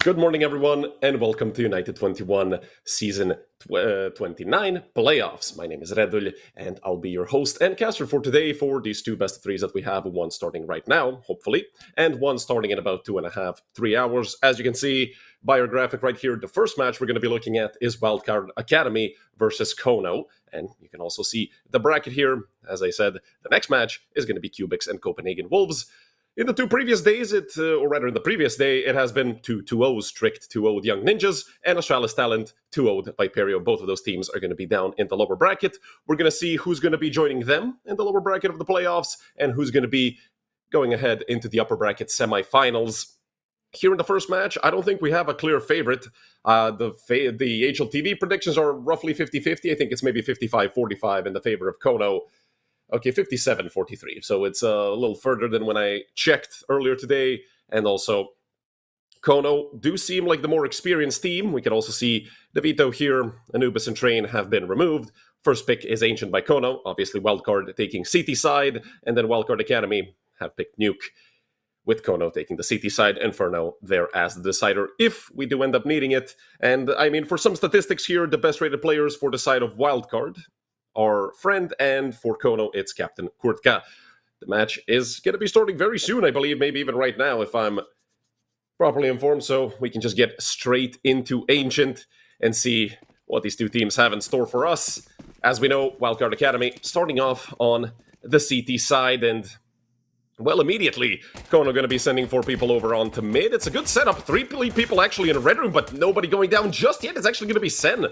Good morning, everyone, and welcome to United21 Season 29 Playoffs. My name is Redul, and I'll be your host and caster for today for these two best of threes that we have, one starting right now, hopefully, and one starting in about 2.5, 3 hours. As you can see by our graphic right here, the first match we're going to be looking at is Wildcard Academy versus Kono, and you can also see the bracket here. As I said, the next match is going to be Cubix and Copenhagen Wolves. In the two previous days, or rather in the previous day, it has been two 2-0s, Strict 2-0'd Young Ninjas, and Astralis Talent 2-0'd by Perio. Both of those teams are going to be down in the lower bracket. We're going to see who's going to be joining them in the lower bracket of the playoffs, and who's going to be going ahead into the upper bracket semifinals. Here in the first match, I don't think we have a clear favorite. The HLTV predictions are roughly 50-50. I think it's maybe 55-45 in the favor of Kono. Okay, 57-43, so it's a little further than when I checked earlier today, and also Kono do seem like the more experienced team. We can also see the Veto here, Anubis and Train have been removed. First pick is Ancient by Kono, obviously Wildcard taking CT side, and then Wildcard Academy have picked Nuke, with Kono taking the CT side, Inferno there as the decider, if we do end up needing it. And I mean, for some statistics here, the best rated players for the side of Wildcard our friend, and for Kono, it's Captain Kurtka. The match is going to be starting very soon, I believe, maybe even right now, if I'm properly informed, so we can just get straight into Ancient and see what these two teams have in store for us. As we know, Wildcard Academy starting off on the CT side, and, well, immediately, Kono going to be sending 4 people over onto mid. It's a good setup, 3 people actually in a red room, but nobody going down just yet. It's actually going to be Sen.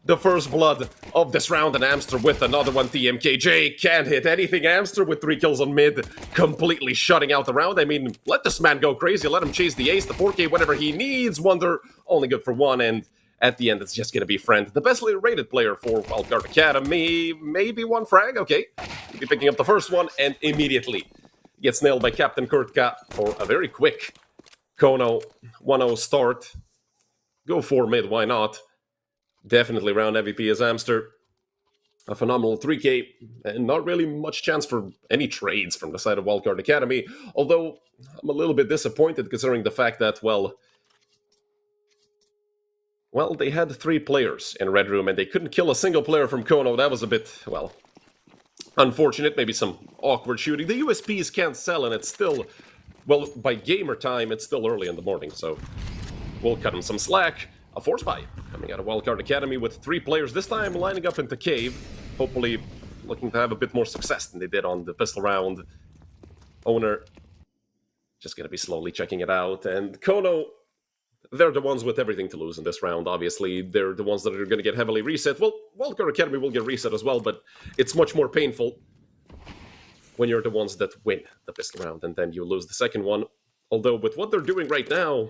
The first blood of this round, and Amster with another one. TMKJ can't hit anything. Amster with 3 kills on mid, completely shutting out the round. I mean, let this man go crazy. Let him chase the ace, the 4K, whatever he needs. Wonder, only good for 1, and at the end, it's just going to be Friend. The best rated player for Wildcard Academy. Maybe 1 frag, okay. He'll be picking up the first one, and immediately gets nailed by Captain Kurtka for a very quick Kono 1-0 start. Go for mid, why not? Definitely round MVP is Amster. A phenomenal 3K, and not really much chance for any trades from the side of Wildcard Academy, although I'm a little bit disappointed considering the fact that, well, they had 3 players in Red Room, and they couldn't kill a single player from Kono. That was a bit, well, unfortunate, maybe some awkward shooting. The USPs can't sell, and it's still, well, by gamer time, it's still early in the morning, so we'll cut him some slack. A force buy coming out of Wildcard Academy with 3 players, this time lining up into Cave. Hopefully looking to have a bit more success than they did on the pistol round. Owner just going to be slowly checking it out. And Kono, they're the ones with everything to lose in this round, obviously. They're the ones that are going to get heavily reset. Well, Wildcard Academy will get reset as well, but it's much more painful when you're the ones that win the pistol round and then you lose the second one. Although with what they're doing right now,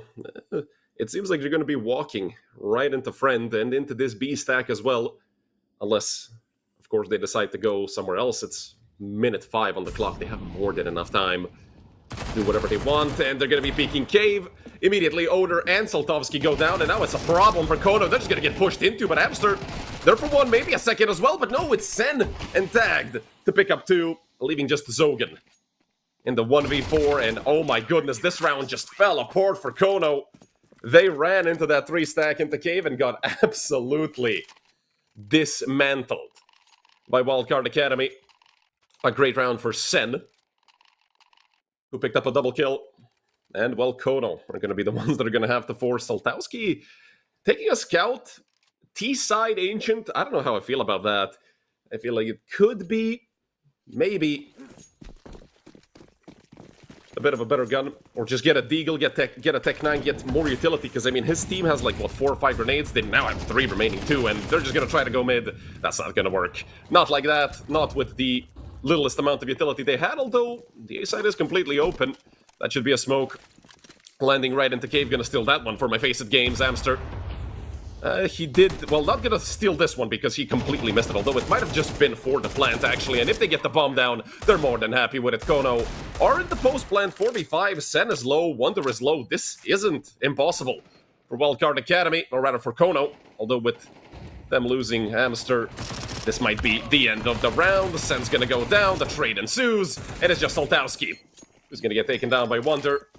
it seems like they're going to be walking right into Friend and into this B stack as well. Unless, of course, they decide to go somewhere else. It's minute 5 on the clock. They have more than enough time to do whatever they want. And they're going to be peeking Cave. Immediately, Oder and Saltovsky go down. And now it's a problem for Kono. They're just going to get pushed into. But Amster, there for 1, maybe a second as well. But no, it's Sen and Tagged to pick up 2, leaving just Zogan in the 1v4. And oh my goodness, this round just fell apart for Kono. They ran into that 3 stack into Cave and got absolutely dismantled by Wildcard Academy. A great round for Sen, who picked up a double kill. And, well, Kono are going to be the ones that are going to have to force Saltowski taking a scout. T-side Ancient, I don't know how I feel about that. I feel like it could be, maybe, a bit of a better gun, or just get a Deagle, get a Tech 9, get more utility, because, I mean, his team has, like, what, 4 or 5 grenades? They now have 3 remaining, too, and they're just gonna try to go mid. That's not gonna work. Not like that, not with the littlest amount of utility they had, although the A side is completely open. That should be a smoke. Landing right into Cave, gonna steal that one for my Face It Games, Amster. He did, well, not gonna steal this one because he completely missed it, although it might have just been for the plant, actually, and if they get the bomb down, they're more than happy with it. Kono are in the post-plant 4v5, Sen is low, Wonder is low. This isn't impossible for Wildcard Academy, or rather for Kono, although with them losing Amster, this might be the end of the round. Sen's gonna go down, the trade ensues, and it's just Saltowski who's gonna get taken down by Wonder.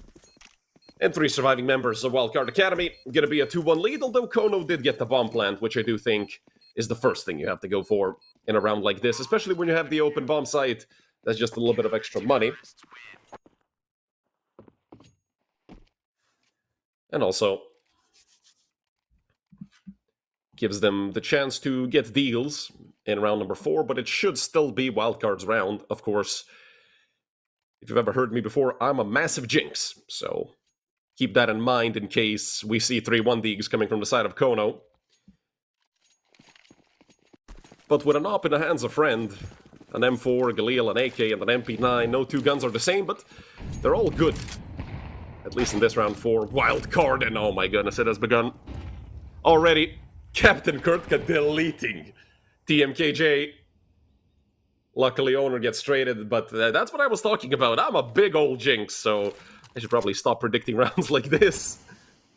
And 3 surviving members of Wildcard Academy. Gonna be a 2-1 lead, although Kono did get the bomb plant, which I do think is the first thing you have to go for in a round like this, especially when you have the open bomb site. That's just a little bit of extra money. And also gives them the chance to get deals in round number 4, but it should still be Wildcard's round, of course. If you've ever heard me before, I'm a massive jinx, so keep that in mind in case we see 3-1 Deegs coming from the side of Kono. But with an AWP in the hands of friend, an M4, Galil, an AK, and an MP9, no 2 guns are the same, but they're all good. At least in this round 4. Wild card, and oh my goodness, it has begun. Already, Captain Kurtka deleting TMKJ. Luckily, owner gets traded, but that's what I was talking about. I'm a big old jinx, so I should probably stop predicting rounds like this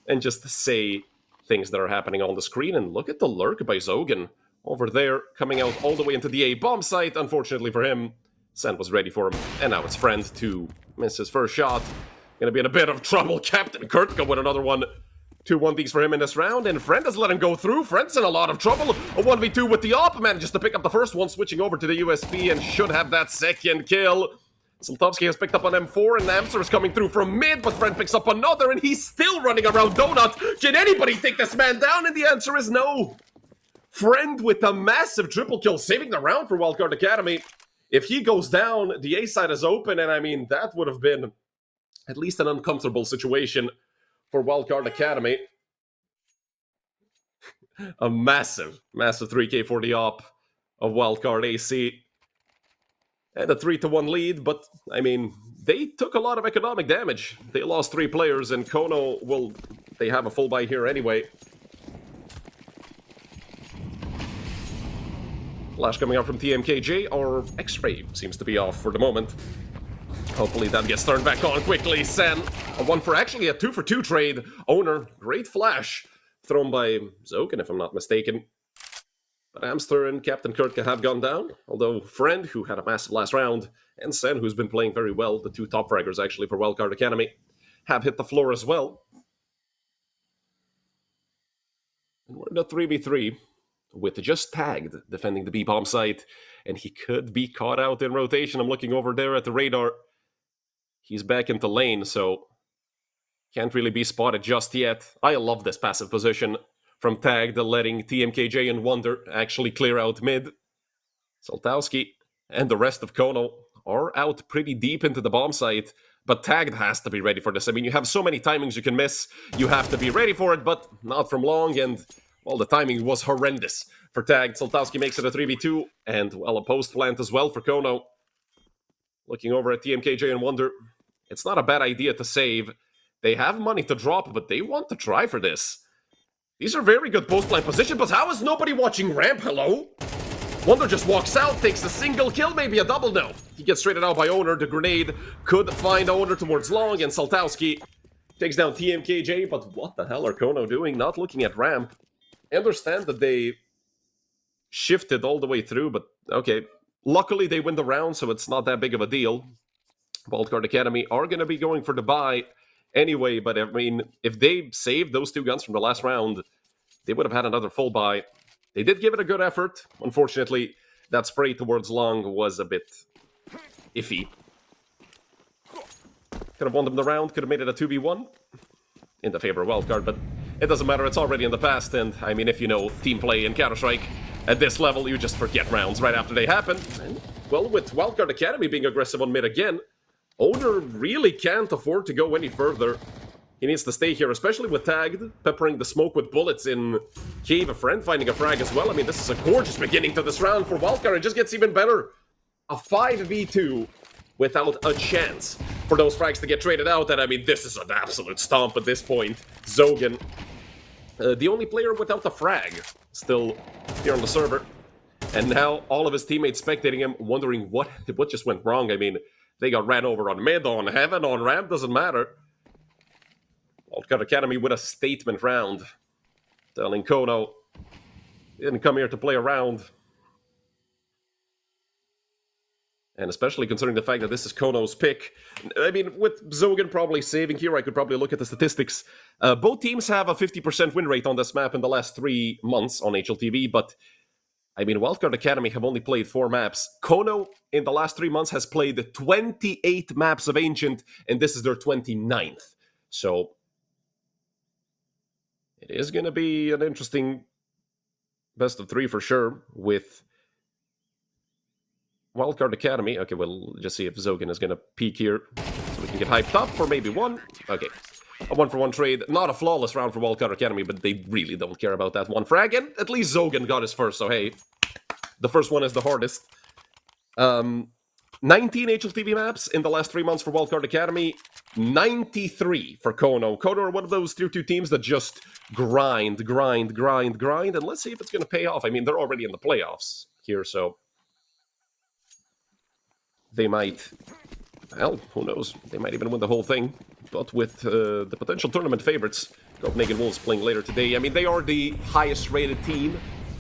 and just say things that are happening on the screen. And look at the lurk by Zogan over there, coming out all the way into the A bomb site. Unfortunately for him, Sen was ready for him, and now it's Friend to miss his first shot. Gonna be in a bit of trouble. Captain Kurtka with another one. 2-1 Deegs for him in this round, and Friend has let him go through. Friend's in a lot of trouble. A 1v2 with the AWP, manages to pick up the first one, switching over to the USP, and should have that second kill. Saltovsky has picked up an M4, and Amster is coming through from mid, but Friend picks up another, and he's still running around Donut. Can anybody take this man down? And the answer is no. Friend with a massive triple kill, saving the round for Wildcard Academy. If he goes down, the A side is open, and I mean, that would have been at least an uncomfortable situation for Wildcard Academy. A massive 3k for the AWP of Wildcard AC. And a 3-1 lead, but, I mean, they took a lot of economic damage. They lost 3 players, and Kono, well, they have a full buy here anyway. Flash coming out from TMKJ, or X-Ray seems to be off for the moment. Hopefully that gets turned back on quickly. Sen, a 1 for actually a 2 for 2 trade. Owner, great flash. Thrown by Zogan, if I'm not mistaken. But Amster and Captain Kurtka have gone down. Although Friend, who had a massive last round, and Sen, who's been playing very well, the 2 top fraggers actually for Wildcard Academy, have hit the floor as well. And we're in a 3v3 with just Tagged defending the B-bomb site. And he could be caught out in rotation. I'm looking over there at the radar. He's back into lane, so can't really be spotted just yet. I love this passive position from Tagged, letting TMKJ and Wonder actually clear out mid. Saltowski and the rest of Kono are out pretty deep into the bomb site, but Tagged has to be ready for this. I mean, you have so many timings you can miss. You have to be ready for it, but not from long, and, well, the timing was horrendous for Tagged. Saltowski makes it a 3v2, and, well, a post plant as well for Kono. Looking over at TMKJ and Wonder, it's not a bad idea to save. They have money to drop, but they want to try for this. These are very good post-plant positions, but how is nobody watching ramp? Hello? Wonder just walks out, takes a single kill, maybe a double. No. He gets traded out by Owner. The grenade could find Owner towards long, and Saltowski takes down TMKJ, but what the hell are Kono doing? Not looking at ramp. I understand that they shifted all the way through, but okay. Luckily, they win the round, so it's not that big of a deal. Wildcard Academy are going to be going for the buy anyway, but I mean, if they saved those 2 guns from the last round, they would have had another full buy. They did give it a good effort. Unfortunately, that spray towards long was a bit iffy. Could have won them the round, could have made it a 2v1 in the favor of Wildcard, but it doesn't matter, it's already in the past, and I mean, if you know team play in Counter-Strike, at this level, you just forget rounds right after they happen. And, well, with Wildcard Academy being aggressive on mid again, Owner really can't afford to go any further. He needs to stay here, especially with Tagged, peppering the smoke with bullets in Cave, a friend finding a frag as well. I mean, this is a gorgeous beginning to this round for Wildcard. It just gets even better. A 5v2 without a chance for those frags to get traded out. And I mean, this is an absolute stomp at this point. Zogan, the only player without the frag, still here on the server. And now all of his teammates spectating him, wondering what just went wrong. I mean, they got ran over on mid, on heaven, on ramp, doesn't matter. Wildcard Academy with a statement round. Telling Kono, he didn't come here to play around. And especially considering the fact that this is Kono's pick. I mean, with Zogan probably saving here, I could probably look at the statistics. Both teams have a 50% win rate on this map in the last 3 months on HLTV, but I mean, Wildcard Academy have only played 4 maps. Kono, in the last 3 months, has played 28 maps of Ancient, and this is their 29th. So, it is going to be an interesting best of 3 for sure, with Wildcard Academy. Okay, we'll just see if Zogan is going to peek here, so we can get hyped up for maybe one. Okay, a 1-for-1 trade. Not a flawless round for Wildcard Academy, but they really don't care about that one frag. And at least Zogan got his first, so hey, the first one is the hardest. 19 HLTV maps in the last 3 months for Wildcard Academy. 93 for Kono. Kono are one of those tier 2 teams that just grind. And let's see if it's going to pay off. I mean, they're already in the playoffs here, so they might, well, who knows? They might even win the whole thing. But with the potential tournament favorites, Copenhagen Wolves playing later today, I mean, they are the highest rated team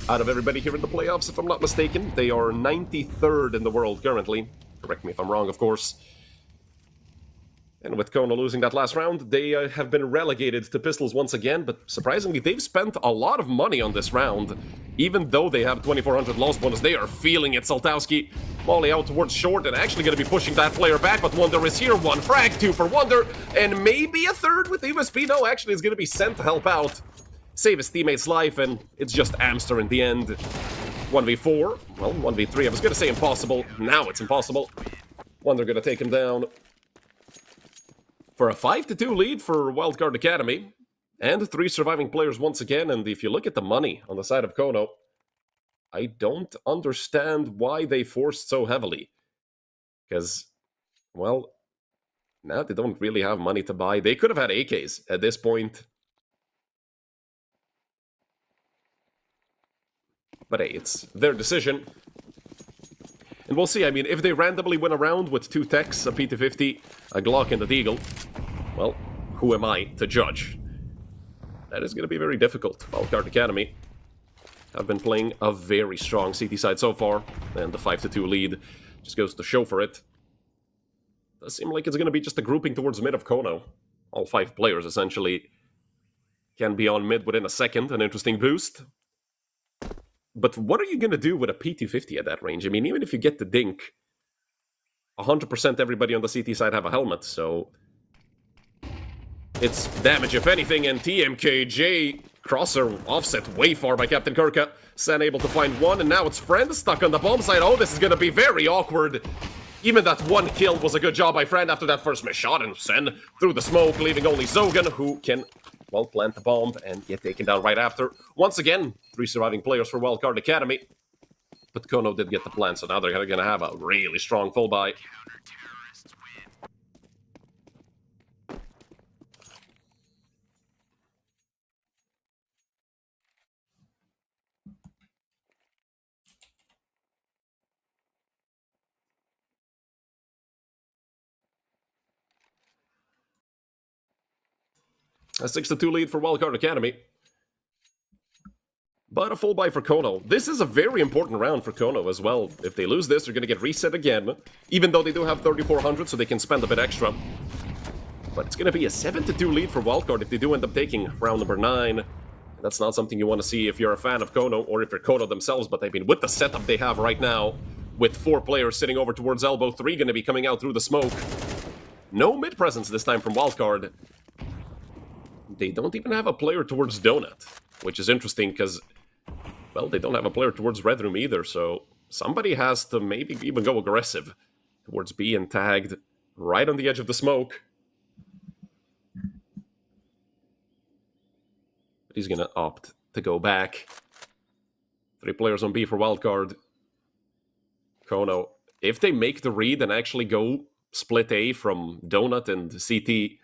out of everybody here in the playoffs, if I'm not mistaken. They are 93rd in the world currently. Correct me if I'm wrong, of course. And with Kono losing that last round, they have been relegated to Pistols once again, but surprisingly, they've spent a lot of money on this round. Even though they have 2,400 loss bonus, they are feeling it. Saltowski volley out towards short and actually going to be pushing that player back, but Wonder is here. 1 frag, 2 for Wonder, and maybe a third with the USP. No, actually, it's going to be sent to help out, save his teammate's life, and it's just Amster in the end. 1v4, well, 1v3. I was going to say impossible. Now it's impossible. Wonder going to take him down for a 5-2 lead for Wildcard Academy, and 3 surviving players once again. And if you look at the money on the side of Kono, I don't understand why they forced so heavily. Because, well, now they don't really have money to buy. They could have had AKs at this point. But hey, it's their decision. And we'll see. I mean, if they randomly win a round with 2 techs, a PT-50, a Glock, and a Deagle, well, who am I to judge? That is going to be very difficult. Wildcard Academy have been playing a very strong CT side so far, and the 5-2 lead just goes to show for it. Does seem like it's going to be just a grouping towards mid of Kono. All 5 players, essentially, can be on mid within a second. An interesting boost. But what are you going to do with a PT-50 at that range? I mean, even if you get the dink, 100% everybody on the CT side have a helmet, so it's damage if anything. And TMKJ crosser offset way far by Captain Kirka. Sen able to find one, and now it's Friend stuck on the bomb side. Oh, this is going to be very awkward. Even that 1 kill was a good job by Friend after that first miss shot, and Sen through the smoke, leaving only Zogan, who can, well, plant the bomb and get taken down right after. Once again, 3 surviving players for Wildcard Academy. But Kono did get the plant, so now they're going to have a really strong full buy. A 6-2 lead for Wildcard Academy. But a full buy for Kono. This is a very important round for Kono as well. If they lose this, they're going to get reset again. Even though they do have 3,400, so they can spend a bit extra. But it's going to be a 7-2 lead for Wildcard if they do end up taking round number 9. That's not something you want to see if you're a fan of Kono, or if you're Kono themselves. But I mean, with the setup they have right now, with 4 players sitting over towards elbow, 3 going to be coming out through the smoke. No mid presence this time from Wildcard. They don't even have a player towards Donut, which is interesting because, well, they don't have a player towards Red Room either, so somebody has to maybe even go aggressive towards B and tagged right on the edge of the smoke. But he's going to opt to go back. 3 players on B for Wildcard. Kono, if they make the read and actually go split A from Donut and CT,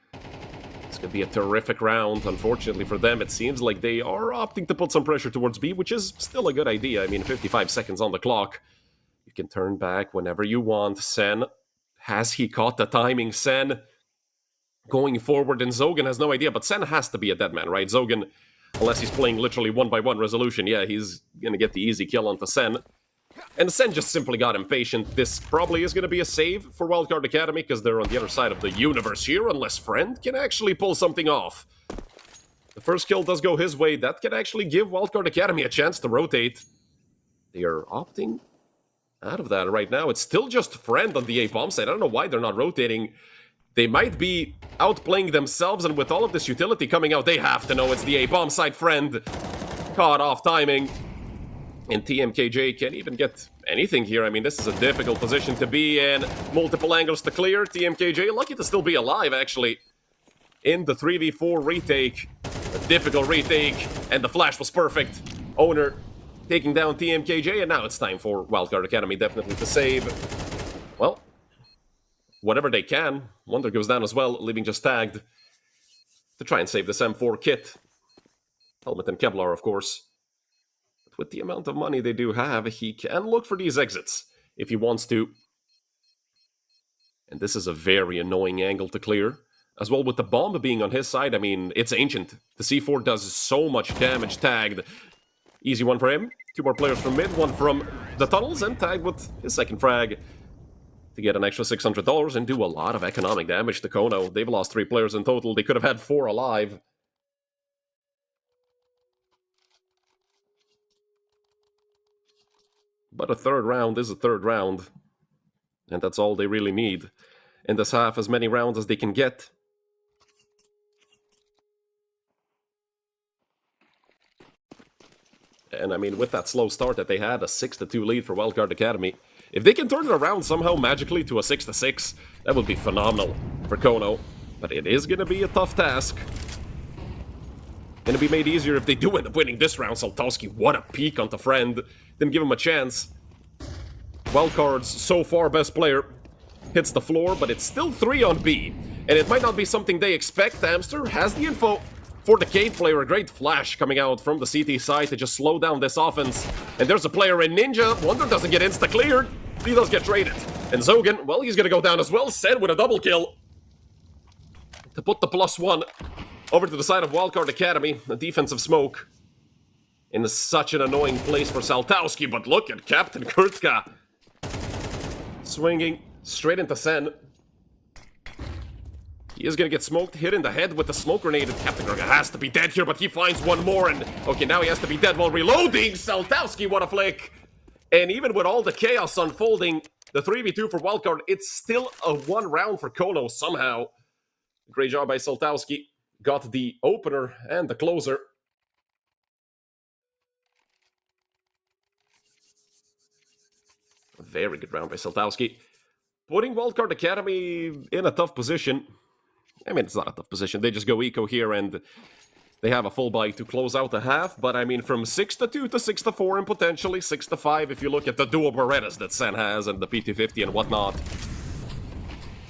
this could be a terrific round. Unfortunately for them, it seems like they are opting to put some pressure towards B, which is still a good idea. I mean, 55 seconds on the clock. You can turn back whenever you want. Sen, has he caught the timing? Sen going forward, and Zogan has no idea, but Sen has to be a dead man, right? Zogan, unless he's playing literally 1-by-1 resolution, yeah, he's going to get the easy kill onto Sen. And Sen just simply got impatient. This probably is going to be a save for Wildcard Academy, because they're on the other side of the universe here, unless Friend can actually pull something off. The first kill does go his way. That can actually give Wildcard Academy a chance to rotate. They are opting out of that right now. It's still just Friend on the A-bomb side. I don't know why they're not rotating. They might be outplaying themselves, and with all of this utility coming out, they have to know it's the A-bomb side. Friend caught off timing. And TMKJ can't even get anything here. I mean, this is a difficult position to be in. Multiple angles to clear. TMKJ lucky to still be alive, actually. In the 3v4 retake. A difficult retake. And the flash was perfect. Owner taking down TMKJ. And now it's time for Wildcard Academy definitely to save. Well, whatever they can. Wonder goes down as well, leaving just tagged. To try and save this M4 kit. Helmet and Kevlar, of course. With the amount of money they do have, he can look for these exits if he wants to. And this is a very annoying angle to clear. As well, with the bomb being on his side, I mean, it's ancient. The C4 does so much damage tagged. Easy one for him. Two more players from mid, one from the tunnels, and tagged with his second frag. To get an extra $600 and do a lot of economic damage to Kono. They've lost 3 players in total. They could have had 4 alive. But a third round is a third round. And that's all they really need. In this half, as many rounds as they can get. And I mean, with that slow start that they had, a 6-2 lead for Wildcard Academy. If they can turn it around somehow magically to a 6-6, that would be phenomenal for Kono. But it is going to be a tough task. And it'll be made easier if they do end up winning this round. Saltowski, what a peek onto Friend. Didn't give him a chance. Wildcard's so far best player hits the floor, but it's still 3 on B. And it might not be something they expect. Amster has the info for the Cave player. A great flash coming out from the CT side to just slow down this offense. And there's a player in Ninja. Wonder doesn't get insta-cleared. He does get traded. And Zogan, well, he's gonna go down as well. Sen with a double kill. To put the +1 over to the side of Wildcard Academy. A defensive smoke. In such an annoying place for Saltowski, but look at Captain Kurtka. Swinging straight into Sen. He is gonna get smoked, hit in the head with the smoke grenade. Captain Kurtka has to be dead here, but he finds one more, and okay, now he has to be dead while reloading. Saltowski, what a flick. And even with all the chaos unfolding, the 3v2 for Wildcard, it's still a 1 round for Kono somehow. Great job by Saltowski. Got the opener and the closer. Very good round by Saltowski. Putting Wildcard Academy in a tough position. I mean, it's not a tough position. They just go eco here and they have a full buy to close out the half. But I mean, from 6-2 to 6-4 and potentially 6-5 if you look at the dual Berettas that Sen has and the PT50 and whatnot.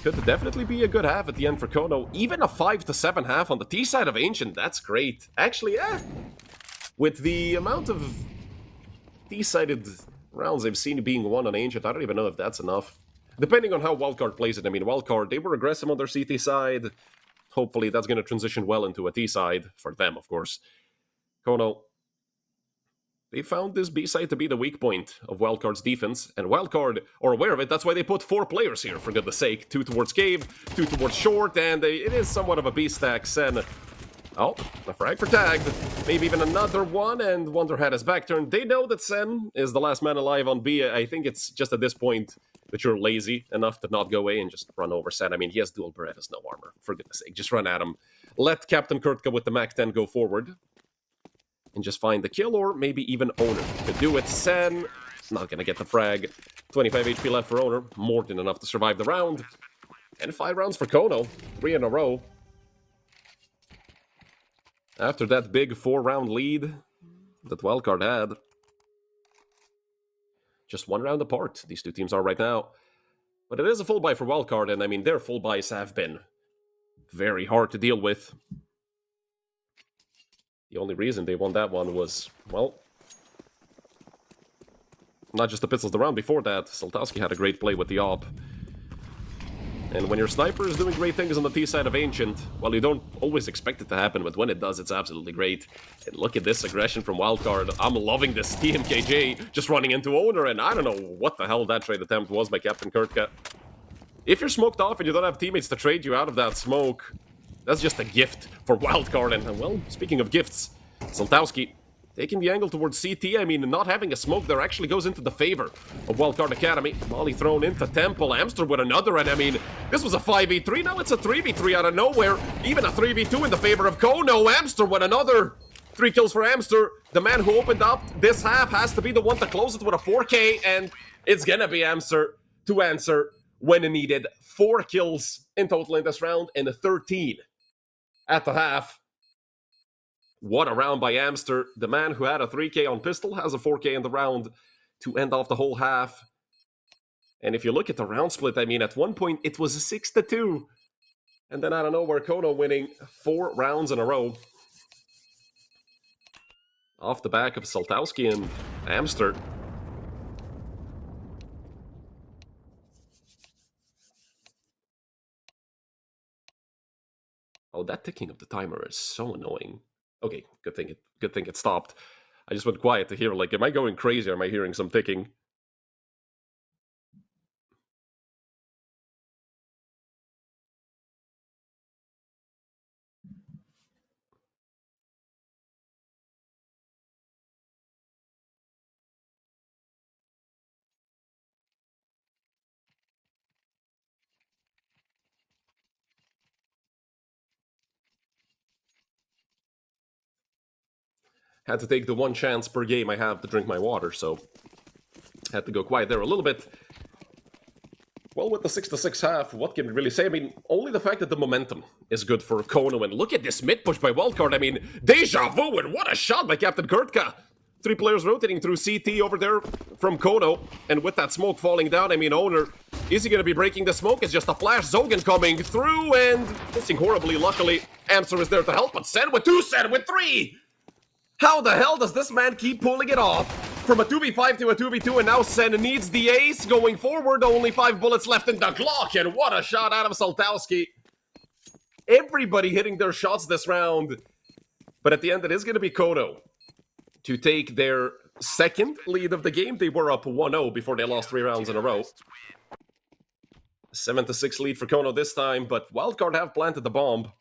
Could definitely be a good half at the end for Kono. Even a 5-7 half on the T side of Ancient, that's great. Actually, yeah. With the amount of T-sided rounds I've seen being won on Ancient, I don't even know if that's enough. Depending on how Wildcard plays it. I mean, Wildcard, they were aggressive on their CT side. Hopefully that's going to transition well into a T side. For them, of course. Kono, they found this B side to be the weak point of Wildcard's defense. And Wildcard are aware of it. That's why they put 4 players here, for goodness sake. 2 towards Cave, 2 towards Short. And it is somewhat of a B stack. Sen. Oh, a frag for tagged. Maybe even another one, and Wonder had his back turned. They know that Sen is the last man alive on B. I think it's just at this point that you're lazy enough to not go away and just run over Sen. I mean, he has dual Berettas, no armor. For goodness sake, just run at him. Let Captain Kurtka with the Mac 10 go forward. And just find the kill, or maybe even Owner to do it. Sen, not gonna get the frag. 25 HP left for Owner. More than enough to survive the round. And 5 rounds for Kono. 3 in a row. After that big 4-round lead that Wildcard had. Just 1 round apart, these 2 teams are right now. But it is a full buy for Wildcard, and I mean, their full buys have been very hard to deal with. The only reason they won that one was, well, not just the pistols. The round before that, Saltowski had a great play with the AWP. And when your sniper is doing great things on the T side of Ancient, well, you don't always expect it to happen, but when it does, it's absolutely great. And look at this aggression from Wildcard. I'm loving this TMKJ just running into Owner, and I don't know what the hell that trade attempt was by Captain Kurtka. If you're smoked off and you don't have teammates to trade you out of that smoke, that's just a gift for Wildcard. And well, speaking of gifts, Soltowski taking the angle towards CT. I mean, not having a smoke there actually goes into the favor of Wildcard Academy. Molly thrown into Temple. Amster with another, and I mean, this was a 5v3, now it's a 3v3 out of nowhere. Even a 3v2 in the favor of Kono. Amster with another. 3 kills for Amster. The man who opened up this half has to be the one to close it with a 4K, and it's gonna be Amster to answer when needed. 4 kills in total in this round, and 13 at the half. What a round by Amster. The man who had a 3K on pistol has a 4K in the round to end off the whole half. And if you look at the round split, I mean, at one point it was a 6-2. And then out of nowhere, Kono winning 4 rounds in a row. Off the back of Soltowski and Amster. Oh, that ticking of the timer is so annoying. Okay, good thing it stopped. I just went quiet to hear, like, am I going crazy or am I hearing some ticking? Had to take the one chance per game I have to drink my water, so had to go quiet there a little bit. Well, with the 6-6 half, what can we really say? I mean, only the fact that the momentum is good for Kono, and look at this mid push by Wildcard. I mean, deja vu, and what a shot by Captain Kurtka. 3 players rotating through CT over there from Kono, and with that smoke falling down, I mean, Owner, is he going to be breaking the smoke? It's just a flash Zogan coming through, and missing horribly. Luckily, Amster is there to help, but Sen with 2, Sen with 3! How the hell does this man keep pulling it off? From a 2v5 to a 2v2, and now Sen needs the ace going forward. Only 5 bullets left in the Glock, and what a shot out of Soltowski. Everybody hitting their shots this round. But at the end, it is going to be Kono to take their second lead of the game. They were up 1-0 before they lost 3 rounds in a row. 7-6 lead for Kono this time, but Wildcard have planted the bomb.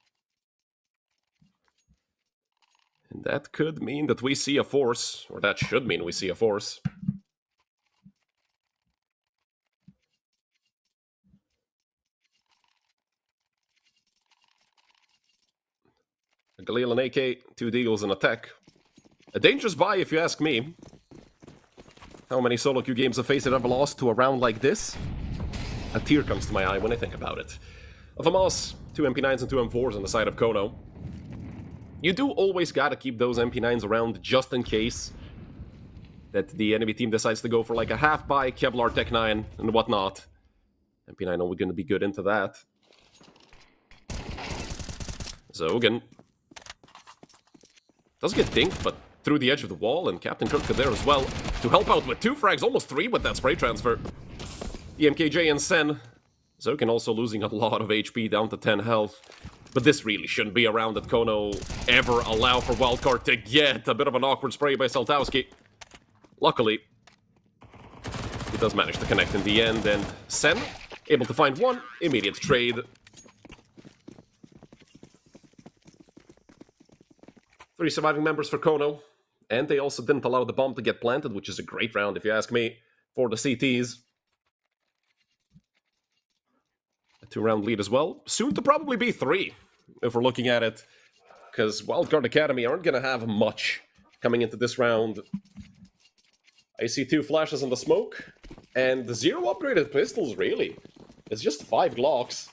And that could mean that we see a force, or that should mean we see a force. A Galil and AK, 2 deagles and a tech. A dangerous buy if you ask me. How many solo queue games have FACEIT ever lost to a round like this? A tear comes to my eye when I think about it. Of Amos, 2 MP9s and 2 M4s on the side of Kono. You do always gotta keep those MP9s around just in case that the enemy team decides to go for like a half buy, Kevlar Tech 9 and whatnot. MP9 only gonna be good into that. Zogan does get dinked, but through the edge of the wall, and Captain Kurtka there as well to help out with 2 frags, almost 3 with that spray transfer. EMKJ and Sen. Zogan also losing a lot of HP, down to 10 health. But this really shouldn't be a round that Kono ever allow for Wildcard to get. A bit of an awkward spray by Soltowski. Luckily, he does manage to connect in the end, and Sen able to find 1 immediate trade. 3 surviving members for Kono, and they also didn't allow the bomb to get planted, which is a great round if you ask me, for the CTs. A 2-round lead as well. Soon to probably be 3, if we're looking at it, because Wildcard Academy aren't going to have much coming into this round. I see 2 flashes in the smoke, and 0 upgraded pistols, really. It's just 5 Glocks.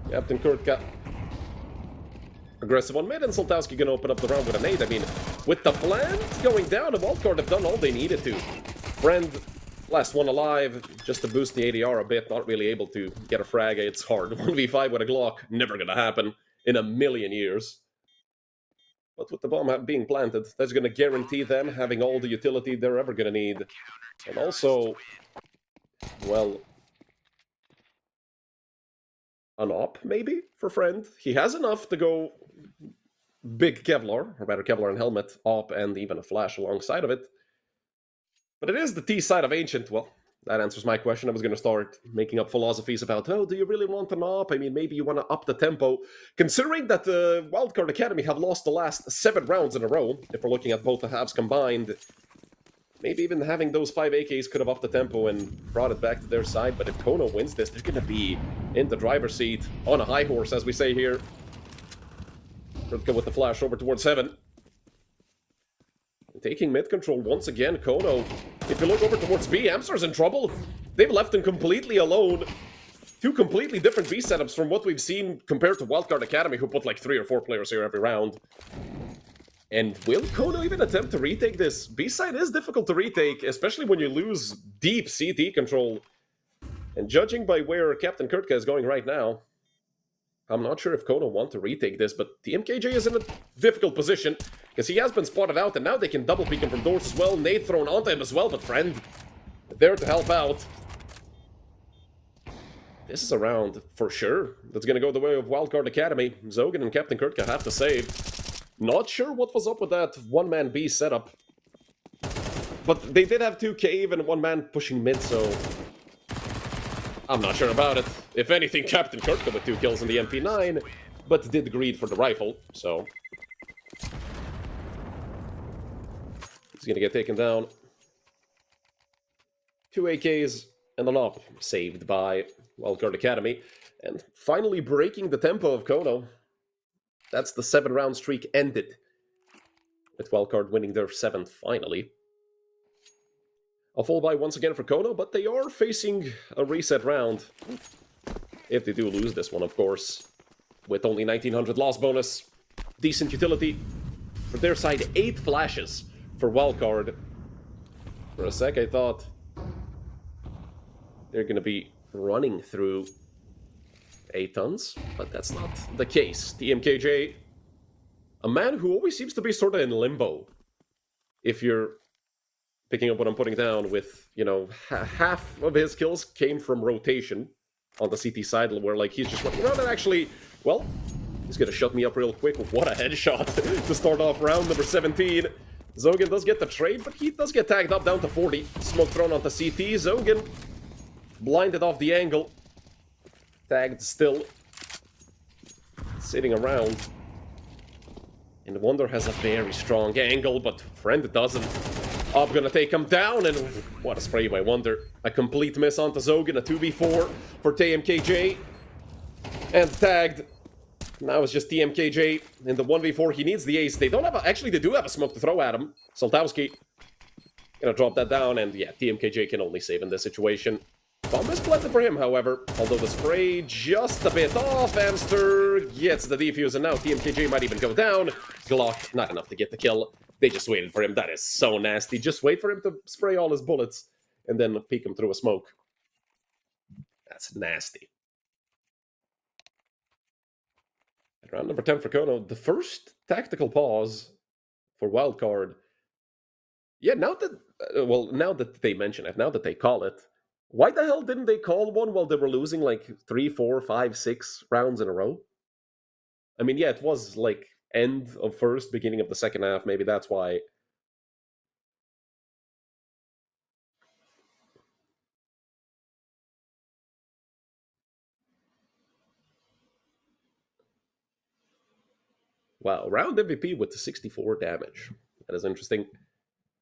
Captain Kurtka aggressive on mid, and Soltowski gonna open up the round with a nade. I mean, with the plant going down, the Wildcard have done all they needed to. Friend, last one alive, just to boost the ADR a bit, not really able to get a frag. It's hard. 1v5 with a Glock, never gonna happen in a million years. But with the bomb being planted, that's going to guarantee them having all the utility they're ever going to need. And also, well, an op, maybe, for Friend. He has enough to go big Kevlar, or better Kevlar and helmet, op, and even a flash alongside of it. But it is the T side of Ancient. Well, that answers my question. I was going to start making up philosophies about, oh, do you really want an op? I mean, maybe you want to up the tempo. Considering that the Wildcard Academy have lost the last 7 rounds in a row, if we're looking at both the halves combined, maybe even having those 5 AKs could have upped the tempo and brought it back to their side. But if Kono wins this, they're going to be in the driver's seat, on a high horse, as we say here. Let's go with the flash over towards Heaven. Taking mid control once again, Kono. If you look over towards B, Amster's in trouble. They've left him completely alone. 2 completely different B setups from what we've seen compared to Wildcard Academy, who put like 3 or 4 players here every round. And will Kono even attempt to retake this? B side is difficult to retake, especially when you lose deep CT control. And judging by where Captain Kurtka is going right now, I'm not sure if Kono want to retake this, but the MKJ is in a difficult position, because he has been spotted out, and now they can double peek him from doors as well. Nade thrown onto him as well, but Friend there to help out. This is a round, for sure, that's going to go the way of Wildcard Academy. Zogan and Captain Kurtka have to save. Not sure what was up with that one-man B setup. But they did have 2 cave and 1 man pushing mid, so I'm not sure about it. If anything, Captain Kurtka with 2 kills in the MP9, but did greed for the rifle, so he's gonna get taken down. 2 AKs and an op saved by Wildcard Academy, and finally breaking the tempo of Kono. That's the 7-round streak ended, with Wildcard winning their 7th finally. A full buy once again for Kono, but they are facing a reset round. If they do lose this one, of course. With only 1900 loss bonus. Decent utility. For their side, 8 flashes for Wildcard. For a sec, I thought they're going to be running through 8 tons, but that's not the case. TMKJ, a man who always seems to be sort of in limbo. If you're picking up what I'm putting down with, you know, half of his kills came from rotation on the CT side, where, like, he's just like, you know, that actually, well, he's gonna shut me up real quick. What a headshot to start off round number 17. Zogan does get the trade, but he does get tagged up down to 40. Smoke thrown onto CT. Zogan blinded off the angle. Tagged still. Sitting around. And Wonder has a very strong angle, but Friend doesn't. Up gonna take him down, and what a spray by Wonder. A complete miss onto Zogan, a 2v4 for TMKJ. And tagged. Now it's just TMKJ in the 1v4. He needs the ace. They don't have a, actually, they do have a smoke to throw at him. Soltowski gonna drop that down, and yeah, TMKJ can only save in this situation. Bomb is planted for him, however, although the spray just a bit off. Amster gets the defuse, and now TMKJ might even go down. Glock, not enough to get the kill. They just waited for him. That is so nasty. Just wait for him to spray all his bullets and then peek him through a smoke. That's nasty. At round number 10 for Kono, the first tactical pause for Wildcard. Yeah, now that, well, now that they mention it, now that they call it, why the hell didn't they call one while they were losing like 3, 4, 5, 6 rounds in a row? I mean, yeah, it was like end of first, beginning of the second half. Maybe that's why. Wow, round MVP with the 64 damage. That is interesting.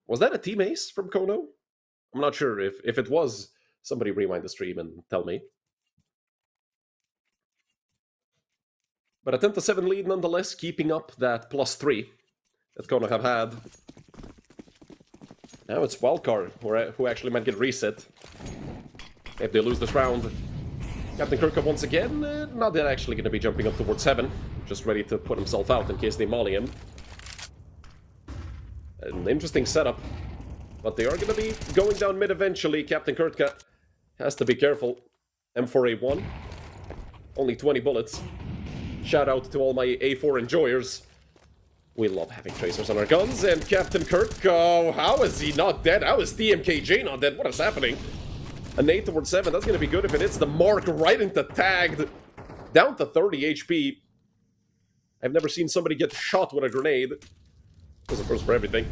Was that a team ace from Kono? I'm not sure. If it was, somebody rewind the stream and tell me. But a 10-7 lead nonetheless, keeping up that +3 that Kono have had. Now it's Wildcard, who actually might get reset if they lose this round. Captain Kurtka once again, not that actually going to be jumping up towards 7, just ready to put himself out in case they molly him. An interesting setup, but they are going to be going down mid eventually. Captain Kurtka has to be careful. M4A1, only 20 bullets. Shout out to all my A4 enjoyers. We love having tracers on our guns, and Captain Kirk, oh, how is he not dead? How is TMKJ not dead? What is happening? A nade towards 7, that's gonna be good if it hits the mark right into tagged. Down to 30 HP. I've never seen somebody get shot with a grenade. There's a first for everything.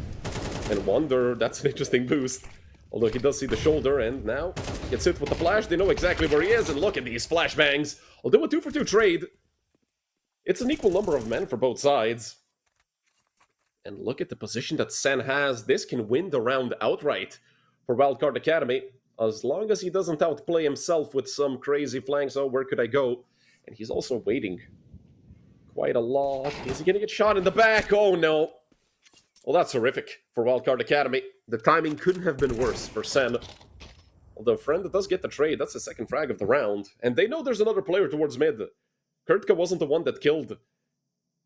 And Wonder, that's an interesting boost. Although he does see the shoulder, and now gets hit with the flash. They know exactly where he is, and look at these flashbangs. I'll do a 2-for-2 trade. It's an equal number of men for both sides. And look at the position that Sen has. This can win the round outright for Wildcard Academy. As long as he doesn't outplay himself with some crazy flanks. Oh, where could I go? And he's also waiting quite a lot. Is he going to get shot in the back? Oh, no. Well, that's horrific for Wildcard Academy. The timing couldn't have been worse for Sen. Although Friend does get the trade. That's the second frag of the round. And they know there's another player towards mid. Kurtka wasn't the one that killed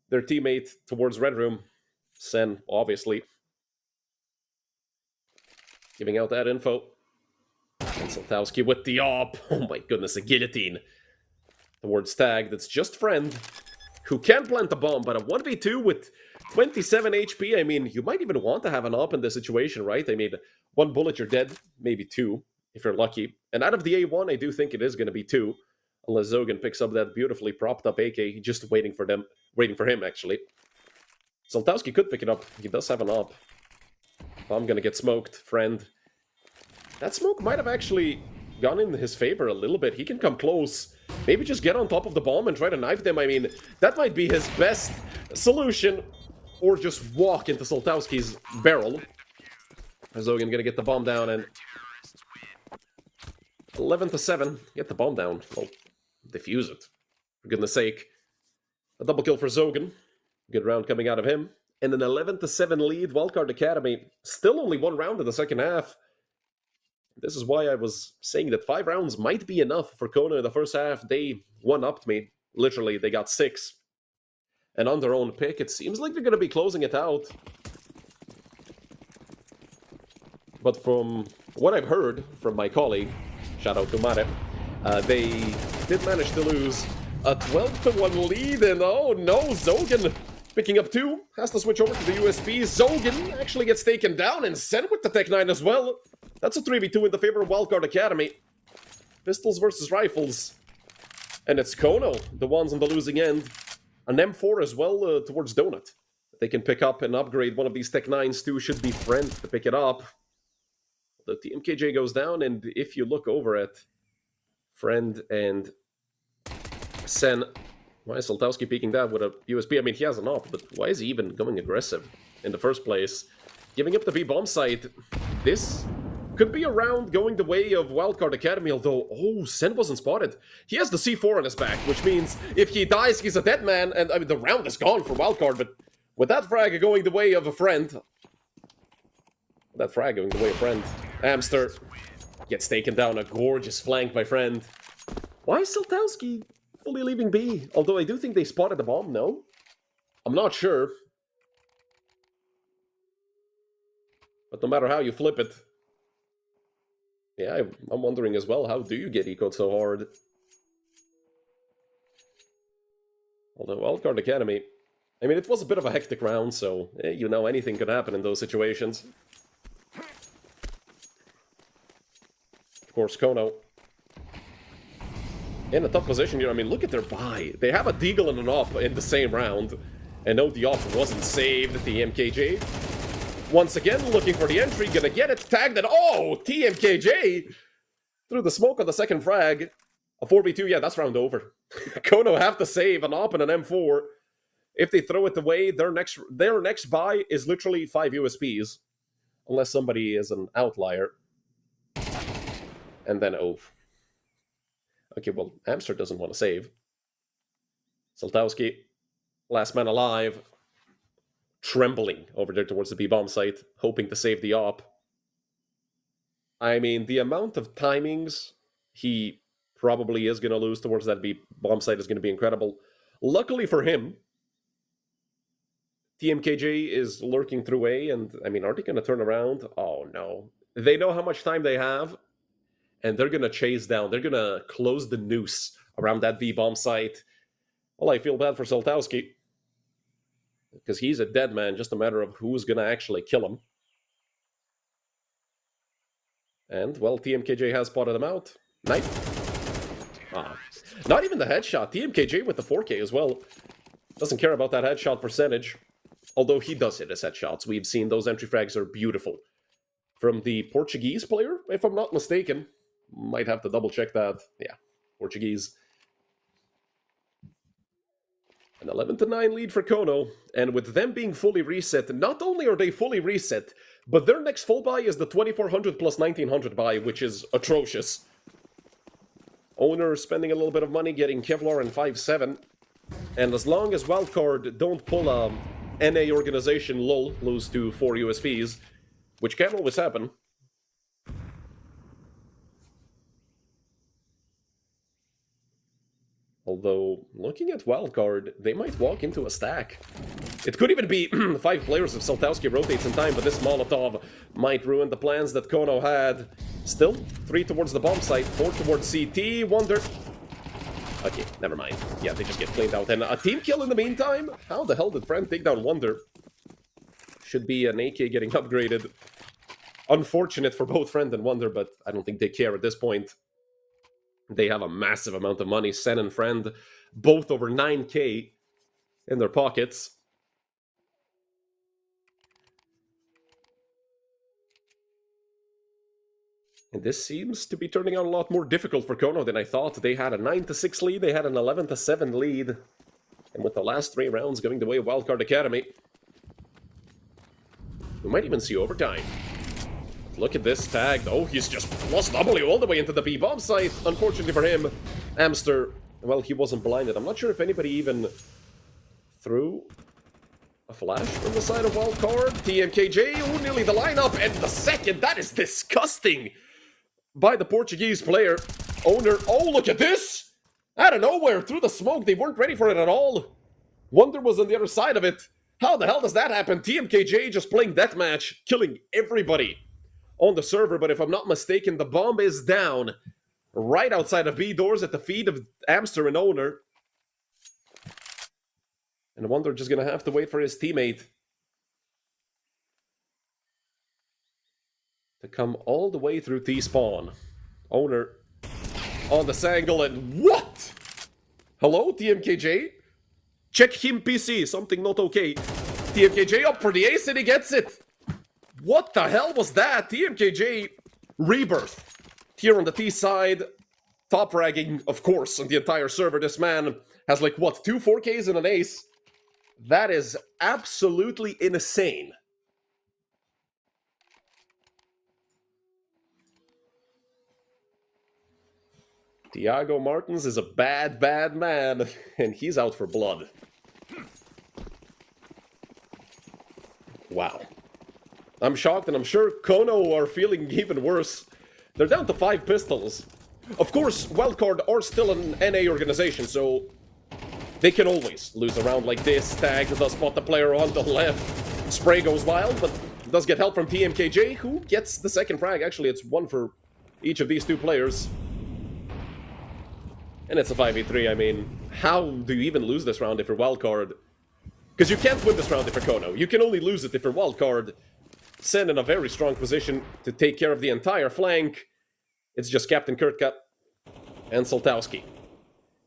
their teammate towards Red Room. Sen, obviously. Giving out that info. And Soltowski with the op. Oh my goodness, a guillotine. Towards Tag, that's just Friend. Who can plant the bomb, but a 1v2 with 27 HP, I mean, you might even want to have an op in this situation, right? I mean, one bullet, you're dead. Maybe two, if you're lucky. And out of the A1, I do think it is going to be two. Unless Zogan picks up that beautifully propped up AK, just waiting for him, actually. Soltowski could pick it up. He does have an op. I'm gonna get smoked, Friend. That smoke might have actually gone in his favor a little bit. He can come close. Maybe just get on top of the bomb and try to knife them. I mean, that might be his best solution. Or just walk into Soltowski's barrel. Zogan gonna get the bomb down and... 11-7. Get the bomb down. Well, defuse it. For goodness sake. A double kill for Zogan. Good round coming out of him. And an 11-7 lead, Wildcard Academy. Still only one round in the second half. This is why I was saying that 5 rounds might be enough for Kona in the first half. They one-upped me. Literally, they got 6. And on their own pick, it seems like they're going to be closing it out. But from what I've heard from my colleague, shout out to Mare, they did manage to lose a 12-1 lead. And oh no, Zogan picking up 2, has to switch over to the USB. Zogan actually gets taken down and sent with the Tech 9 as well. That's a 3v2 in the favor of Wildcard Academy. Pistols versus rifles. And it's Kono, the ones on the losing end. An M4 as well towards Donut. They can pick up and upgrade one of these Tech 9s too. Should be Friend to pick it up. The TMKJ goes down, and if you look over at Friend and Sen... Why is Soltowski peeking that with a USB? I mean, he has an op, but why is he even going aggressive in the first place? Giving up the B-bomb site. This could be a round going the way of Wildcard Academy, although, oh, Sen wasn't spotted. He has the C4 on his back, which means if he dies, he's a dead man, and I mean, the round is gone for Wildcard, but with that frag going the way of a Friend... That frag going the way of Friend. Amster gets taken down, a gorgeous flank by Friend. Why is Soltowski fully leaving B? Although I do think they spotted the bomb, no? I'm not sure. But no matter how you flip it... Yeah, I'm wondering as well, how do you get ecoed so hard? Although Wildcard Academy... I mean, it was a bit of a hectic round, so, you know, anything could happen in those situations. Of course, Kono in a tough position here. I mean, look at their buy. They have a Deagle and an op in the same round. And no, the op wasn't saved. The MKJ once again looking for the entry. Gonna get it. Tagged and oh! TMKJ through the smoke on the second frag. A 4v2. Yeah, that's round over. Kono have to save an op and an M4. If they throw it away, their next buy is literally 5 USPs. Unless somebody is an outlier. And then oh. Okay, well, Amster doesn't want to save. Soltowski, last man alive, trembling over there towards the B-bomb site, hoping to save the op. I mean, the amount of timings he probably is going to lose towards that B-bomb site is going to be incredible. Luckily for him, TMKJ is lurking through A, and, I mean, are they going to turn around? Oh, no. They know how much time they have. And they're going to chase down. They're going to close the noose around that B-bomb site. Well, I feel bad for Soltowski. because he's a dead man, just a matter of who's going to actually kill him. And, well, TMKJ has spotted him out. Knife. Not even the headshot. TMKJ with the 4K as well. Doesn't care about that headshot percentage. Although he does hit his headshots. We've seen those entry frags are beautiful. From the Portuguese player, if I'm not mistaken. Might have to double check that. Yeah, Portuguese. An 11-9 lead for Kono. And with them being fully reset, not only are they fully reset, but their next full buy is the 2400 plus 1900 buy, which is atrocious. Owner spending a little bit of money getting Kevlar and 5-7. And as long as Wildcard don't pull a NA organization lol, lose to 4 USPs, which can always happen. Although, looking at Wildcard, they might walk into a stack. It could even be 5 players if Saltowski rotates in time, but this Molotov might ruin the plans that Kono had. Still, 3 towards the bomb site, 4 towards CT, Wonder. Okay, never mind. Yeah, they just get cleaned out. And a team kill in the meantime? How the hell did Friend take down Wonder? Should be an AK getting upgraded. Unfortunate for both Friend and Wonder, but I don't think they care at this point. They have a massive amount of money. Sen and Friend, both over 9k in their pockets. And this seems to be turning out a lot more difficult for Kono than I thought. They had a 9-6 lead, they had an 11-7 lead. And with the last 3 rounds going the way of Wildcard Academy, we might even see overtime. Look at this tag. Oh, he's just plus W all the way into the B-bomb site. Unfortunately for him, Amster, well, he wasn't blinded. I'm not sure if anybody even threw a flash from the side of Wildcard. TMKJ, oh, nearly the lineup. And the second, that is disgusting by the Portuguese player. Owner, oh, look at this. Out of nowhere, through the smoke. They weren't ready for it at all. Wonder was on the other side of it. How the hell does that happen? TMKJ just playing deathmatch, killing everybody on the server, but if I'm not mistaken, the bomb is down right outside of B doors at the feet of Amster and Owner. And Wonder just gonna have to wait for his teammate to come all the way through T-spawn. Owner on the Sangle, and what? Hello, TMKJ? Check him PC, something not okay. TMKJ up for the ace and he gets it. What the hell was that? TMKJ rebirth here on the T side. Top fragging, of course, on the entire server. This man has like, what, 2 4Ks and an ace? That is absolutely insane. Thiago Martins is a bad, bad man, and he's out for blood. Wow. I'm shocked, and I'm sure Kono are feeling even worse. They're down to 5 pistols. Of course, Wildcard are still an NA organization, so they can always lose a round like this. Tag does spot the player on the left. Spray goes wild, but does get help from TMKJ, who gets the second frag. Actually, it's 1 for each of these 2 players. And it's a 5v3. I mean, how do you even lose this round if you're Wildcard? Because you can't win this round if you're Kono. You can only lose it if you're Wildcard. Send in a very strong position to take care of the entire flank. It's just Captain Kurtka and Saltowski.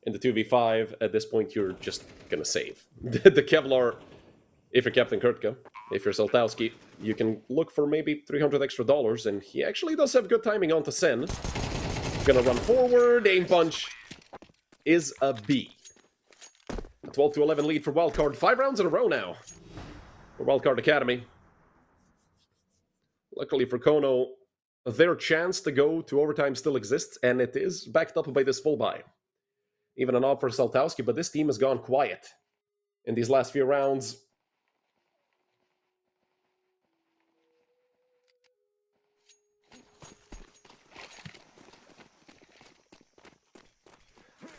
In the 2v5, at this point, you're just gonna save. The Kevlar, if you're Captain Kurtka, if you're Saltowski, you can look for maybe $300 extra, and he actually does have good timing on to Sen. Gonna run forward, aim punch is a B. A 12-11 lead for Wildcard. 5 rounds in a row now for Wildcard Academy. Luckily for Kono, their chance to go to overtime still exists, and it is backed up by this full buy. Even an odd for Saltowski, but this team has gone quiet in these last few rounds.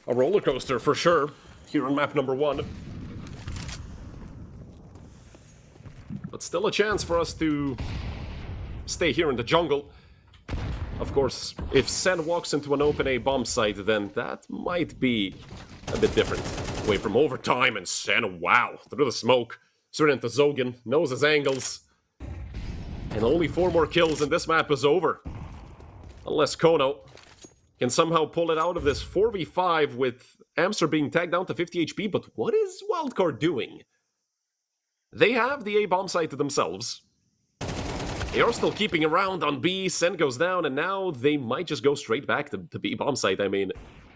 A roller coaster for sure, here on map number 1. But still a chance for us to stay here in the jungle. Of course, if Sen walks into an open A bomb site, then that might be a bit different. Away from overtime, and Sen, wow, through the smoke. Straight into Zogan, knows his angles. And only 4 more kills and this map is over. Unless Kono can somehow pull it out of this 4v5 with Amster being tagged down to 50 HP. But what is Wildcard doing? They have the A bomb site to themselves. They are still keeping around on B, Sen goes down, and now they might just go straight back to B bomb site. I mean,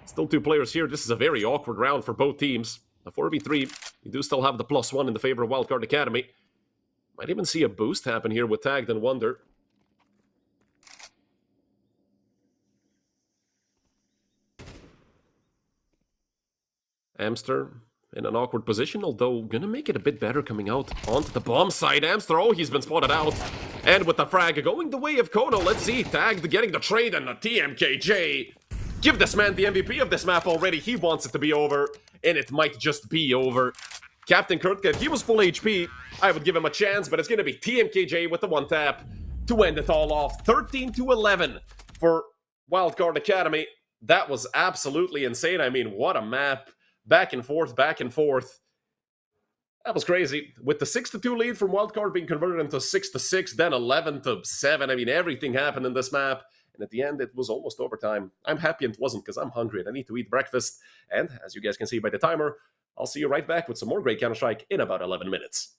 still 2 players here. This is a very awkward round for both teams. A 4v3, you do still have the +1 in the favor of Wildcard Academy. Might even see a boost happen here with Tagged and Wonder. Amster in an awkward position, although gonna make it a bit better coming out onto the bomb side. Amster, oh, he's been spotted out. And with the frag going the way of Kono, let's see, Tagged getting the trade and the TMKJ. Give this man the MVP of this map already. He wants it to be over, and it might just be over. Captain Kurtka, if he was full HP, I would give him a chance, but it's gonna be TMKJ with the 1-tap to end it all off. 13-11 for Wildcard Academy. That was absolutely insane. I mean, what a map. Back and forth, back and forth. That was crazy. With the 6-2 lead from Wildcard being converted into 6-6, then 11-7. I mean, everything happened in this map. And at the end, it was almost overtime. I'm happy it wasn't because I'm hungry and I need to eat breakfast. And as you guys can see by the timer, I'll see you right back with some more great Counter-Strike in about 11 minutes.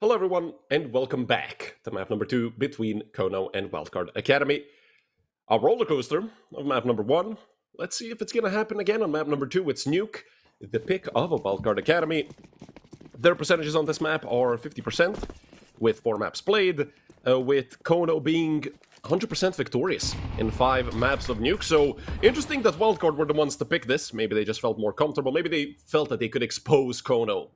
Hello everyone, and welcome back to map number 2 between Kono and Wildcard Academy. A roller coaster of map number 1. Let's see if it's gonna happen again on map number 2. It's Nuke, the pick of a Wildcard Academy. Their percentages on this map are 50%, with 4 maps played, with Kono being 100% victorious in 5 maps of Nuke. So, interesting that Wildcard were the ones to pick this. Maybe they just felt more comfortable. Maybe they felt that they could expose Kono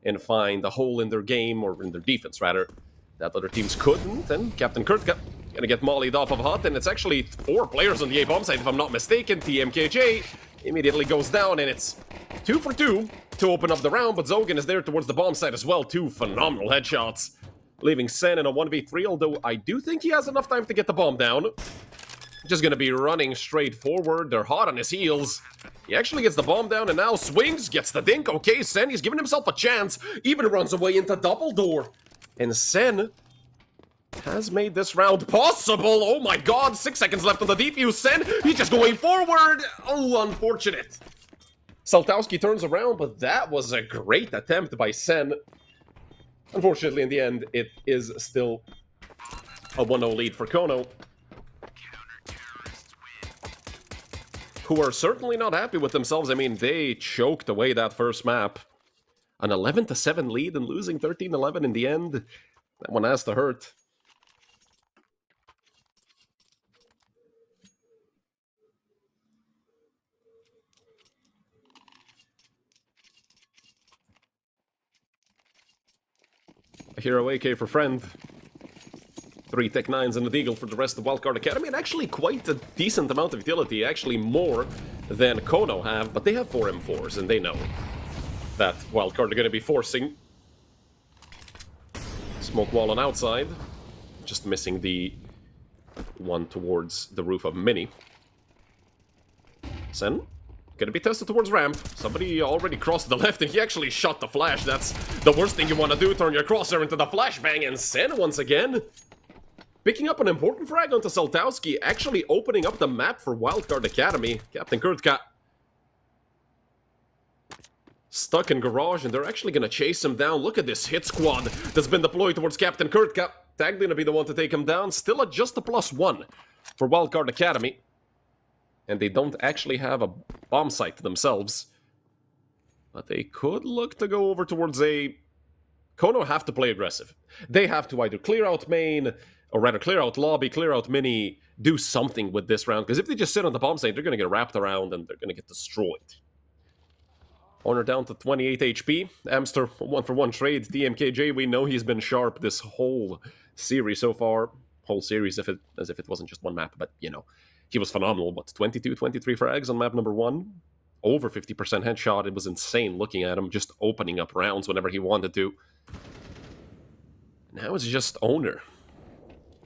and find a hole in their game, or in their defense, rather, that other teams couldn't. And Captain Kurtka gonna get mollied off of Hut, and it's actually 4 players on the A bomb side, if I'm not mistaken. TMKJ immediately goes down, and it's 2 for 2 to open up the round, but Zogan is there towards the bomb side as well. 2 phenomenal headshots, leaving Sen in a 1v3, although I do think he has enough time to get the bomb down. Just gonna be running straight forward. They're hot on his heels. He actually gets the bomb down and now swings, gets the dink. Okay, Sen, he's giving himself a chance. Even runs away into double door. And Sen has made this round possible. Oh my god, 6 seconds left on the defuse. Sen, he's just going forward. Oh, unfortunate. Saltowski turns around, but that was a great attempt by Sen. Unfortunately, in the end, it is still a 1-0 lead for Kono, who are certainly not happy with themselves. I mean, they choked away that first map. An 11-7 lead and losing 13-11 in the end. That one has to hurt. A hero AK for friend. 3 Tech 9s and a Deagle for the rest of Wildcard Academy, and actually quite a decent amount of utility, actually more than Kono have, but they have 4 M4s, and they know that Wildcard are going to be forcing. Smoke wall on outside, just missing the one towards the roof of Mini. Sen, gonna be tested towards ramp. Somebody already crossed the left, and he actually shot the flash. That's the worst thing you want to do, turn your crosshair into the flashbang, and Sen once again picking up an important frag onto Saltowski, actually opening up the map for Wildcard Academy. Captain Kurtka stuck in garage, and they're actually gonna chase him down. Look at this hit squad that's been deployed towards Captain Kurtka. Tag gonna be the one to take him down. Still at just a +1 for Wildcard Academy. And they don't actually have a bomb site themselves. But they could look to go over towards a... Kono have to play aggressive. They have to either clear out main, or rather clear out lobby, clear out mini, do something with this round. Because if they just sit on the bomb site, they're going to get wrapped around and they're going to get destroyed. Honor down to 28 HP. Amster, 1-for-1 trade. DMKJ, we know he's been sharp this whole series so far. Whole series, as if it wasn't just one map, but, you know, he was phenomenal. What, 22, 23 frags on map number 1? Over 50% headshot. It was insane looking at him, just opening up rounds whenever he wanted to. Now it's just Owner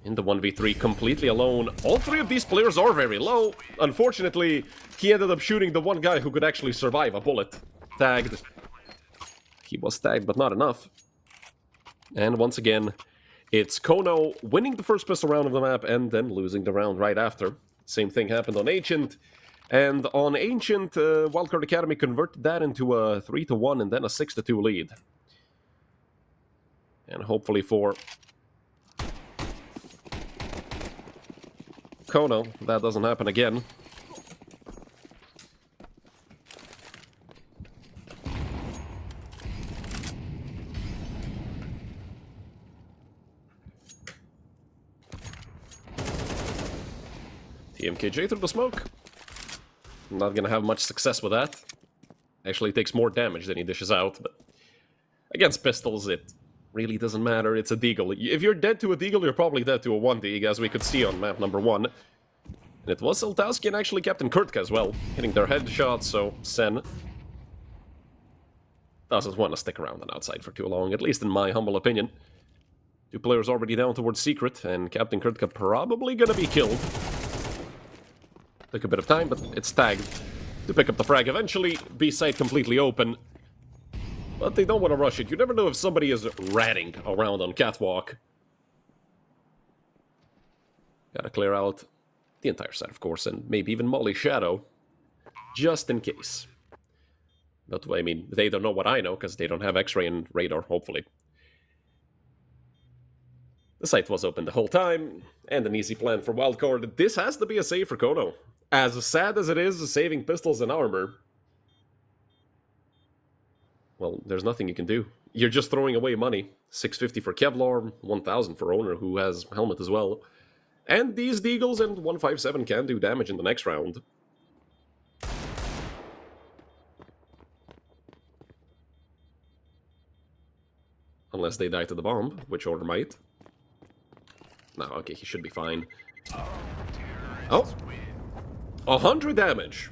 in the 1v3, completely alone. All 3 of these players are very low. Unfortunately, he ended up shooting the one guy who could actually survive a bullet. Tagged. He was tagged, but not enough. And once again, it's Kono winning the first pistol round of the map and then losing the round right after. Same thing happened on Ancient. And on Ancient, Wildcard Academy converted that into a 3-1 and then a 6-2 lead. And hopefully for Kono, that doesn't happen again. TMKJ through the smoke. Not gonna have much success with that. Actually takes more damage than he dishes out, but against pistols it really doesn't matter. It's a Deagle. If you're dead to a Deagle, you're probably dead to a 1D, as we could see on map number 1. And it was Saltowski and actually Captain Kurtka as well, hitting their headshots, so Sen doesn't want to stick around on outside for too long, at least in my humble opinion. 2 players already down towards Secret, and Captain Kurtka probably gonna be killed. Took a bit of time, but it's tagged to pick up the frag eventually. B site completely open. But they don't want to rush it. You never know if somebody is ratting around on Catwalk. Gotta clear out the entire side, of course, and maybe even Molly Shadow, just in case. But, I mean, they don't know what I know, because they don't have X-ray and radar, hopefully. The site was open the whole time, and an easy plan for wildcard. This has to be a save for Kono. As sad as it is saving pistols and armor, well, there's nothing you can do. You're just throwing away money. 650 for Kevlar, 1000 for Owner, who has helmet as well. And these Deagles and 157 can do damage in the next round. Unless they die to the bomb, which Owner might. No, okay, he should be fine. Oh! 100 damage!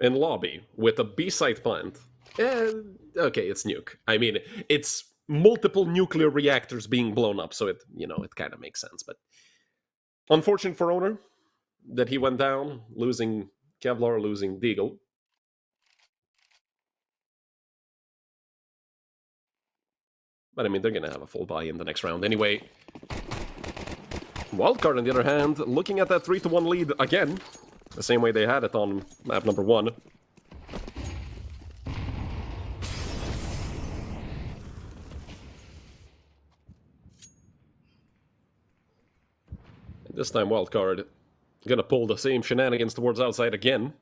In lobby, with a B-site plant. Okay, it's Nuke. I mean, it's multiple nuclear reactors being blown up, so it, you know, it kind of makes sense, but... Unfortunate for Owner that he went down, losing Kevlar, losing Deagle. But I mean, they're gonna have a full buy in the next round anyway. Wildcard, on the other hand, looking at that 3-1 lead again, the same way they had it on map number 1. And this time Wildcard gonna pull the same shenanigans towards outside again.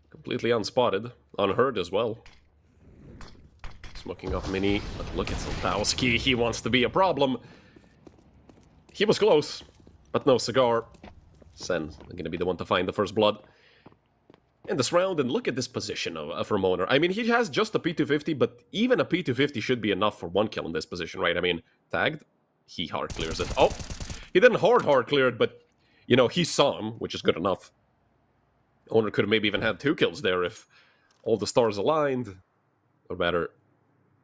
Completely unspotted, unheard as well. Smoking off Mini, but look at Soltowski, he wants to be a problem. He was close, but no cigar. Sen gonna be the one to find the first blood in this round, and look at this position from Owner. I mean, he has just a P250, but even a P250 should be enough for one kill in this position, right? I mean, tagged, he hard clears it. Oh, he didn't hard clear it, but, you know, he saw him, which is good enough. Owner could have maybe even had 2 kills there if all the stars aligned, or rather,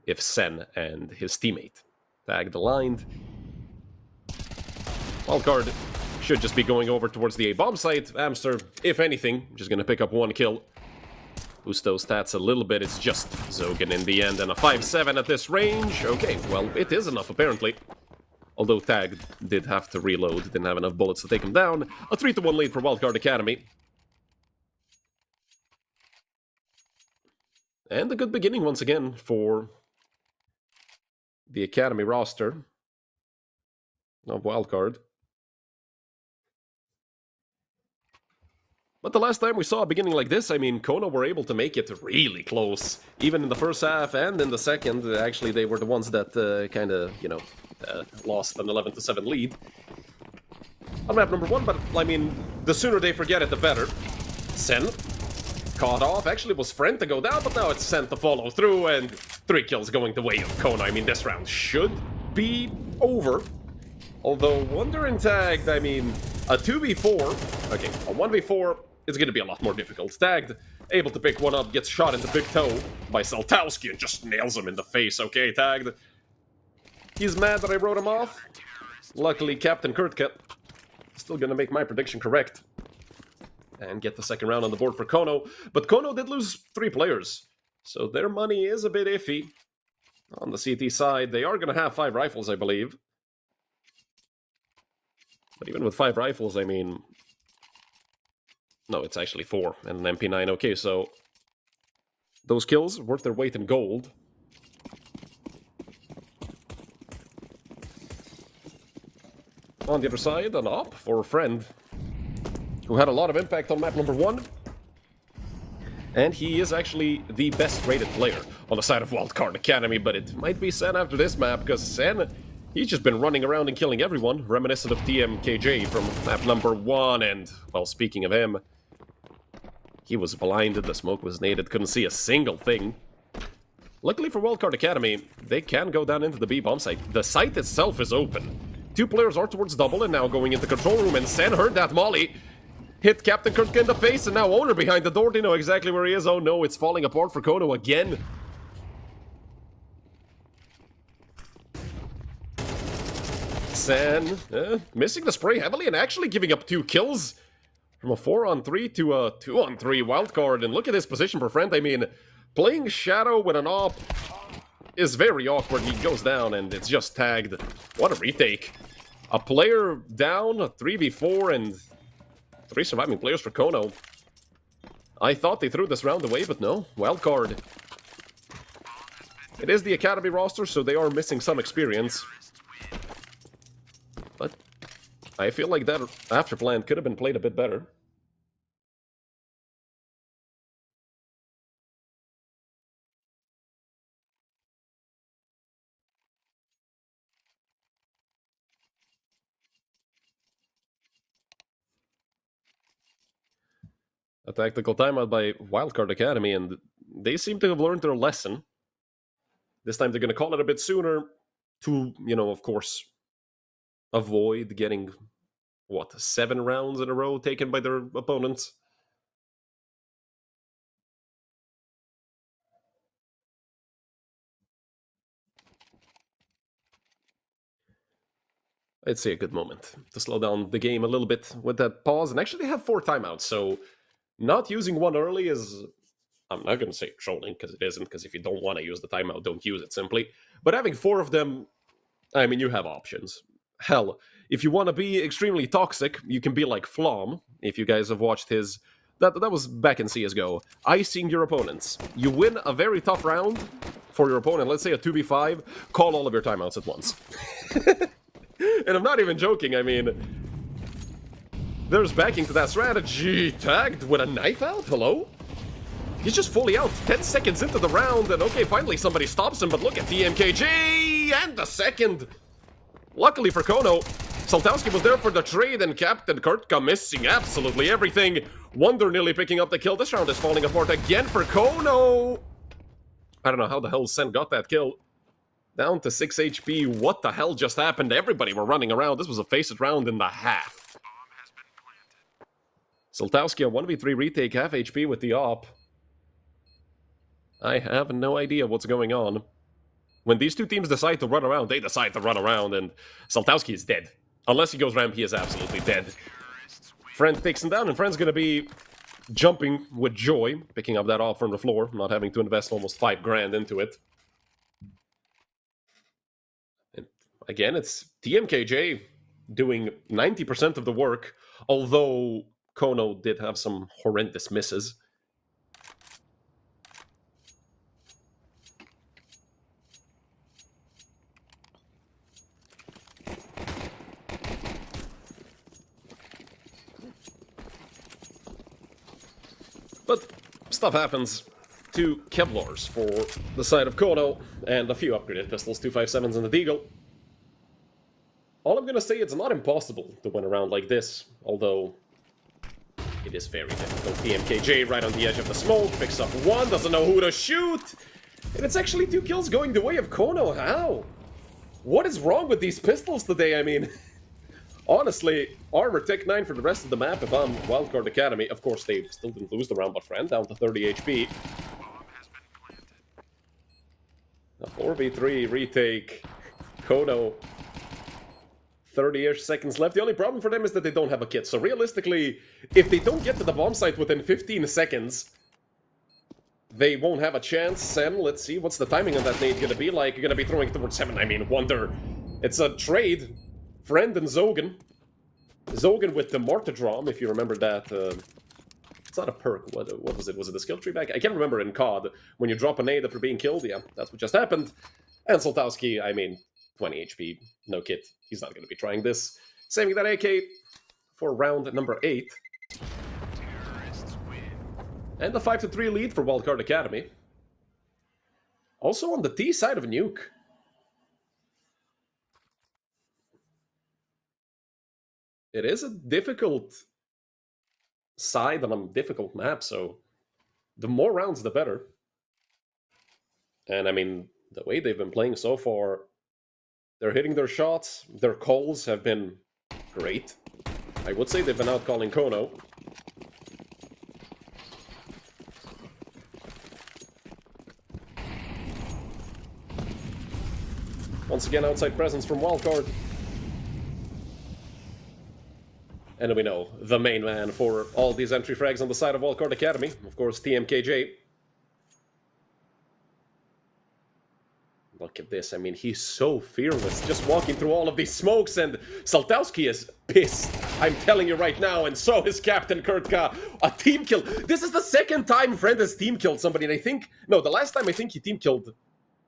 if Sen and his teammate tagged aligned. Wildcard should just be going over towards the A-bomb site. Amster, if anything, just gonna pick up 1 kill. Boost those stats a little bit. It's just Zogan in the end, and a 5-7 at this range. Okay, well, it is enough, apparently. Although Tag did have to reload, didn't have enough bullets to take him down. A 3-1 lead for Wildcard Academy. And a good beginning, once again, for the Academy roster of Wildcard. But the last time we saw a beginning like this, I mean, Kono were able to make it really close. Even in the first half and in the second, actually, they were the ones that kind of, you know, lost an 11-7 lead on map number 1. But, I mean, the sooner they forget it, the better. Sen caught off. Actually, it was Friend to go down, but now it's Sen to follow through, and 3 kills going the way of Kono. I mean, this round should be over. Although, Wonder and Tagged, I mean, a 2v4, okay, a 1v4 is going to be a lot more difficult. Tagged, able to pick one up, gets shot in the big toe by Soltowski and just nails him in the face. Okay, Tagged. He's mad that I wrote him off. Luckily, Captain Kurtka still going to make my prediction correct and get the second round on the board for Kono. But Kono did lose 3 players, so their money is a bit iffy. On the CT side, they are going to have 5 rifles, I believe. But even with 5 rifles, I mean... No, it's actually 4 and an MP9. Okay, so those kills worth their weight in gold. On the other side, an op for a Friend who had a lot of impact on map number 1. And he is actually the best rated player on the side of Wildcard Academy, but it might be Sen after this map, because Sen, he's just been running around and killing everyone, reminiscent of TMKJ from map number 1, and, well, speaking of him, he was blinded, the smoke was naded, couldn't see a single thing. Luckily for Wildcard Academy, they can go down into the B-bomb site. The site itself is open. 2 players are towards double and now going into control room, and Sen heard that molly. Hit Captain Kurtka in the face, and now Owner behind the door. They know exactly where he is. Oh no, it's falling apart for Kono again. Sen missing the spray heavily and actually giving up 2 kills. From a 4-on-3 to a 2-on-3 wildcard. And look at this position for Friend. I mean, playing Shadow with an op is very awkward. He goes down and it's just tagged. What a retake. A player down, a 3v4, and 3 surviving players for Kono. I thought they threw this round away, but no. Wildcard It is the Academy roster, so they are missing some experience. But I feel like that after plan could have been played a bit better. A tactical timeout by Wildcard Academy, and they seem to have learned their lesson. This time they're going to call it a bit sooner to, you know, of course, avoid getting, what, 7 rounds in a row taken by their opponents? I'd say a good moment to slow down the game a little bit with that pause. And actually they have 4 timeouts, so not using one early is, I'm not going to say trolling, because it isn't, because if you don't want to use the timeout, don't use it simply. But having 4 of them, I mean, you have options. Hell, if you want to be extremely toxic, you can be like Flom, if you guys have watched his... That was back in CSGO. Icing your opponents. You win a very tough round for your opponent, let's say a 2v5, call all of your timeouts at once. And I'm not even joking, I mean... There's backing to that strategy. Tagged with a knife out? Hello? He's just fully out, 10 seconds into the round, and okay, finally somebody stops him, but look at TMKJ! And the second! Luckily for Kono, Saltowski was there for the trade, and Captain Kurtka missing absolutely everything. Wonder nearly picking up the kill. This round is falling apart again for Kono! I don't know how the hell Sen got that kill. Down to 6 HP. What the hell just happened? Everybody were running around. This was a face-it round in the half. Saltowski, a 1v3 retake, half HP with the op. I have no idea what's going on. When these two teams decide to run around, they decide to run around, and Saltowski is dead. Unless he goes ramp, he is absolutely dead. Friend takes him down, and Friend's gonna be jumping with joy, picking up that op from the floor, not having to invest almost 5 grand into it. And again, it's TMKJ doing 90% of the work, although Kono did have some horrendous misses. But stuff happens. 2 Kevlars for the side of Kono, and a few upgraded pistols, 257s and the Deagle. All I'm gonna say, it's not impossible to win a round like this, although it is very difficult. TMKJ right on the edge of the smoke, picks up 1, doesn't know who to shoot, and it's actually 2 kills going the way of Kono. How? What is wrong with these pistols today? I mean... Honestly, armor tech 9 for the rest of the map if I'm Wildcard Academy. Of course, they still didn't lose the round, but Friend down to 30 HP. A 4v3 retake. Kono. 30-ish seconds left. The only problem for them is that they don't have a kit. So realistically, if they don't get to the bomb site within 15 seconds, they won't have a chance. And let's see, what's the timing on that nade gonna be like? You're gonna be throwing towards 7. I mean, Wonder. It's a trade. Friend and Zogan. Zogan with the Martyrdrom, if you remember that. It's not a perk. What was it? Was it the skill tree back? I can't remember in COD. When you drop a nade after being killed, yeah, that's what just happened. And Saltowski, I mean, 20 HP, no kit. He's not going to be trying this. Saving that AK for round number 8. And a 5-3 lead for Wildcard Academy. Also on the T side of Nuke. It is a difficult side on a difficult map, so the more rounds, the better. And I mean, the way they've been playing so far, they're hitting their shots, their calls have been great. I would say they've been out calling Kono. Once again, outside presence from Wildcard. And we know, the main man for all these entry frags on the side of Wildcard Academy, of course, TMKJ. Look at this, I mean, he's so fearless, just walking through all of these smokes, and Saltowski is pissed, I'm telling you right now, and so is Captain Kurtka. A team kill. This is the second time Friend has team killed somebody, and I think... No, the last time I think he team killed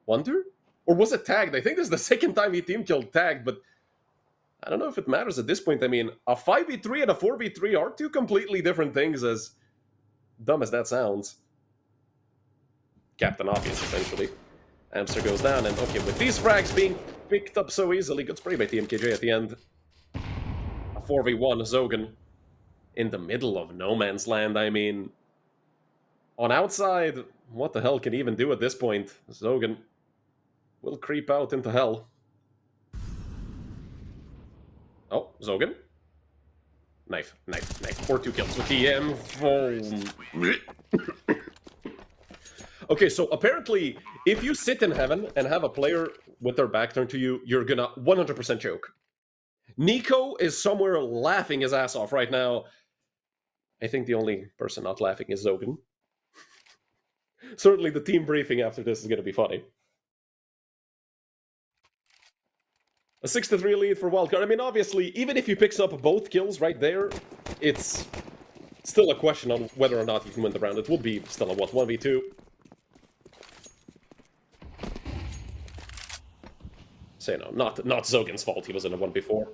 Wonder? Or was it tagged? I think this is the second time he team killed tagged, but I don't know if it matters at this point. I mean, a 5v3 and a 4v3 are two completely different things, as dumb as that sounds. Captain Obvious, essentially. Amster goes down, and okay, with these frags being picked up so easily, good spray by TMKJ at the end. A 4v1 Zogan in the middle of no man's land. I mean, on outside, what the hell can he even do at this point? Zogan will creep out into hell. Oh, Zogan. Knife. For 2 kills with the Okay, so apparently, if you sit in heaven and have a player with their back turned to you, you're gonna 100% choke. Nico is somewhere laughing his ass off right now. I think the only person not laughing is Zogan. Certainly the team briefing after this is gonna be funny. A 6-3 lead for Wildcard. I mean, obviously, even if he picks up both kills right there, it's still a question on whether or not he can win the round. It will be still a, what, 1v2? Say no, not Zogan's fault. He was in a 1v4.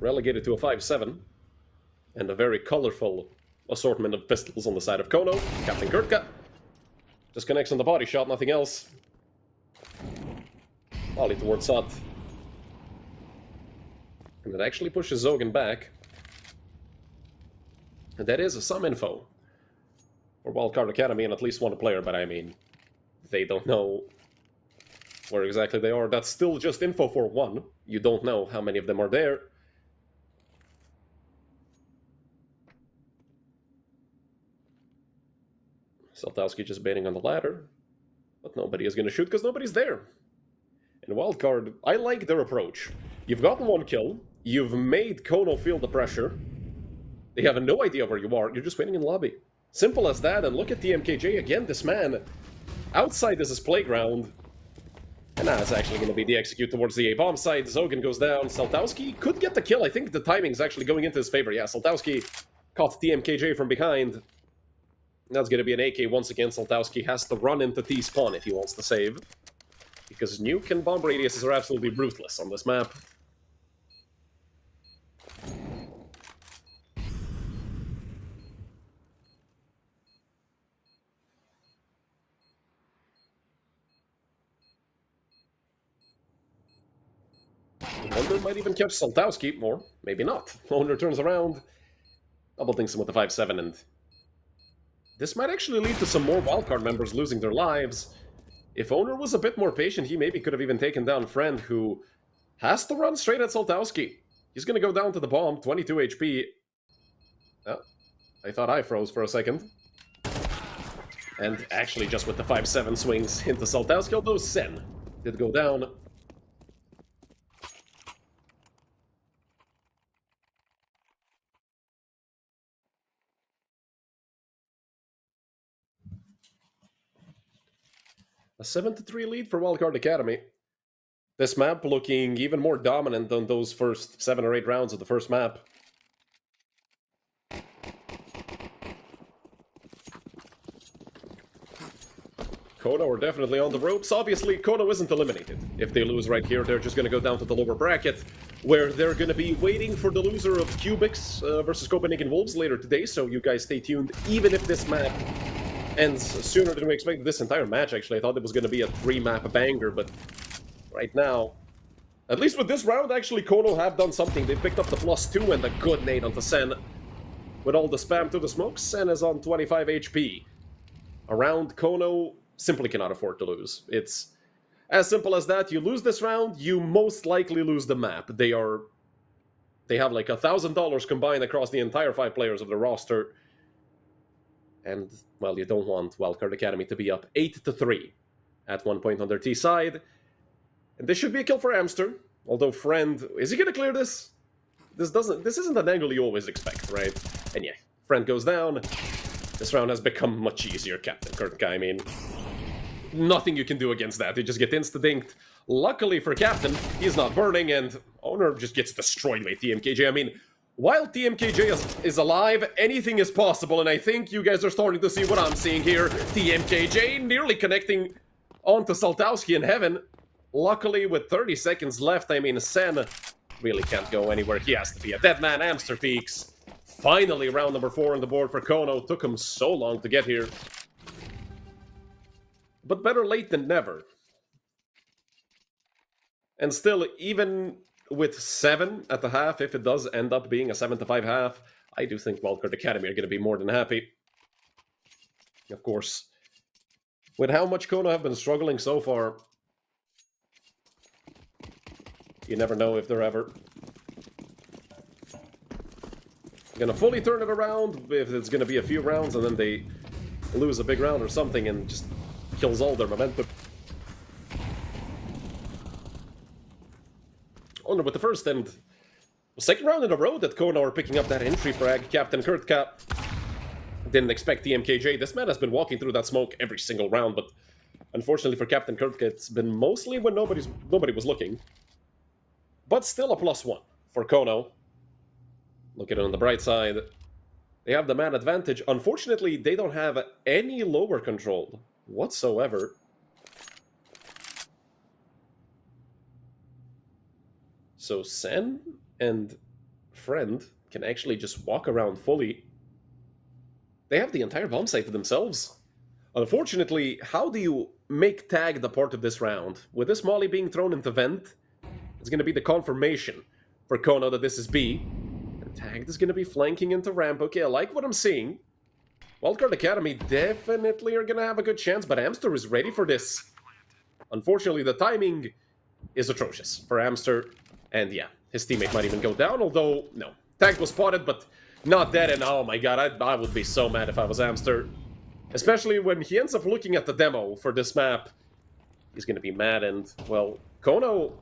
Relegated to a 5-7. And a very colorful assortment of pistols on the side of Kono. Captain Kurtka just connects on the body shot, nothing else. Volley towards Sut. And it actually pushes Zogan back. And that is some info for Wildcard Academy and at least one player, but I mean, they don't know where exactly they are. That's still just info for one. You don't know how many of them are there. Saltowski just baiting on the ladder. But nobody is going to shoot because nobody's there. In Wildcard, I like their approach. You've gotten 1 kill. You've made Kono feel the pressure. They have no idea where you are. You're just waiting in the lobby. Simple as that. And look at the MKJ again. This man, outside is his playground. And now it's actually going to be the execute towards the A-bomb side. Zogan goes down. Saltowski could get the kill. I think the timing's actually going into his favor. Yeah, Saltowski caught TMKJ from behind. That's going to be an AK once again. Saltowski has to run into T-spawn if he wants to save. Because Nuke and bomb radiuses are absolutely ruthless on this map. Wonder might even catch Saltowski, or maybe not. Owner turns around, double thinks him with the 5-7, and this might actually lead to some more wildcard members losing their lives. If Owner was a bit more patient, he maybe could have even taken down Friend, who has to run straight at Saltowski. He's going to go down to the bomb, 22 HP. Oh, I thought I froze for a second. And actually just with the 5-7 swings into Saltowski, although Sen did go down. A 7-3 lead for Wildcard Academy. This map looking even more dominant than those first 7 or 8 rounds of the first map. Kono are definitely on the ropes. Obviously, Kono isn't eliminated. If they lose right here, they're just going to go down to the lower bracket, where they're going to be waiting for the loser of Cubix versus Copenhagen Wolves later today, so you guys stay tuned. Even if this map ends sooner than we expected, this entire match, actually, I thought it was going to be a 3-map banger, but right now, at least with this round, actually, Kono have done something. They picked up the +2 and a good nade onto Sen. With all the spam to the smoke, Sen is on 25 HP. Around Kono simply cannot afford to lose. It's as simple as that. You lose this round, you most likely lose the map. They have like $1,000 combined across the entire 5 players of the roster. And, well, you don't want Wildcard Academy to be up 8-3 at one point on their T side. And this should be a kill for Amster. Although Friend, is he gonna clear this? This isn't an angle you always expect, right? And yeah, Friend goes down. This round has become much easier, Captain Kurtka. I mean, nothing you can do against that. You just get insta-dinked. Luckily for Captain, he's not burning, and Owner just gets destroyed by TMKJ. I mean, While TMKJ is alive, anything is possible, and I think you guys are starting to see what I'm seeing here. TMKJ nearly connecting onto Saltowski in heaven. Luckily, with 30 seconds left, I mean, Sen really can't go anywhere. He has to be a dead man. Amster peaks. Finally, round number 4 on the board for Kono. Took him so long to get here. But better late than never. And still, even with 7 at the half, if it does end up being a 7-5 half, I do think Wildcard Academy are going to be more than happy. Of course, with how much Kono have been struggling so far, you never know if they're ever gonna fully turn it around, if it's gonna be a few rounds and then they lose a big round or something and just kills all their momentum. Only with the first and second round in a row that Kono are picking up that entry frag. Captain Kurtka didn't expect TMKJ. This man has been walking through that smoke every single round, but unfortunately for Captain Kurtka, it's been mostly when nobody was looking. But still a +1 for Kono. Look at it on the bright side. They have the man advantage. Unfortunately, they don't have any lower control whatsoever. So Sen and Friend can actually just walk around fully. They have the entire bomb site to themselves. Unfortunately, how do you make tag the part of this round? With this molly being thrown into vent, it's going to be the confirmation for Kono that this is B. And tagged is going to be flanking into ramp. Okay, I like what I'm seeing. Wildcard Academy definitely are going to have a good chance, but Amster is ready for this. Unfortunately, the timing is atrocious for Amster. And yeah, his teammate might even go down, although, no. Tag was spotted, but not dead, and oh my god, I would be so mad if I was Amster. Especially when he ends up looking at the demo for this map. He's gonna be mad, and, well, Kono,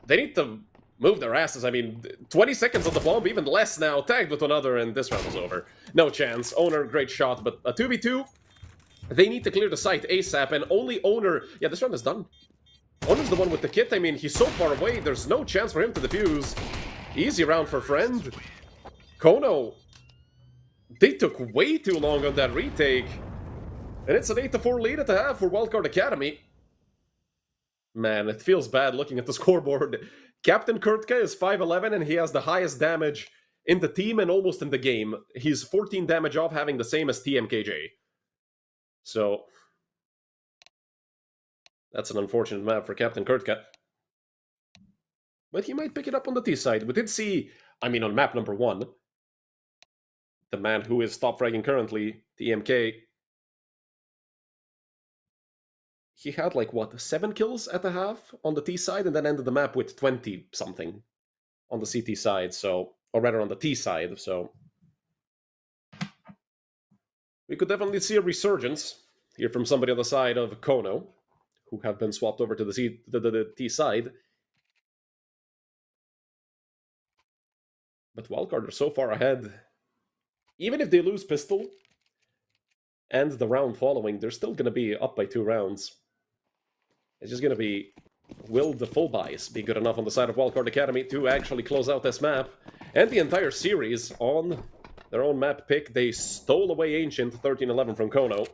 they need to move their asses. I mean, 20 seconds on the bomb, even less now, tagged with another, and this round was over. No chance. Owner, great shot, but a 2v2, they need to clear the site ASAP, and only Owner... Yeah, this round is done. Owner's the one with the kit. I mean, he's so far away, there's no chance for him to defuse. Easy round for Friend. Kono, they took way too long on that retake. And it's an 8-4 lead at the half for Wildcard Academy. Man, it feels bad looking at the scoreboard. Captain Kurtka is 5'11", and he has the highest damage in the team and almost in the game. He's 14 damage off, having the same as TMKJ. So... that's an unfortunate map for Captain Kurtka. But he might pick it up on the T side. We did see, I mean, on map number 1, the man who is top fragging currently, TMK, he had like, what, 7 kills at the half on the T side, and then ended the map with 20-something on the CT side, so, or rather on the T side, so... we could definitely see a resurgence here from somebody on the side of Kono, who have been swapped over to the T side. But Wildcard are so far ahead. Even if they lose pistol and the round following, they're still going to be up by 2 rounds. It's just going to be, will the full buys be good enough on the side of Wildcard Academy to actually close out this map? And the entire series on their own map pick. They stole away Ancient 13-11 from Kono.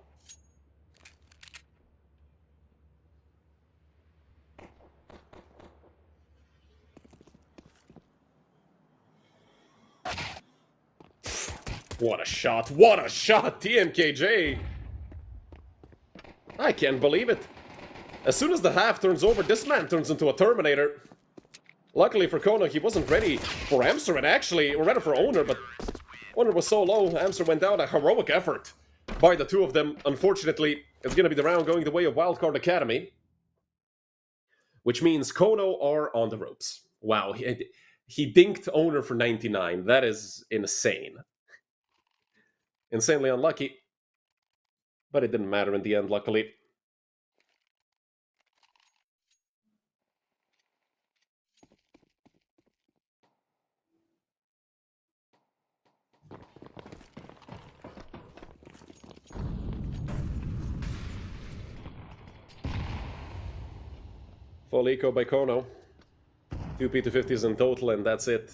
What a shot! What a shot! TMKJ! I can't believe it. As soon as the half turns over, this man turns into a Terminator. Luckily for Kono, he wasn't ready for Amster, and actually, or rather for Owner, but Owner was so low, Amster went down. A heroic effort by the two of them. Unfortunately, it's going to be the round going the way of Wildcard Academy. Which means Kono are on the ropes. Wow, he dinked Owner for 99. That is insane. Insanely unlucky. But it didn't matter in the end, luckily. Full eco by Kono. 2 P250s in total, and that's it.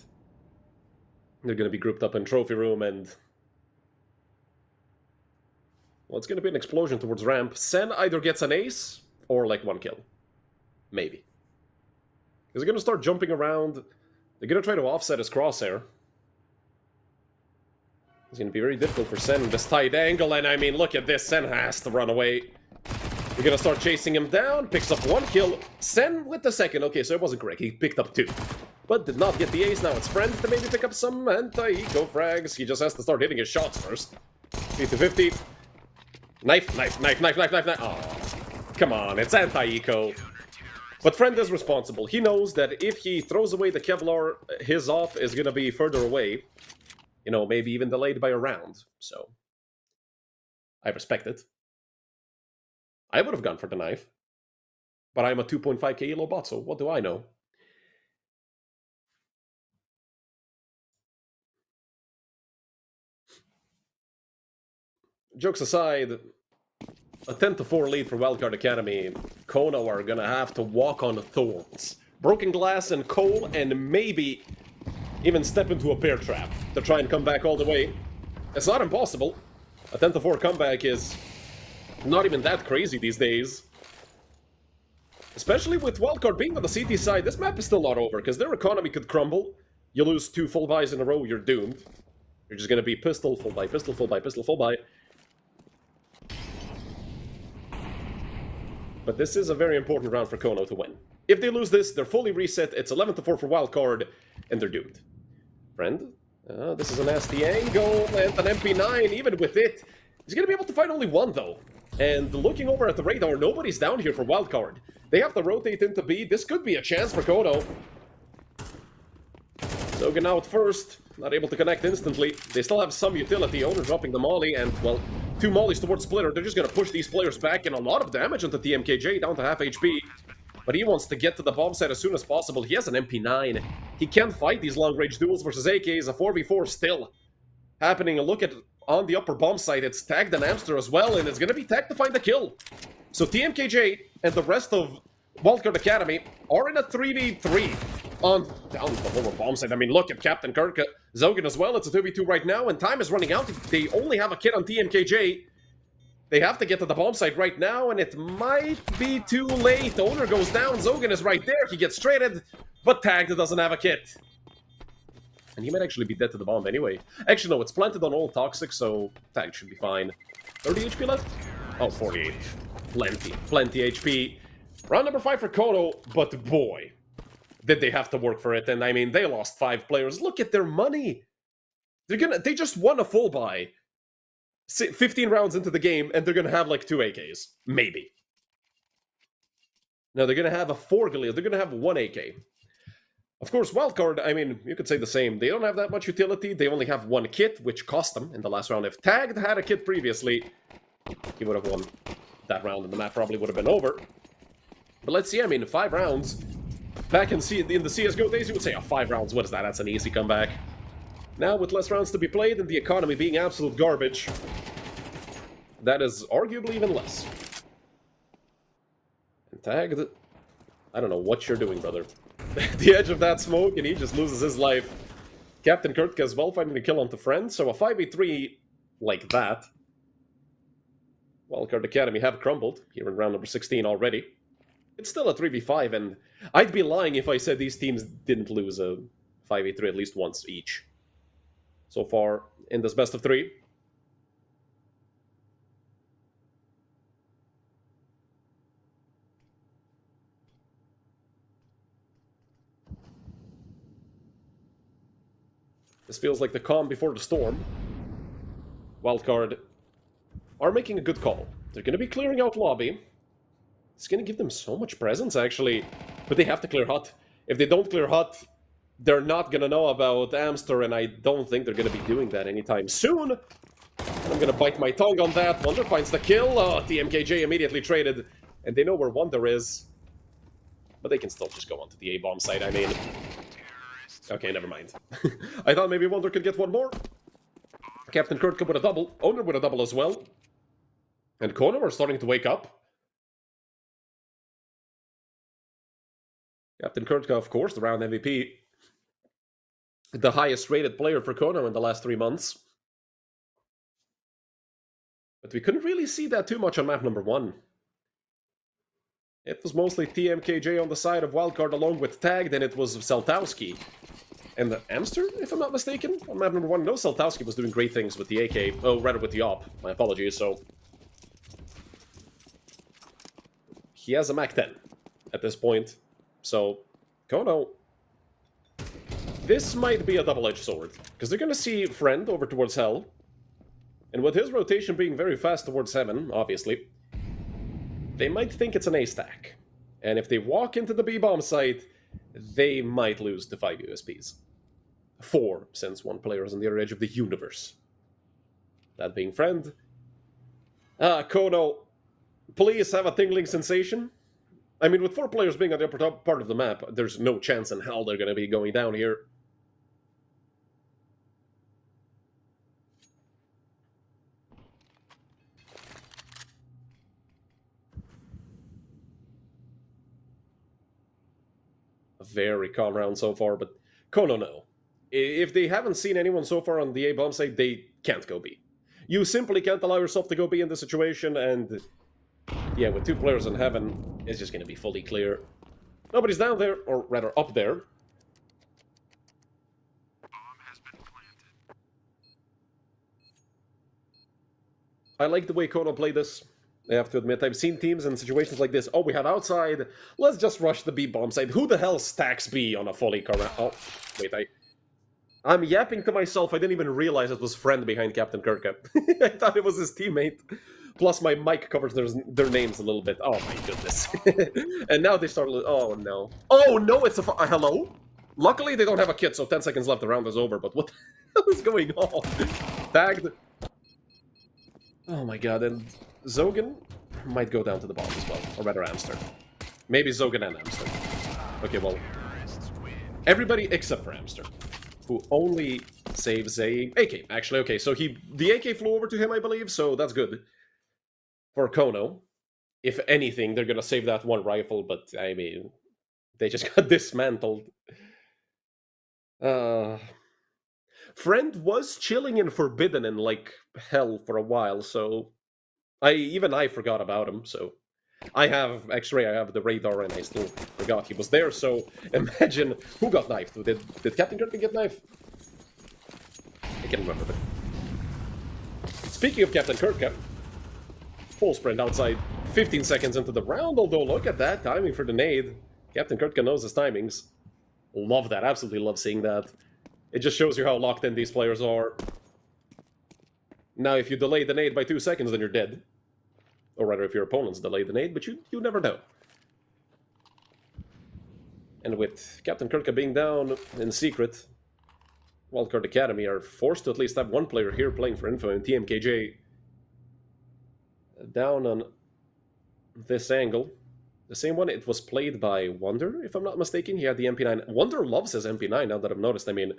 They're going to be grouped up in trophy room, and well, it's going to be an explosion towards ramp. Sen either gets an ace or like 1 kill. Maybe. Because they're going to start jumping around. They're going to try to offset his crosshair. It's going to be very difficult for Sen in this tight angle, and I mean, look at this. Sen has to run away. You're going to start chasing him down. Picks up 1 kill. Sen with the second. Okay, so it wasn't correct. He picked up 2. But did not get the ace. Now it's Friend to maybe pick up some anti-eco frags. He just has to start hitting his shots first. 50-50. Knife, knife, knife, knife, knife, knife, knife. Oh, come on, it's anti-eco. But Friend is responsible. He knows that if he throws away the Kevlar, his off is going to be further away. You know, maybe even delayed by a round. So, I respect it. I would have gone for the knife. But I'm a 2.5k elo bot, so what do I know? Jokes aside, a 10-4 lead for Wildcard Academy. Kono are gonna have to walk on thorns. Broken glass and coal, and maybe even step into a bear trap to try and come back all the way. It's not impossible. A 10-4 comeback is not even that crazy these days. Especially with Wildcard being on the CT side, this map is still not over, because their economy could crumble. You lose 2 full buys in a row, you're doomed. You're just gonna be pistol, full buy, pistol, full buy, pistol, full buy. But this is a very important round for Kono to win. If they lose this, they're fully reset, it's 11-4 for Wildcard, and they're doomed. Friend, this is a nasty angle, and an MP9, even with it, he's gonna be able to find only 1, though. And looking over at the radar, nobody's down here for Wildcard. They have to rotate into B. This could be a chance for Kono. Zogan out first, not able to connect instantly. They still have some utility. Owner dropping the molly, and, well, 2 mollies towards Splitter. They're just going to push these players back, and a lot of damage onto TMKJ, down to half HP. But he wants to get to the bomb site as soon as possible. He has an MP9. He can't fight these long-range duels versus AKs. A 4v4 still happening. A look at on the upper bomb site. It's tagged an Amster as well, and it's going to be tagged to find the kill. So TMKJ and the rest of Wildcard Academy are in a 3v3 on down the lower bomb site. I mean, look at Captain Kirk. Zogan as well. It's a 2v2 right now, and time is running out. They only have a kid on TMKJ. They have to get to the bomb site right now, and it might be too late. The owner goes down. Zogan is right there. He gets traded, but Tagged doesn't have a kit. And he might actually be dead to the bomb anyway. Actually, no, it's planted on all toxic, so Tagged should be fine. 30 HP left? Oh, 48. Plenty HP. Round number 5 for Kono, but boy, did they have to work for it. And I mean, they lost 5 players. Look at their money. They just won a full buy. 15 rounds into the game, and they're gonna have like 2 AKs. Maybe. No, they're gonna have a 4 Galil. They're gonna have 1 AK. Of course, Wildcard, I mean, you could say the same. They don't have that much utility. They only have 1 kit, which cost them in the last round. If Tagged had a kit previously, he would have won that round, and the map probably would have been over. But let's see, I mean, 5 rounds. Back in the CSGO days, you would say, oh, 5 rounds, what is that? That's an easy comeback. Now, with less rounds to be played and the economy being absolute garbage, that is arguably even less. And Tagged, I don't know what you're doing, brother. The edge of that smoke, and he just loses his life. Captain Kurtka as well, finding a kill onto Friend, so a 5v3 like that. Wildcard Academy have crumbled here in round number 16 already. It's still a 3v5, and I'd be lying if I said these teams didn't lose a 5v3 at least once each. So far, in this best of 3. This feels like the calm before the storm. Wildcard are making a good call. They're going to be clearing out lobby. It's going to give them so much presence, actually. But they have to clear hut. If they don't clear hut, they're not going to know about Amster, and I don't think they're going to be doing that anytime soon. I'm going to bite my tongue on that. Wonder finds the kill. Oh, the MKJ immediately traded. And they know where Wonder is. But they can still just go onto the A-bomb site, I mean. Okay, never mind. I thought maybe Wonder could get one more. Captain Kurtka with a double. Owner with a double as well. And Kono are starting to wake up. Captain Kurtka, of course, the round MVP. the highest rated player for Kono in the last 3 months. But we couldn't really see that too much on map number 1. It was mostly TMKJ on the side of Wildcard along with Tag, then it was Seltowski. And the Amster, if I'm not mistaken, on map number 1. No, Seltowski was doing great things with the AK. Oh, rather with the AWP. My apologies, so... He has a Mac 10 at this point. So, Kono... This might be a double-edged sword. Because they're gonna see Friend over towards Hell. And with his rotation being very fast towards Heaven, obviously, they might think it's an A stack. And if they walk into the B-bomb site, they might lose to 5 USPs. 4, since one player is on the other edge of the universe. That being Friend. Kono, please have a tingling sensation. I mean, with 4 players being on the upper top part of the map, there's no chance in hell they're going to be going down here. A very calm round so far, but Kono no. If they haven't seen anyone so far on the A bomb site, they can't go B. You simply can't allow yourself to go B in this situation, and yeah, with 2 players in Heaven, it's just going to be fully clear. Nobody's down there, or rather up there. I like the way Kono played this. I have to admit, I've seen teams in situations like this. Oh, we have outside. Let's just rush the B bomb site. Who the hell stacks B on a fully correct? Oh, wait, I'm yapping to myself. I didn't even realize it was Friend behind Captain Kirka. I thought it was his teammate. Plus, my mic covers their names a little bit. Oh my goodness! And now they start. Oh no! Oh no! It's a hello. Luckily, they don't have a kit, so 10 seconds left. The round is over. But what the hell is going on? Tagged. Oh my god! And Zogan might go down to the bottom as well, or rather Amster. Maybe Zogan and Amster. Okay, well, everybody except for Amster, who only saves a AK. Actually, okay, so the AK flew over to him, I believe, so that's good. For Kono, if anything, they're gonna save that one rifle, but I mean, they just got dismantled. Friend was chilling in Forbidden in like hell for a while, so I forgot about him. So I have X-ray, I have the radar, and I still forgot he was there. So imagine who got knifed. Did Captain Kirk get knifed? I can't remember. But speaking of Captain Kirk, full sprint outside, 15 seconds into the round. Although look at that timing for the nade. Captain Kirk knows his timings. Love that. Absolutely love seeing that. It just shows you how locked in these players are. Now, if you delay the nade by 2 seconds, then you're dead. Or rather, if your opponents delay the nade, but you never know. And with Captain Kirka being down in secret, Wildcard Academy are forced to at least have one player here playing for Info, and TMKJ down on this angle. The same one, it was played by Wonder, if I'm not mistaken. He had the MP9. Wonder loves his MP9, now that I've noticed. I mean,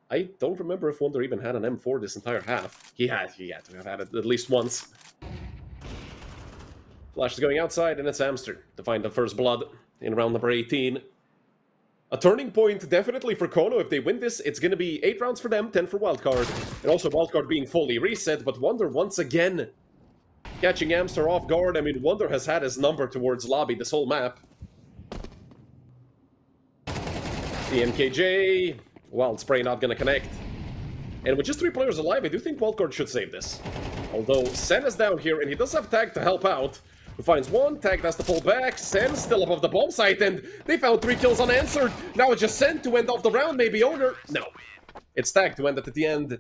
I don't remember if Wonder even had an M4 this entire half. He had to have had it at least once. Flash is going outside, and it's Amster to find the first blood in round number 18. A turning point definitely for Kono. If they win this, it's going to be 8 rounds for them, 10 for Wildcard. And also Wildcard being fully reset, but Wonder once again catching Amster off guard. I mean, Wonder has had his number towards lobby this whole map. The MKJ, Wild Spray not gonna connect. And with just 3 players alive, I do think Wildcard should save this. Although Sen is down here, and he does have Tag to help out. Who finds one, Tag has to pull back, Sen still above the bomb site, and they found 3 kills unanswered. Now it's just Sen to end off the round, maybe owner. No, it's Tag to end it at the end.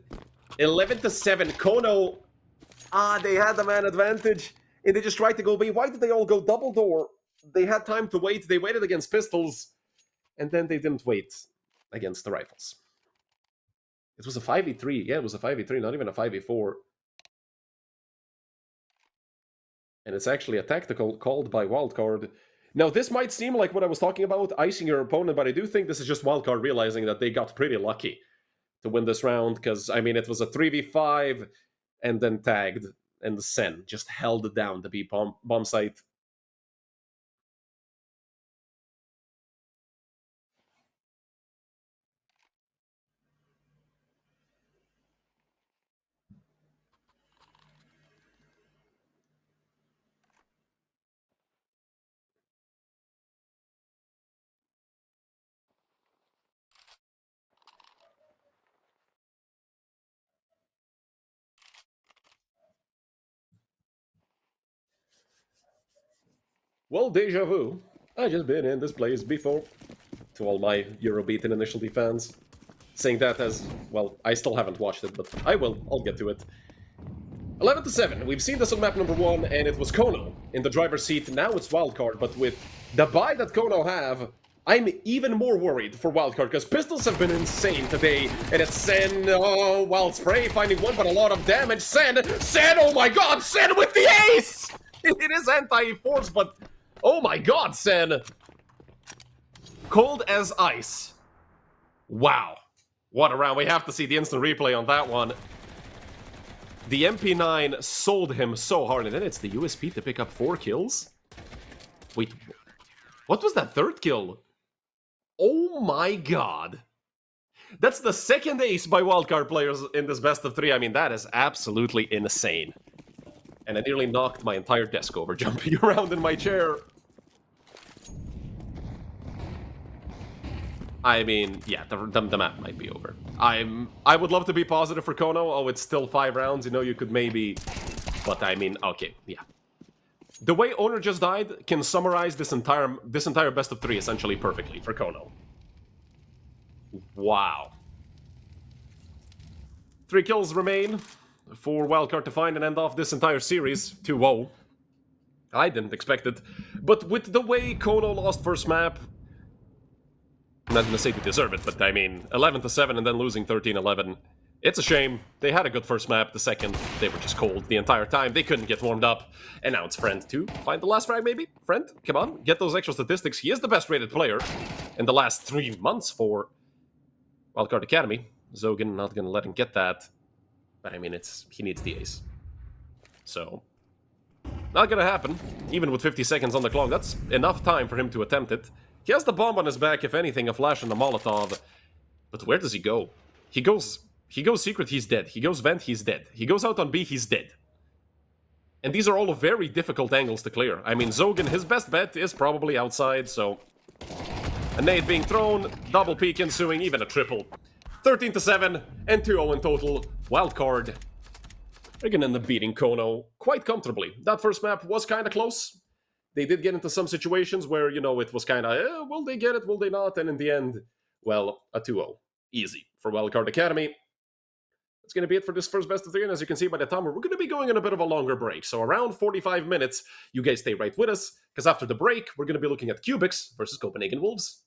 11-7, Kono. They had the man advantage, and they just tried to go B. Why did they all go double door? They had time to wait. They waited against pistols, and then they didn't wait against the rifles. It was a 5v3. Yeah, it was a 5v3, not even a 5v4. And it's actually a tactical called by Wildcard. Now, this might seem like what I was talking about, icing your opponent, but I do think this is just Wildcard realizing that they got pretty lucky to win this round, because, I mean, it was a 3v5, and then tagged, and the Sen just held down the B bomb site. Well, deja vu. I just been in this place before. To all my Eurobeaten Initiality fans. Saying that as, well, I still haven't watched it, but I will. I'll get to it. 11-7. We've seen this on map number 1, and it was Kono in the driver's seat. Now it's Wildcard, but with the buy that Kono have, I'm even more worried for Wildcard, because pistols have been insane today, and it's Sen, oh, Wild Spray finding one, but a lot of damage. Sen, oh my god, Sen with the ace! It is anti-force, but oh my god, Sen! Cold as ice. Wow. What a round. We have to see the instant replay on that one. The MP9 sold him so hard, and then it's the USP to pick up 4 kills? Wait, what was that third kill? Oh my god. That's the second ace by wildcard players in this best of 3. I mean, that is absolutely insane. And I nearly knocked my entire desk over jumping around in my chair. I mean, yeah, the map might be over. I would love to be positive for Kono. Oh, it's still 5 rounds, you know, you could maybe... But I mean, okay, yeah. The way Owner just died can summarize this entire best of 3 essentially perfectly for Kono. Wow. 3 kills remain for Wildcard to find and end off this entire series 2-0. I didn't expect it. But with the way Kono lost first map... I'm not gonna say to deserve it, but I mean, 11-7 and then losing 13-11. It's a shame. They had a good first map. The second, they were just cold the entire time. They couldn't get warmed up. And now it's Friend to find the last frag, maybe? Friend, come on, get those extra statistics. He is the best rated player in the last 3 months for Wildcard Academy. Zogan not gonna let him get that. But I mean, he needs the ace. So, not gonna happen. Even with 50 seconds on the clock, that's enough time for him to attempt it. He has the bomb on his back, if anything, a flash and a Molotov. But where does he go? He goes secret, he's dead. He goes vent, he's dead. He goes out on B, he's dead. And these are all very difficult angles to clear. I mean, Zogan, his best bet is probably outside, so... A nade being thrown, double peek ensuing, even a triple. 13-7, and 2-0 in total. Wildcard. They're gonna end up beating Kono quite comfortably. That first map was kinda close. They did get into some situations where, you know, it was kind of, will they get it, will they not? And in the end, well, a 2-0. Easy for Wildcard Academy. That's going to be it for this first best of 3, and as you can see by the timer, we're going to be going on a bit of a longer break. So around 45 minutes, you guys stay right with us, because after the break, we're going to be looking at Cubix versus Copenhagen Wolves.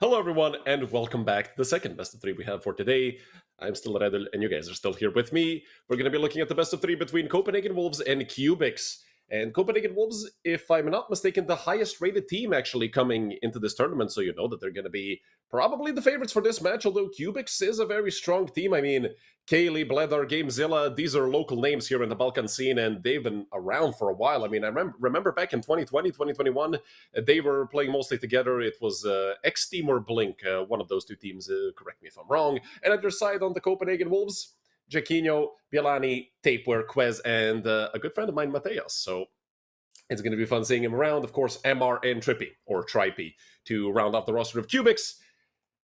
Hello everyone, and welcome back to the second best of three we have for today. I'm still Redel, and you guys are still here with me. We're going to be looking at the best of three between Copenhagen Wolves and Cubix. And Copenhagen Wolves, if I'm not mistaken, the highest rated team actually coming into this tournament, so you know that they're going to be probably the favorites for this match, although Cubix is a very strong team. I mean, Kaylee, Bledar, Gamezilla, these are local names here in the Balkan scene, and they've been around for a while. I mean, I remember back in 2020, 2021, they were playing mostly together. It was X-Team or Blink, one of those two teams, correct me if I'm wrong. And at their side on the Copenhagen Wolves, Jaquinho, Bielani, Tapeware, Quez, and a good friend of mine, Mateus. So it's going to be fun seeing him around. Of course, MR and Trippy, or Trippy, to round off the roster of Cubix.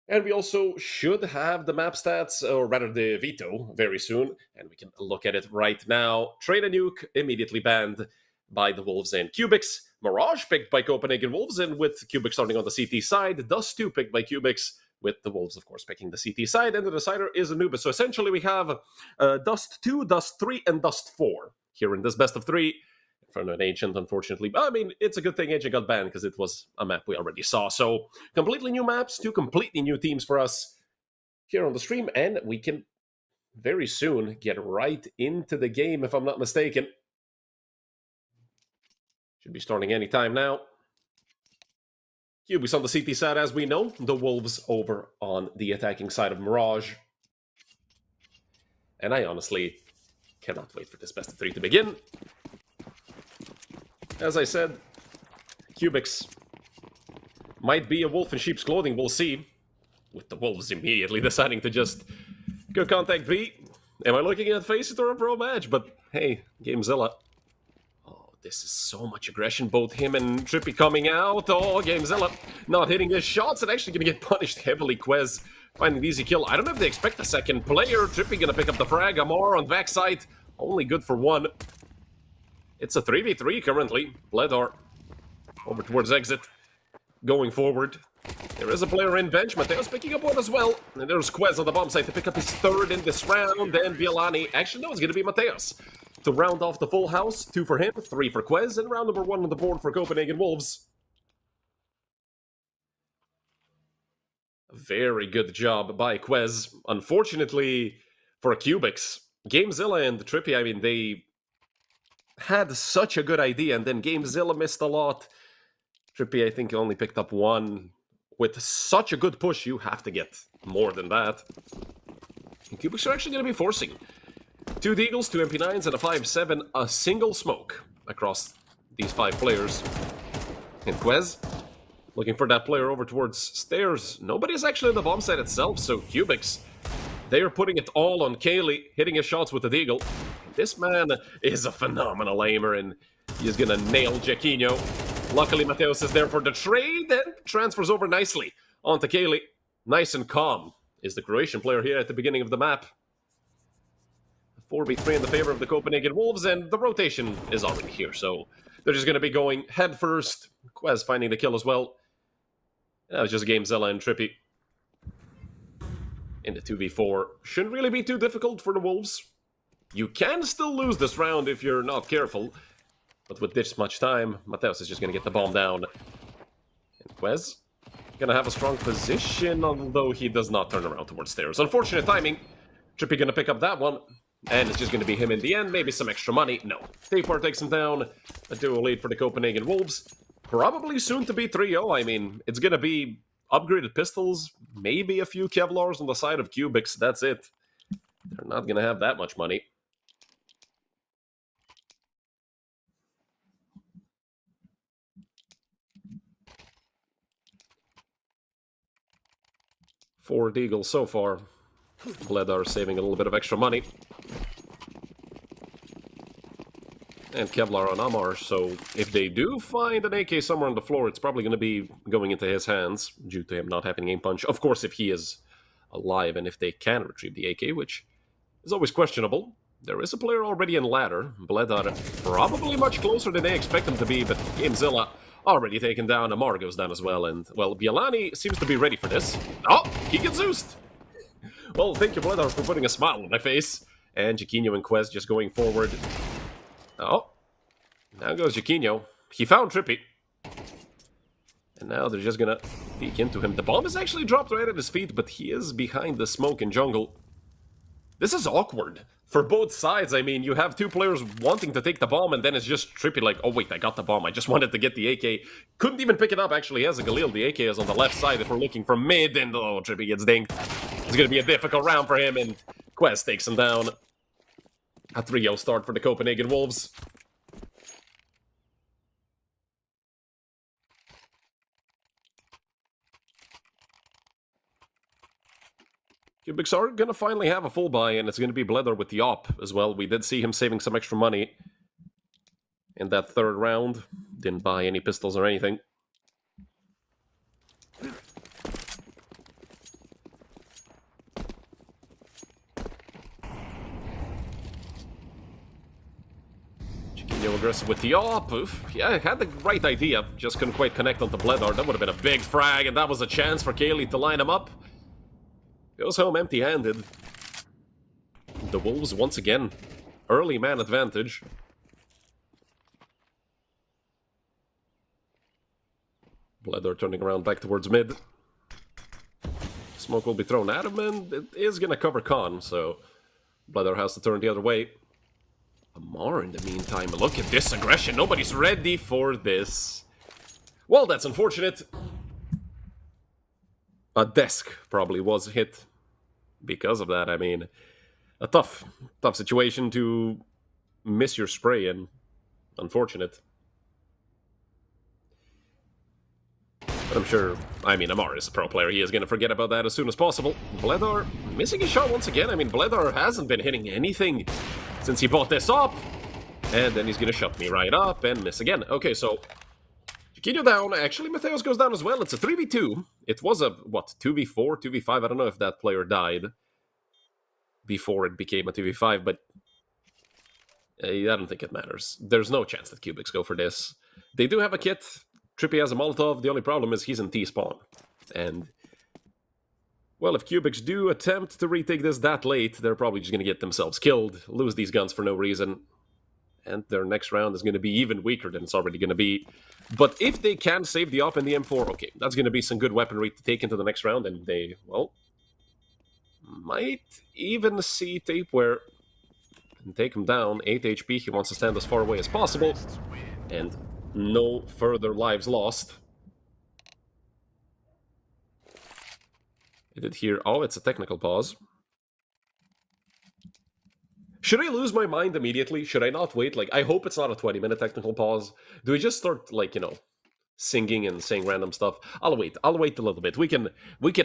And we also should have the map stats, or rather the Veto, very soon. And we can look at it right now. Trade a Nuke, immediately banned by the Wolves and Cubix. Mirage picked by Copenhagen Wolves, and with Cubix starting on the CT side. Dust 2 picked by Cubix, with the Wolves, of course, picking the CT side, and the decider is Anubis. So essentially we have Dust 2, Dust 3, and Dust 4 here in this best of three. In front of an Ancient, unfortunately. But, I mean, it's a good thing Ancient got banned, because it was a map we already saw. So, completely new maps, two completely new teams for us here on the stream, and we can very soon get right into the game, if I'm not mistaken. Should be starting any time now. Cubix on the CT side, as we know. The Wolves over on the attacking side of Mirage. And I honestly cannot wait for this best of three to begin. As I said, Cubix might be a wolf in sheep's clothing, we'll see. With the Wolves immediately deciding to just go contact B. Am I looking at Face It or a pro match? But hey, Gamezilla. This is so much aggression, both him and Trippy coming out. Oh, Gamezilla not hitting his shots and actually going to get punished heavily. Quez finding the easy kill. I don't know if they expect a second player. Trippy going to pick up the frag. Amar on backside. Only good for one. It's a 3v3 currently. Bledar over towards exit. Going forward. There is a player in bench. Mateus picking up one as well. And there's Quez on the bomb site to pick up his third in this round. And Bielani. Actually, no, it's going to be Mateus to round off the full house. 2 for him, 3 for Quez, and round number 1 on the board for Copenhagen Wolves. A very good job by Quez. Unfortunately for Cubix, Gamezilla and Trippy, I mean, they had such a good idea, and then Gamezilla missed a lot. Trippy, I think, only picked up 1. With such a good push, you have to get more than that. And Cubix are actually going to be forcing 2 Deagles, 2 MP9s, and a 5-7, a single smoke across these 5 players. And Quez, looking for that player over towards stairs. Nobody's actually in the bomb site itself, so Cubix, they are putting it all on Kaylee, hitting his shots with the Deagle. This man is a phenomenal aimer, and he's gonna nail Jaquinho. Luckily, Mateus is there for the trade, and transfers over nicely onto Kaylee. Nice and calm is the Croatian player here at the beginning of the map. 4v3 in the favor of the Copenhagen Wolves, and the rotation is already here, so they're just going to be going head first. Quez finding the kill as well. That was just Gamezilla and Trippy. In the 2v4. Shouldn't really be too difficult for the Wolves. You can still lose this round if you're not careful, but with this much time, Mateus is just going to get the bomb down. And Quez going to have a strong position, although he does not turn around towards stairs. Unfortunate timing. Trippy going to pick up that one. And it's just going to be him in the end. Maybe some extra money. No. Tapeware takes him down. A duo lead for the Copenhagen Wolves. Probably soon to be 3-0. I mean, it's going to be upgraded pistols. Maybe a few Kevlars on the side of Cubix. That's it. They're not going to have that much money. Four Deagles so far. Bledar saving a little bit of extra money. And Kevlar on Amar, so if they do find an AK somewhere on the floor, it's probably going to be going into his hands, due to him not having aim punch. Of course, if he is alive and if they can retrieve the AK, which is always questionable. There is a player already in ladder. Bledar probably much closer than they expect him to be, but Gamezilla already taken down. Amar goes down as well, and, well, Bielani seems to be ready for this. Oh, he gets Zeused! Well, thank you, Bledar, for putting a smile on my face. And Jaquinho and Quez just going forward. Oh, now goes Jaquinho. He found Trippy. And now they're just gonna Peek into him. The bomb is actually dropped right at his feet, but he is behind the smoke in jungle. This is awkward for both sides. I mean, you have two players wanting to take the bomb, and then it's just Trippy like, oh wait, I got the bomb. I just wanted to get the AK. Couldn't even pick it up, actually. He has a Galil. The AK is on the left side if we're looking from mid, and oh, Trippy gets dinged. It's going to be a difficult round for him, and Quest takes him down. A 3-0 start for the Copenhagen Wolves. Cubix are going to finally have a full buy, and it's going to be Blether with the op as well. We did see him saving some extra money in that third round. Didn't buy any pistols or anything. Chiquinho aggressive with the op. Oof. Yeah, I had the right idea. Just couldn't quite connect onto Blether. That would have been a big frag, and that was a chance for Kaylee to line him up. Goes home empty-handed. The Wolves, once again, early man advantage. Blether turning around back towards mid. Smoke will be thrown at him, and it is going to cover Khan, so Blether has to turn the other way. Amar, in the meantime, look at this aggression. Nobody's ready for this. Well, that's unfortunate. A desk probably was hit because of that. I mean, a tough situation to miss your spray in. Unfortunate. But I'm sure, I mean, Amar is a pro player. He is going to forget about that as soon as possible. Blether missing his shot once again. I mean, Blether hasn't been hitting anything since he bought this up. And then he's going to shut me right up and miss again. Okay, so Chiquinho down. Actually, Mateos goes down as well. It's a 3v2. It was a, what, 2v4, 2v5? I don't know if that player died before it became a 2v5, but I don't think it matters. There's no chance that Cubix go for this. They do have a kit. Trippy has a Molotov. The only problem is he's in T-spawn. And, well, if Cubix do attempt to retake this that late, they're probably just going to get themselves killed, lose these guns for no reason. And their next round is going to be even weaker than it's already going to be. But if they can save the op and the M4, okay, that's going to be some good weaponry to take into the next round. And they, well, might even see Tapeware and take him down. 8 HP, he wants to stand as far away as possible. And no further lives lost. I did hear, oh, it's a technical pause. Should I lose my mind immediately? Should I not wait? Like, I hope it's not a 20-minute technical pause. Do we just start, like, you know, singing and saying random stuff? I'll wait a little bit. We can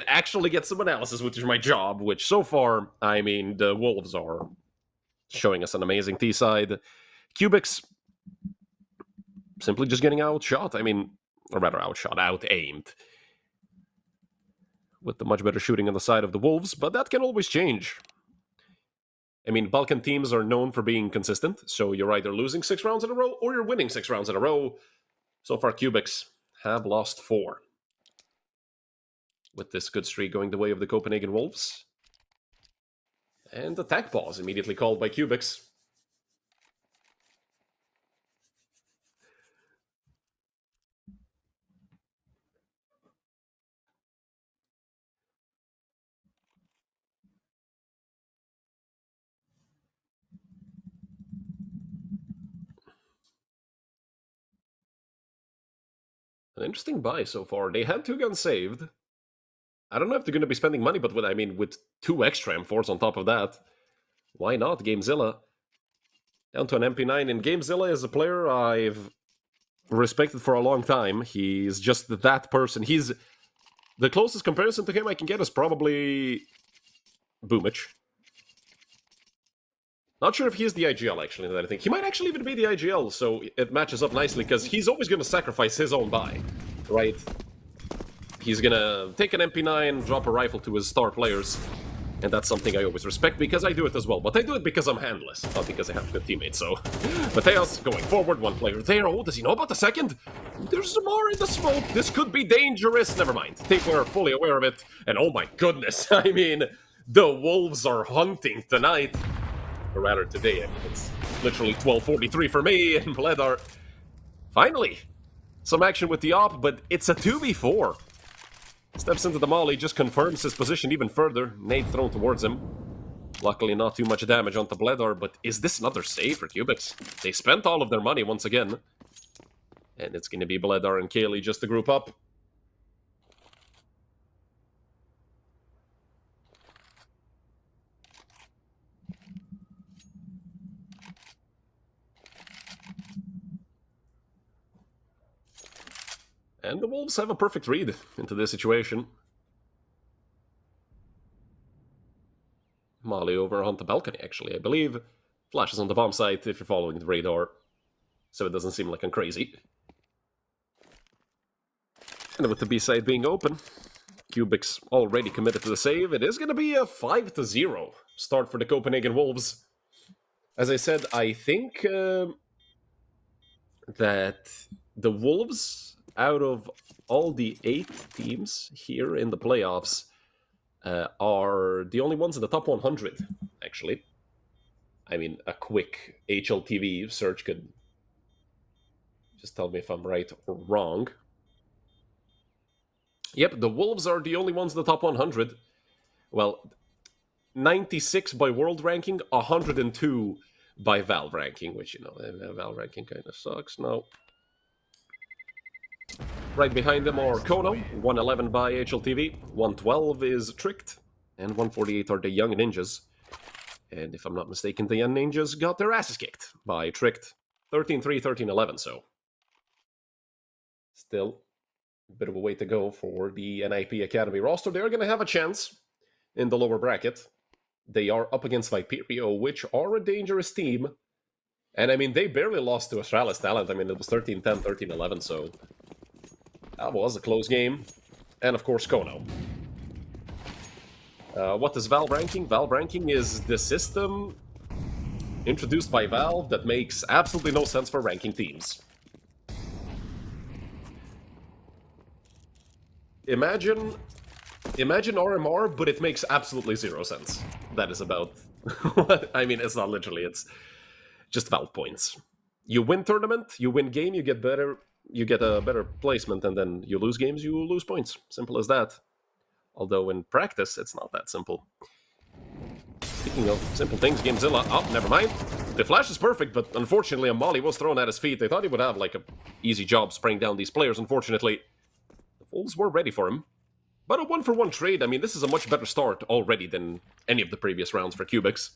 actually get some analysis, which is my job, which so far, I mean, the Wolves are showing us an amazing T-side. Cubix simply just getting outshot. I mean, or rather outshot, out-aimed. With the much better shooting on the side of the Wolves, but that can always change. I mean, Balkan teams are known for being consistent, so you're either losing 6 rounds in a row or you're winning 6 rounds in a row. So far, Cubix have lost 4. With this good streak going the way of the Copenhagen Wolves. And attack pause immediately called by Cubix. An interesting buy so far. They had 2 guns saved. I don't know if they're going to be spending money, but with 2 extra M4s on top of that, why not? Gamezilla down to an MP9, and Gamezilla is a player I've respected for a long time. He's just that person. He's the closest comparison to him I can get is probably Boomich. Not sure if he is the IGL, actually, now that I think. He might actually even be the IGL, so it matches up nicely, because he's always going to sacrifice his own buy, right? He's going to take an MP9, drop a rifle to his star players, and that's something I always respect, because I do it as well. But I do it because I'm handless, not because I have good teammates, so... Mateos going forward, 1 player there. Oh, does he know about the second? There's some more in the smoke. This could be dangerous. Never mind. Tapeware fully aware of it, and oh my goodness, I mean, the Wolves are hunting tonight. Or rather today, I mean, it's literally 12:43 for me, and Bledar. Finally, some action with the op, but it's a 2v4. Steps into the molly, just confirms his position even further. Nade thrown towards him. Luckily not too much damage onto Bledar, but is this another save for Cubix? They spent all of their money once again. And it's going to be Bledar and Kaylee just to group up. And the Wolves have a perfect read into this situation. Molly over on the balcony, actually, I believe. Flashes on the bomb site if you're following the radar. So it doesn't seem like I'm crazy. And with the B side being open, Cubix already committed to the save. It is going to be a 5-0 start for the Copenhagen Wolves. As I said, I think that the Wolves, out of all the 8 teams here in the playoffs, are the only ones in the top 100, actually. I mean, a quick HLTV search could just tell me if I'm right or wrong. Yep, the Wolves are the only ones in the top 100. Well, 96 by world ranking, 102 by Valve ranking, which, you know, Valve ranking kind of sucks now. Right behind them are Kono, 111 by HLTV, 112 is Tricked, and 148 are the Young Ninjas. And if I'm not mistaken, the Young Ninjas got their asses kicked by Tricked. 13-3, 13-11, so. Still, a bit of a way to go for the NIP Academy roster. They're going to have a chance in the lower bracket. They are up against Viperio, which are a dangerous team. And I mean, they barely lost to Astralis Talent. I mean, it was 13-10, 13-11, so that was a close game. And of course, Kono. What is Valve ranking? Valve ranking is the system introduced by Valve that makes absolutely no sense for ranking teams. Imagine RMR, but it makes absolutely zero sense. That is about what I mean. It's not literally. It's just Valve points. You win tournament, you win game, you get better. You get a better placement, and then you lose games, you lose points. Simple as that. Although in practice, it's not that simple. Speaking of simple things, Gamezilla. Oh, never mind. The flash is perfect, but unfortunately, a molly was thrown at his feet. They thought he would have like a easy job spraying down these players. Unfortunately, the Wolves were ready for him. But a 1-for-1 trade, I mean, this is a much better start already than any of the previous rounds for Cubix.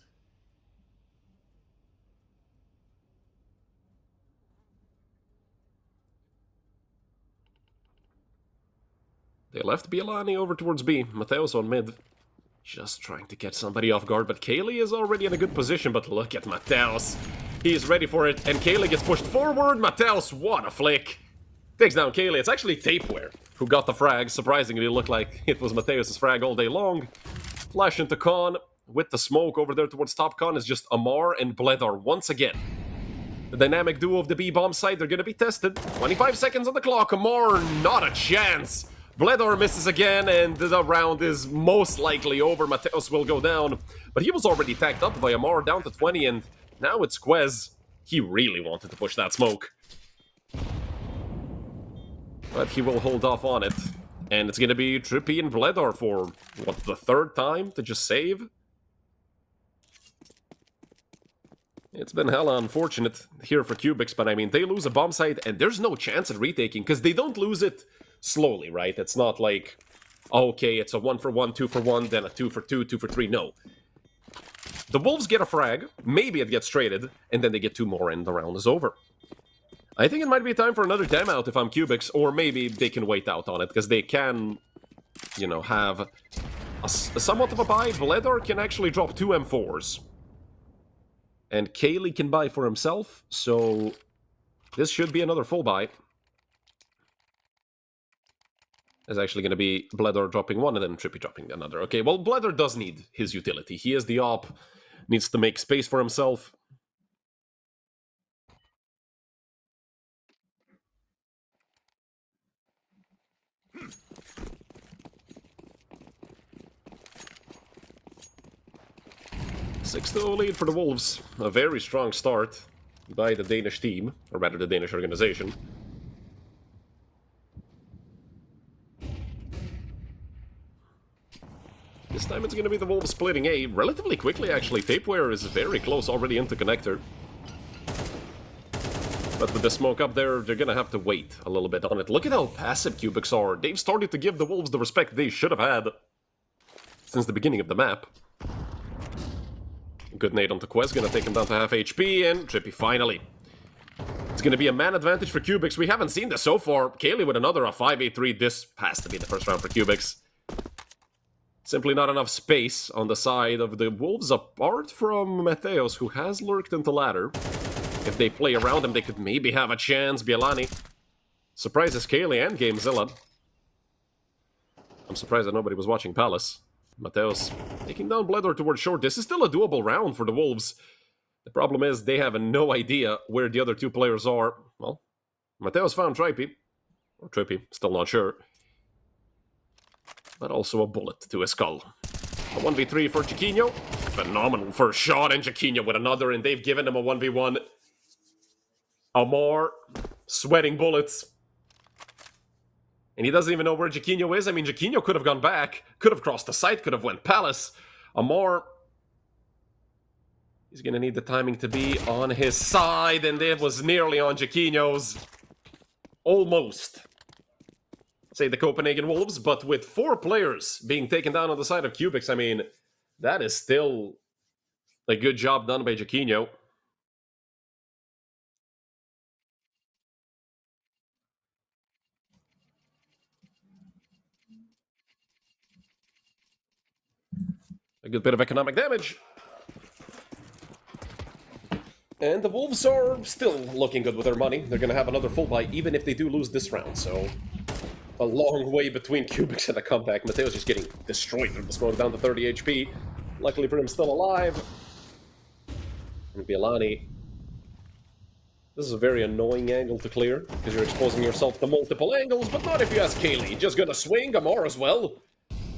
They left Bielani over towards B. Mateos on mid. Just trying to get somebody off guard, but Kaylee is already in a good position, but look at Mateos. He is ready for it, and Kaylee gets pushed forward. Mateos, what a flick. Takes down Kaylee. It's actually Tapeware who got the frag. Surprisingly, it looked like it was Mateos' frag all day long. Flash into Khan with the smoke over there towards top Khan is just Amar and Bledar once again. The dynamic duo of the B-bomb side, they're going to be tested. 25 seconds on the clock. Amar, not a chance. Bledar misses again, and the round is most likely over. Mateos will go down, but he was already tagged up by Amar, down to 20, and now it's Quez. He really wanted to push that smoke. But he will hold off on it. And it's going to be Trippy and Bledar for, what, the 3rd time to just save? It's been hella unfortunate here for Cubix, but I mean, they lose a bomb site, and there's no chance at retaking, because they don't lose it slowly, right? It's not like, okay, it's a 1-for-1, 2-for-1, then a 2-for-2, 2-for-3. No. The Wolves get a frag, maybe it gets traded, and then they get 2 more, and the round is over. I think it might be time for another timeout if I'm Cubix, or maybe they can wait out on it, because they can, you know, have a somewhat of a buy. Bledar can actually drop 2 M4s. And Kaylee can buy for himself, so this should be another full buy. There's actually going to be Bledar dropping 1 and then Trippy dropping another. Okay, well, Bledar does need his utility. He is the op, needs to make space for himself. Six-0 lead for the Wolves. A very strong start by the Danish team, or rather the Danish organization. This time it's going to be the Wolves splitting A relatively quickly, actually. Tapeware is very close already into connector. But with the smoke up there, they're going to have to wait a little bit on it. Look at how passive Cubix are. They've started to give the Wolves the respect they should have had since the beginning of the map. Good nade onto Quest, going to take him down to half HP, and Trippy finally. It's going to be a man advantage for Cubix. We haven't seen this so far. Kaylee with another 5-8-3. This has to be the first round for Cubix. Simply not enough space on the side of the Wolves, apart from Mateos, who has lurked into ladder. If they play around him, they could maybe have a chance. Bielani surprises Kaylee and Gamezilla. I'm surprised that nobody was watching Palace. Mateos taking down Bledor towards short. This is still a doable round for the Wolves. The problem is they have no idea where the other two players are. Well, Mateos found Trippy. Or Trippy, still not sure. But also a bullet to his skull. A 1v3 for Chiquinho. Phenomenal first shot, and Chiquinho with another, and they've given him a 1v1. Amar sweating bullets. And he doesn't even know where Chiquinho is. I mean, Chiquinho could have gone back, could have crossed the site, could have went Palace. Amar, he's going to need the timing to be on his side, and it was nearly on Chiquinho's. Almost. Say the Copenhagen Wolves, but with 4 players being taken down on the side of Cubix, I mean, that is still a good job done by Chiquinho. A good bit of economic damage. And the Wolves are still looking good with their money. They're going to have another full buy, even if they do lose this round, so... A long way between Cubix and a comeback. Mateo's just getting destroyed from the smoke, down to 30 HP. Luckily for him, still alive. And Bielani. This is a very annoying angle to clear, because you're exposing yourself to multiple angles, but not if you ask Kaylee. Just gonna swing Amar as well.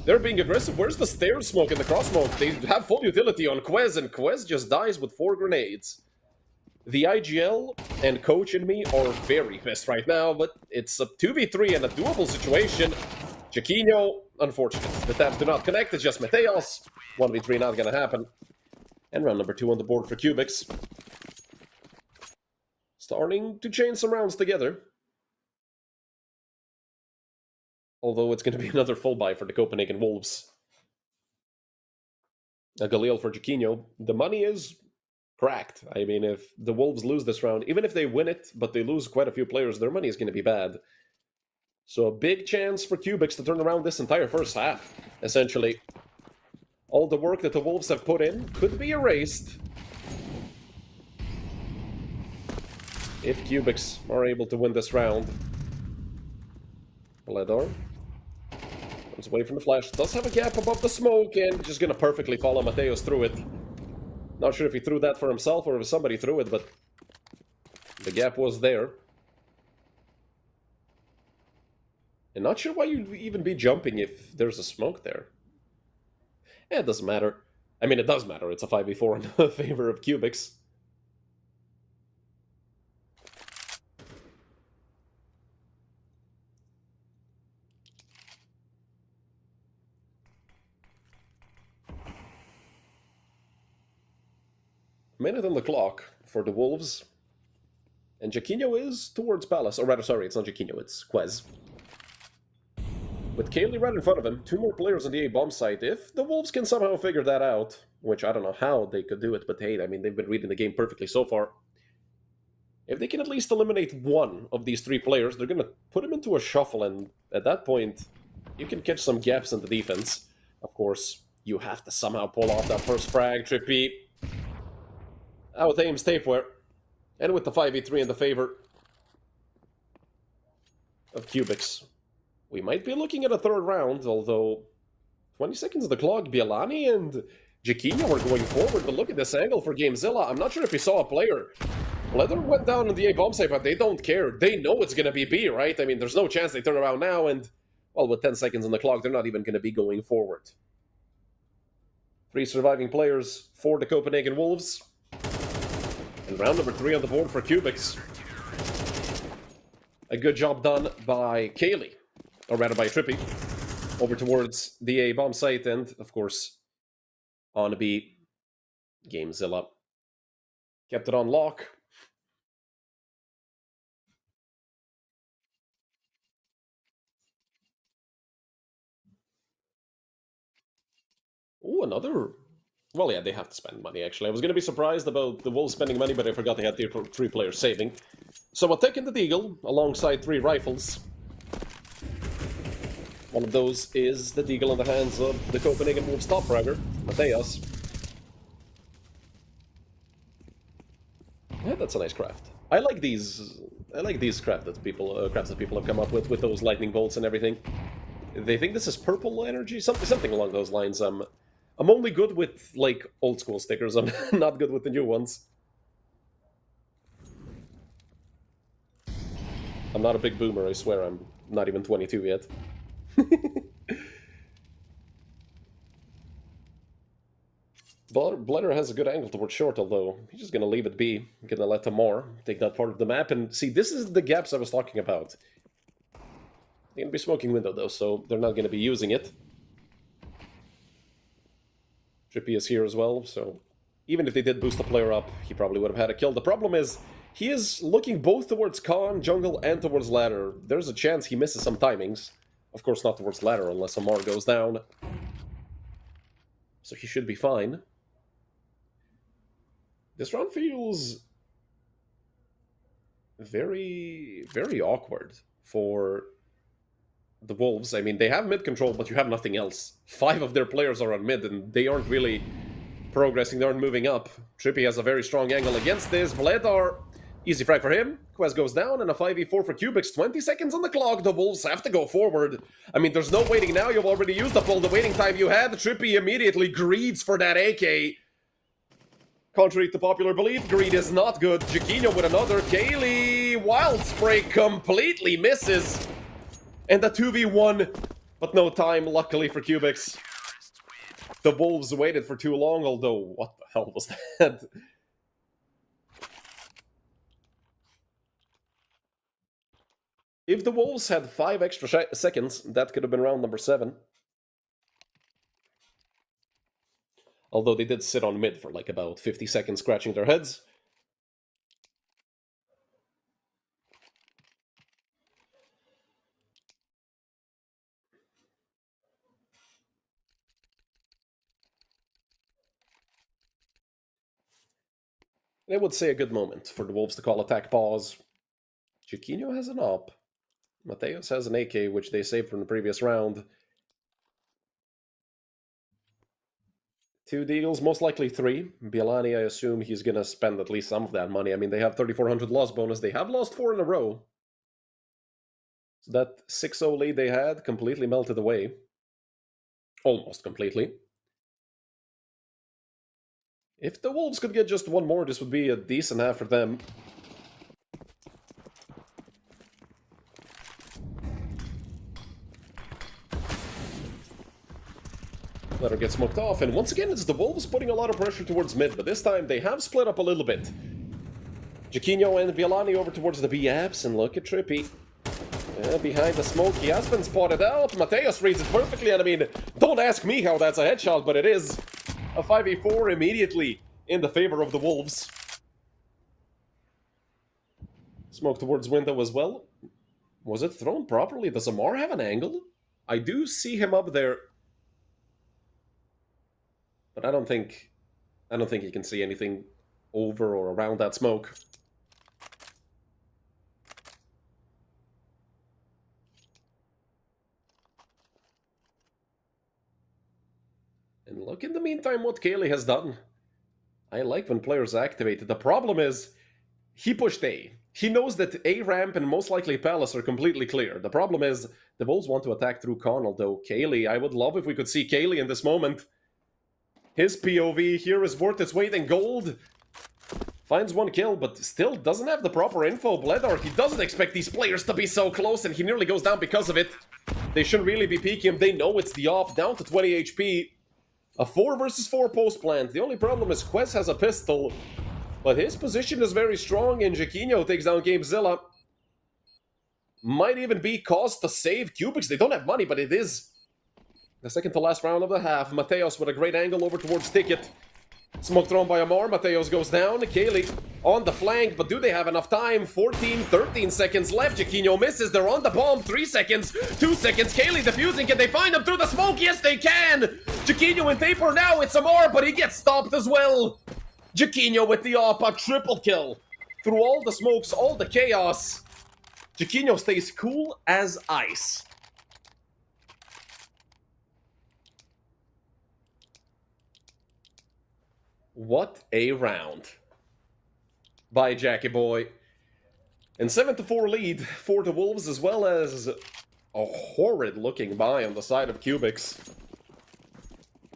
They're being aggressive. Where's the stairs smoke and the cross smoke? They have full utility on Quez, and Quez just dies with 4 grenades. The IGL and Coach and me are very pissed right now, but it's a 2v3 and a doable situation. Chiquinho, unfortunate. The tabs do not connect, it's just Mateos. 1v3 not gonna happen. And round number 2 on the board for Cubix. Starting to chain some rounds together. Although it's gonna be another full buy for the Copenhagen Wolves. A Galil for Chiquinho. The money is... cracked. I mean, if the Wolves lose this round, even if they win it, but they lose quite a few players, their money is going to be bad. So a big chance for Cubix to turn around this entire first half, essentially. All the work that the Wolves have put in could be erased if Cubix are able to win this round. Bledor comes away from the flash, does have a gap above the smoke, and just going to perfectly follow Mateos through it. Not sure if he threw that for himself or if somebody threw it, but the gap was there. And not sure why you'd even be jumping if there's a smoke there. Yeah, it doesn't matter. I mean, it does matter. It's a 5v4 in favor of Cubix. Minute on the clock for the Wolves. And Chiquinho is towards Palace. Or rather, sorry, it's not Chiquinho, it's Quez. With Kaylee right in front of him, 2 more players on the A bomb site. If the Wolves can somehow figure that out, which I don't know how they could do it, but hey, I mean, they've been reading the game perfectly so far. If they can at least eliminate one of these 3 players, they're going to put him into a shuffle, and at that point, you can catch some gaps in the defense. Of course, you have to somehow pull off that first frag, Trippy. Out aims Tapeware. And with the 5v3 in the favor of Cubix. We might be looking at a 3rd round, although 20 seconds of the clock. Bielani and Chiquinho are going forward, but look at this angle for Gamezilla. I'm not sure if he saw a player. Bledor went down on the A bomb site, but they don't care. They know it's going to be B, right? I mean, there's no chance they turn around now, and, well, with 10 seconds on the clock, they're not even going to be going forward. 3 surviving players for the Copenhagen Wolves. And round number 3 on the board for Cubix. A good job done by Kaylee. Or rather by Trippy. over towards the A bomb site, and of course, on B, Gamezilla kept it on lock. Ooh, another. Well, yeah, they have to spend money, actually. I was going to be surprised about the Wolves spending money, but I forgot they had 3 players saving. So a tech in the Deagle, alongside 3 rifles. One of those is the Deagle in the hands of the Copenhagen Wolves top fragger, Mateus. Yeah, that's a nice craft. I like these crafts that people have come up with those lightning bolts and everything. They think this is purple energy, something along those lines. I'm only good with like old school stickers. I'm not good with the new ones. I'm not a big boomer, I swear. I'm not even 22 yet. Bladder has a good angle towards short, although he's just gonna leave it be. Gonna let Tamar take that part of the map, and see, this is the gaps I was talking about. They're gonna be smoking window though, so they're not gonna be using it. Trippy is here as well, so even if they did boost the player up, he probably would have had a kill. The problem is, he is looking both towards Khan, jungle, and towards ladder. There's a chance he misses some timings. Of course, not towards ladder unless Amar goes down. So he should be fine. This round feels very, very awkward for the Wolves. I mean, they have mid control, but you have nothing else. 5 of their players are on mid, and they aren't really progressing, they aren't moving up. Trippy has a very strong angle against this. Bledar, easy frag for him. Quest goes down, and a 5v4 for Cubix. 20 seconds on the clock, the Wolves have to go forward. I mean, there's no waiting now, you've already used up all the waiting time you had. Trippy immediately greeds for that AK. Contrary to popular belief, greed is not good. Jaquinho with another. Kaylee, wild spray completely misses. And a 2v1, but no time, luckily for Cubix. The Wolves waited for too long, although, what the hell was that? If the Wolves had 5 extra seconds, that could have been round number 7. Although they did sit on mid for like about 50 seconds scratching their heads. And I would say a good moment for the Wolves to call attack pause. Chiquinho has an op. Mateus has an AK, which they saved from the previous round. 2 deals, most likely 3. Bielani, I assume he's going to spend at least some of that money. I mean, they have 3,400 loss bonus. They have lost 4 in a row. So that 6-0 lead they had completely melted away. Almost completely. If the Wolves could get just 1 more, this would be a decent half for them. Let her get smoked off, and once again, it's the Wolves putting a lot of pressure towards mid, but this time they have split up a little bit. Jaquinho and Bielani over towards the B-apps, and look at Trippy. Behind the smoke, he has been spotted out. Mateus reads it perfectly, and I mean, don't ask me how that's a headshot, but it is. A 5v4 immediately in the favor of the Wolves. Smoke towards window as well. Was it thrown properly? Does Amar have an angle? I do see him up there. But I don't think he can see anything over or around that smoke. And look in the meantime what Kaylee has done. I like when players activate. The problem is, he pushed A. He knows that A ramp and most likely Palace are completely clear. The problem is, the Wolves want to attack through Con, although Kaylee, I would love if we could see Kaylee in this moment. His POV here is worth its weight in gold. Finds 1 kill, but still doesn't have the proper info. Bledar, he doesn't expect these players to be so close, and he nearly goes down because of it. They shouldn't really be peeking him. They know it's the op, down to 20 HP. A 4 versus 4 post plant. The only problem is Quest has a pistol, but his position is very strong, and Jaquinho takes down Gamezilla. Might even be cost to save Cubix. They don't have money, but it is The second to last round of the half. Mateos with a great angle over towards Ticket. Smoke thrown by Amar. Mateos goes down. Kaylee on the flank, but do they have enough time? 14, 13 seconds left. Jaquinho misses. They're on the bomb. 3 seconds. 2 seconds. Kaylee defusing. Can they find him through the smoke? Yes, they can. Jaquinho in taper now. It's Amar, but he gets stopped as well. Jaquinho with the op. A triple kill. Through all the smokes, all the chaos. Jaquinho stays cool as ice. What a round by Jackie Boy. And 7-4 lead for the Wolves, as well as a horrid-looking buy on the side of Cubix.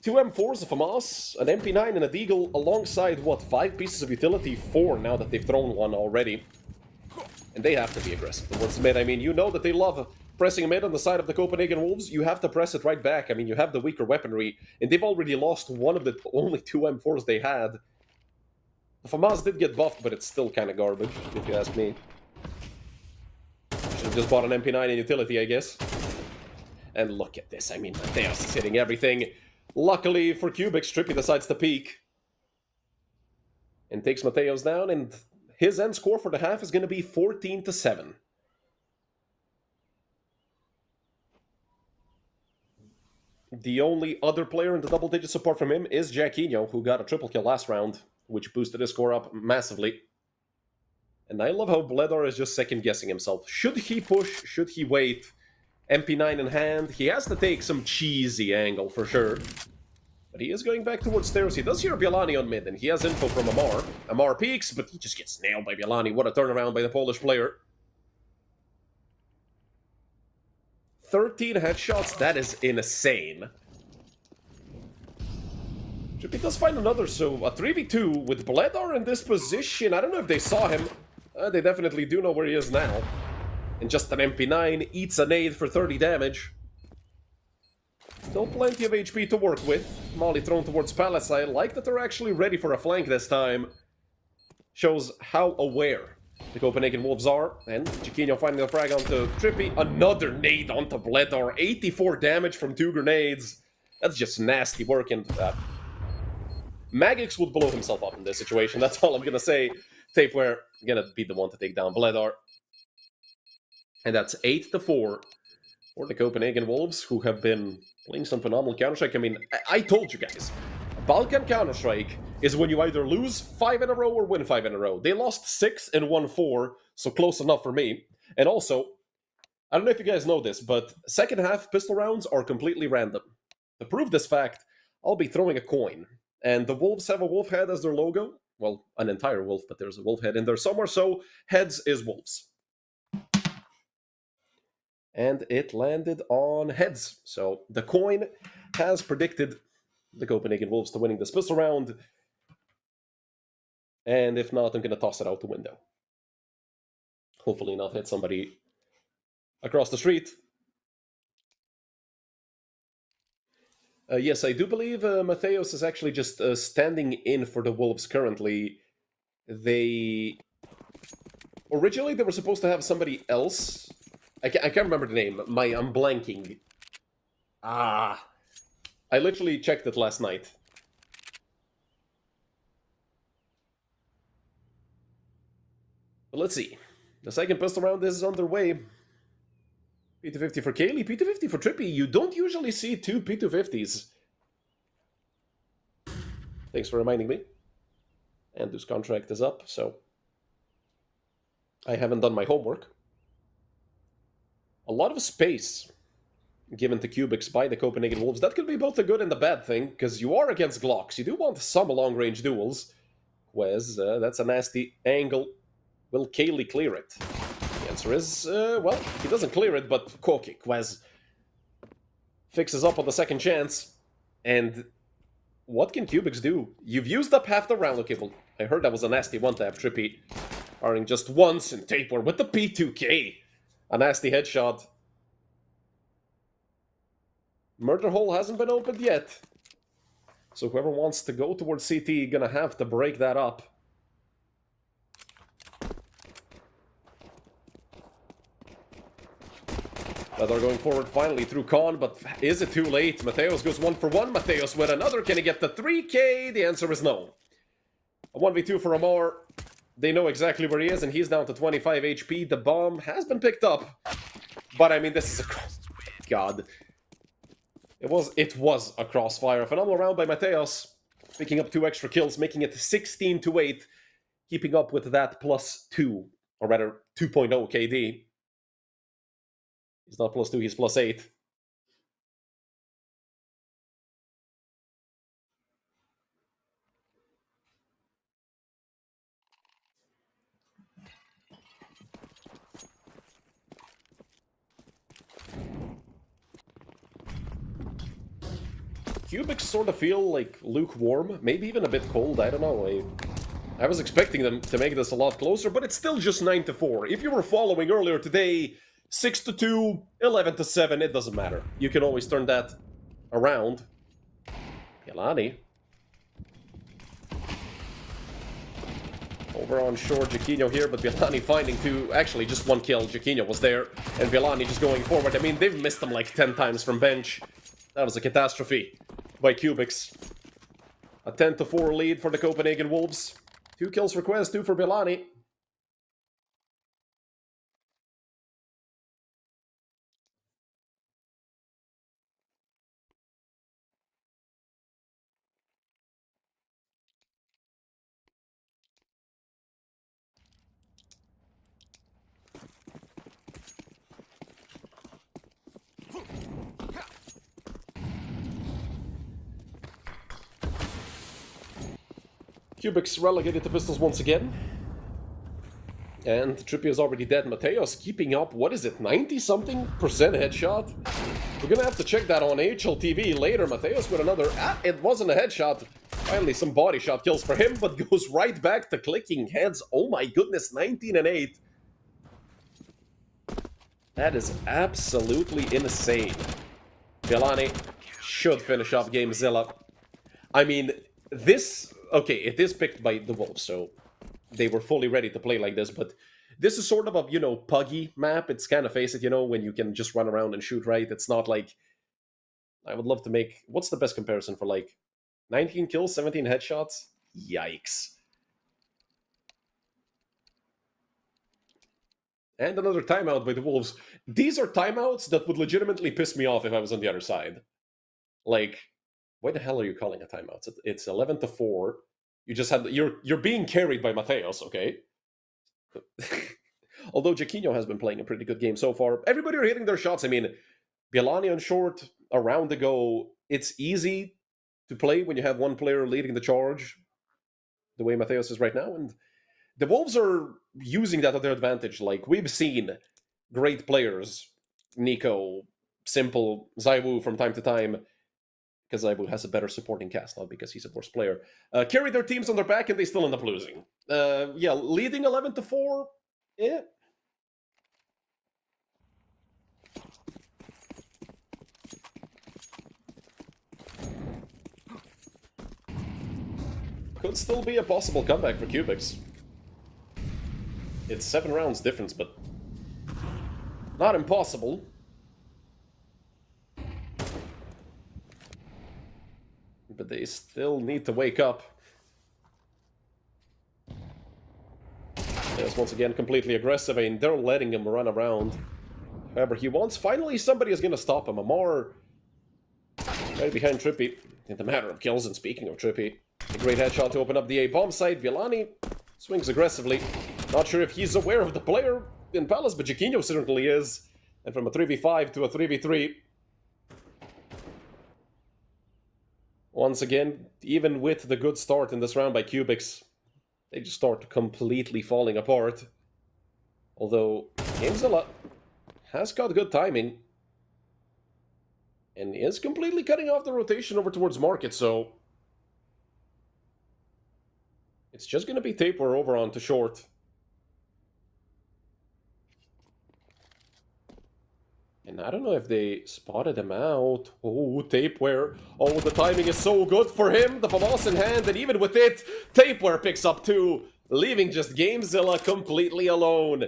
2 M4s, a FAMAS, an MP9, and a Deagle, alongside, what, 5 pieces of utility? 4 now that they've thrown one already. And they have to be aggressive towards mid. I mean, you know that they love pressing mid on the side of the Copenhagen Wolves. You have to press it right back. I mean, you have the weaker weaponry, and they've already lost one of the only 2 M4s they had. The FAMAS did get buffed, but it's still kind of garbage, if you ask me. Should have just bought an MP9 in utility, I guess. And look at this. I mean, Mateos is hitting everything. Luckily for Cubix, Trippy decides to peek. And takes Mateos down, and his end score for the half is going to be 14-7. The only other player in the double digits apart from him is Jaquinho, who got a triple kill last round, which boosted his score up massively. And I love how Bledar is just second-guessing himself. Should he push? Should he wait? MP9 in hand. He has to take some cheesy angle for sure. But he is going back towards stairs. He does hear Bielani on mid, and he has info from Amar. Amar peeks, but he just gets nailed by Bielani. What a turnaround by the Polish player. 13 headshots, that is insane. Trippy does find another, so a 3v2 with Bledar in this position. I don't know if they saw him. They definitely do know where he is now. And just an MP9, eats a nade for 30 damage. Still plenty of HP to work with. Molly thrown towards Palace. I like that they're actually ready for a flank this time. Shows how aware the Copenhagen Wolves are. And Jaquinho finding the frag onto Trippy. Another nade onto Bledar. 84 damage from 2 grenades. That's just nasty work. And Magix would blow himself up in this situation. That's all I'm going to say. Tapeware going to be the one to take down Bledar. And that's 8-4 for the Copenhagen Wolves, who have been playing some phenomenal Counter-Strike. I mean, I told you guys, Balkan Counter-Strike is when you either lose 5 in a row or win 5 in a row. They lost 6 and won 4, so close enough for me. And also, I don't know if you guys know this, but second half pistol rounds are completely random. To prove this fact, I'll be throwing a coin. And the Wolves have a wolf head as their logo. Well, an entire wolf, but there's a wolf head in there somewhere, so heads is Wolves. And it landed on heads. So the coin has predicted the Copenhagen Wolves to winning this pistol round. And if not, I'm going to toss it out the window. Hopefully not hit somebody across the street. Yes, I do believe Mateos is actually just standing in for the Wolves currently. Originally, they were supposed to have somebody else. I can't remember the name. I'm blanking. I literally checked it last night. But let's see. The second pistol round is underway. P250 for Kaylee, P250 for Trippy. You don't usually see 2 P250s. Thanks for reminding me. And this contract is up, so I haven't done my homework. A lot of space given to Cubix by the Copenhagen Wolves. That could be both a good and a bad thing, because you are against Glocks. You do want some long-range duels. Quez, that's a nasty angle. Will Kaylee clear it? The answer is, well, he doesn't clear it, but okay, Quez fixes up on the second chance. And what can Cubix do? You've used up half the round. Okay, well, I heard that was a nasty one-tap. Trippy firing just once and Taper with the P2K. A nasty headshot. Murder hole hasn't been opened yet. So whoever wants to go towards CT gonna have to break that up. They're going forward finally through Khan, but is it too late? Mateos goes 1 for 1. Mateos with another. Can he get the 3K? The answer is no. A 1v2 for Amar. They know exactly where he is, and he's down to 25 HP. The bomb has been picked up. But, I mean, this is a... God. It was a crossfire. A phenomenal round by Mateos. Picking up 2 extra kills, making it 16-8. Keeping up with that +2. Or rather, 2.0 KD. He's not +2, he's +8. Cubix sort of feel like lukewarm, maybe even a bit cold, I don't know. I was expecting them to make this a lot closer, but it's still just 9-4. If you were following earlier today, 6-2, 11-7, it doesn't matter. You can always turn that around. Yelani. Over on shore, Jaquinho here, but Bielani finding actually just 1 kill. Jaquinho was there, and Bielani just going forward. I mean, they've missed him like 10 times from bench. That was a catastrophe by Cubix. A 10-4 lead for the Copenhagen Wolves. 2 kills for Quest, 2 for Bielani. Cubix relegated to pistols once again. And Trippy is already dead. Mateos keeping up, what is it, 90-something% headshot? We're gonna have to check that on HLTV later. Mateos with another... it wasn't a headshot. Finally, some body shot kills for him, but goes right back to clicking heads. Oh my goodness, 19-8. That is absolutely insane. Bielani should finish off GameZilla. I mean, this... Okay, it is picked by the Wolves, so they were fully ready to play like this, but this is sort of a, puggy map. It's kind of, face it, when you can just run around and shoot, right? It's not like... I would love to make... What's the best comparison for, 19 kills, 17 headshots? Yikes. And another timeout by the Wolves. These are timeouts that would legitimately piss me off if I was on the other side. Why the hell are you calling a timeout? It's 11-4. You just had... You're being carried by Mateos, okay? Although Jaquinho has been playing a pretty good game so far. Everybody are hitting their shots. I mean, Bielani on short, around the go. It's easy to play when you have one player leading the charge, the way Mateos is right now. And the Wolves are using that to their advantage. We've seen great players, Nico, Simple, Zaiwu from time to time, because Zaiwu has a better supporting cast, not because he's a worse player, carry their teams on their back and they still end up losing. Yeah, leading 11-4, yeah. Could still be a possible comeback for Cubix. It's 7 rounds difference, but not impossible. But they still need to wake up. There's once again completely aggressive, and they're letting him run around however he wants. Finally, somebody is going to stop him. Amar right behind Trippy in the matter of kills. And speaking of Trippy, a great headshot to open up the A-bomb site. Bielani swings aggressively. Not sure if he's aware of the player in Palace, but Jaquinho certainly is. And from a 3v5 to a 3v3. Once again, even with the good start in this round by Cubix, they just start completely falling apart. Although, GameZilla has got good timing. And is completely cutting off the rotation over towards Market, so... It's just going to be Taper over onto short. And I don't know if they spotted him out. Oh, Tapeware. Oh, the timing is so good for him. The FAMAS in hand, and even with it, Tapeware picks up 2, leaving just GameZilla completely alone.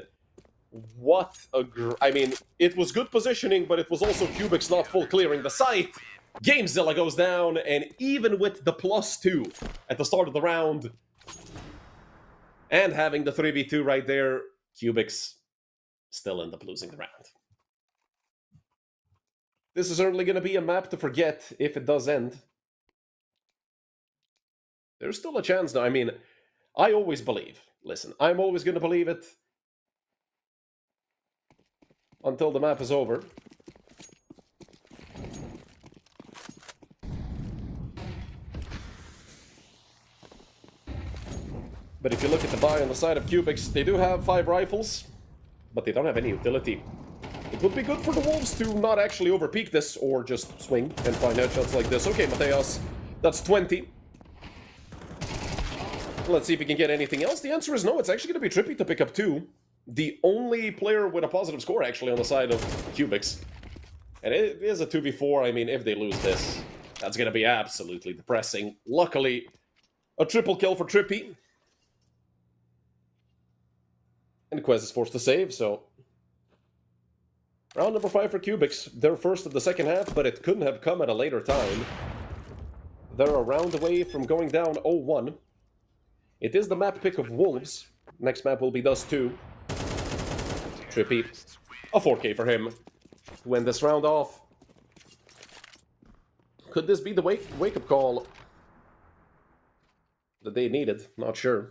What a I mean, it was good positioning, but it was also Cubix not full clearing the site. GameZilla goes down, and even with the +2 at the start of the round, and having the 3v2 right there, Cubix still end up losing the round. This is certainly going to be a map to forget if it does end. There's still a chance, though. I mean, I always believe. Listen, I'm always going to believe it until the map is over. But if you look at the buy on the side of Cubix, they do have 5 rifles, but they don't have any utility. It would be good for the Wolves to not actually overpeak this, or just swing and find headshots like this. Okay, Mateos, that's 20. Let's see if we can get anything else. The answer is no, it's actually going to be trippy to pick up 2. The only player with a positive score, actually, on the side of Cubix. And it is a 2v4. I mean, if they lose this, that's going to be absolutely depressing. Luckily, a triple kill for Trippy. And Quez is forced to save, so... Round number 5 for Cubix. They're first of the second half, but it couldn't have come at a later time. They're a round away from going down 0-1. It is the map pick of Wolves. Next map will be Dust 2. Trippy. A 4K for him to end this round off. Could this be the wake-up call that they needed? Not sure.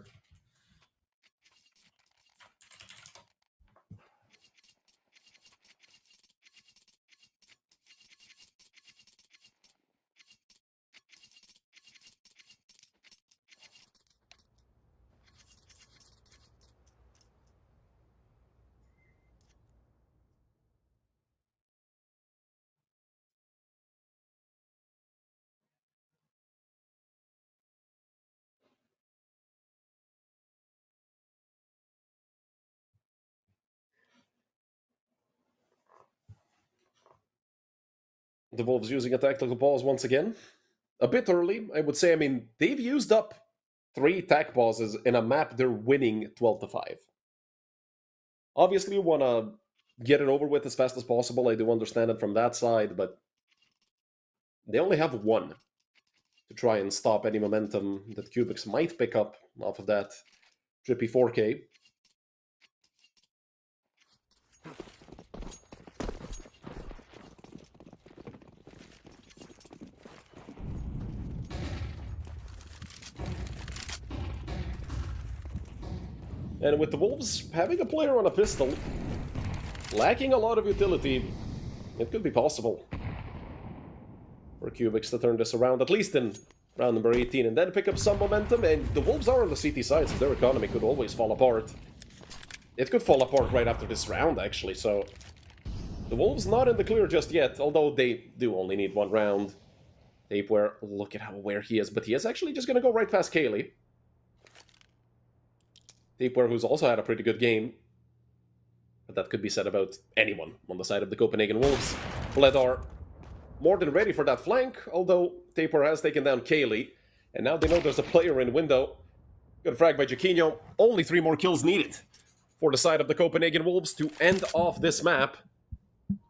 The Wolves using a tactical pause once again. A bit early, I would say. I mean, they've used up 3 tac pauses in a map they're winning 12-5. Obviously, you want to get it over with as fast as possible. I do understand it from that side, but they only have 1 to try and stop any momentum that Cubix might pick up off of that trippy 4K. And with the Wolves having a player on a pistol, lacking a lot of utility, it could be possible for Cubix to turn this around, at least in round number 18, and then pick up some momentum. And the Wolves are on the CT side, so their economy could always fall apart. It could fall apart right after this round, actually, so... The Wolves not in the clear just yet, although they do only need 1 round. Tapeware, look at how aware he is, but he is actually just going to go right past Kaylee. Tapeware, who's also had a pretty good game. But that could be said about anyone on the side of the Copenhagen Wolves. Bledar more than ready for that flank, although Tapeware has taken down Kaylee. And now they know there's a player in window. Good frag by Jaquinho. Only 3 more kills needed for the side of the Copenhagen Wolves to end off this map.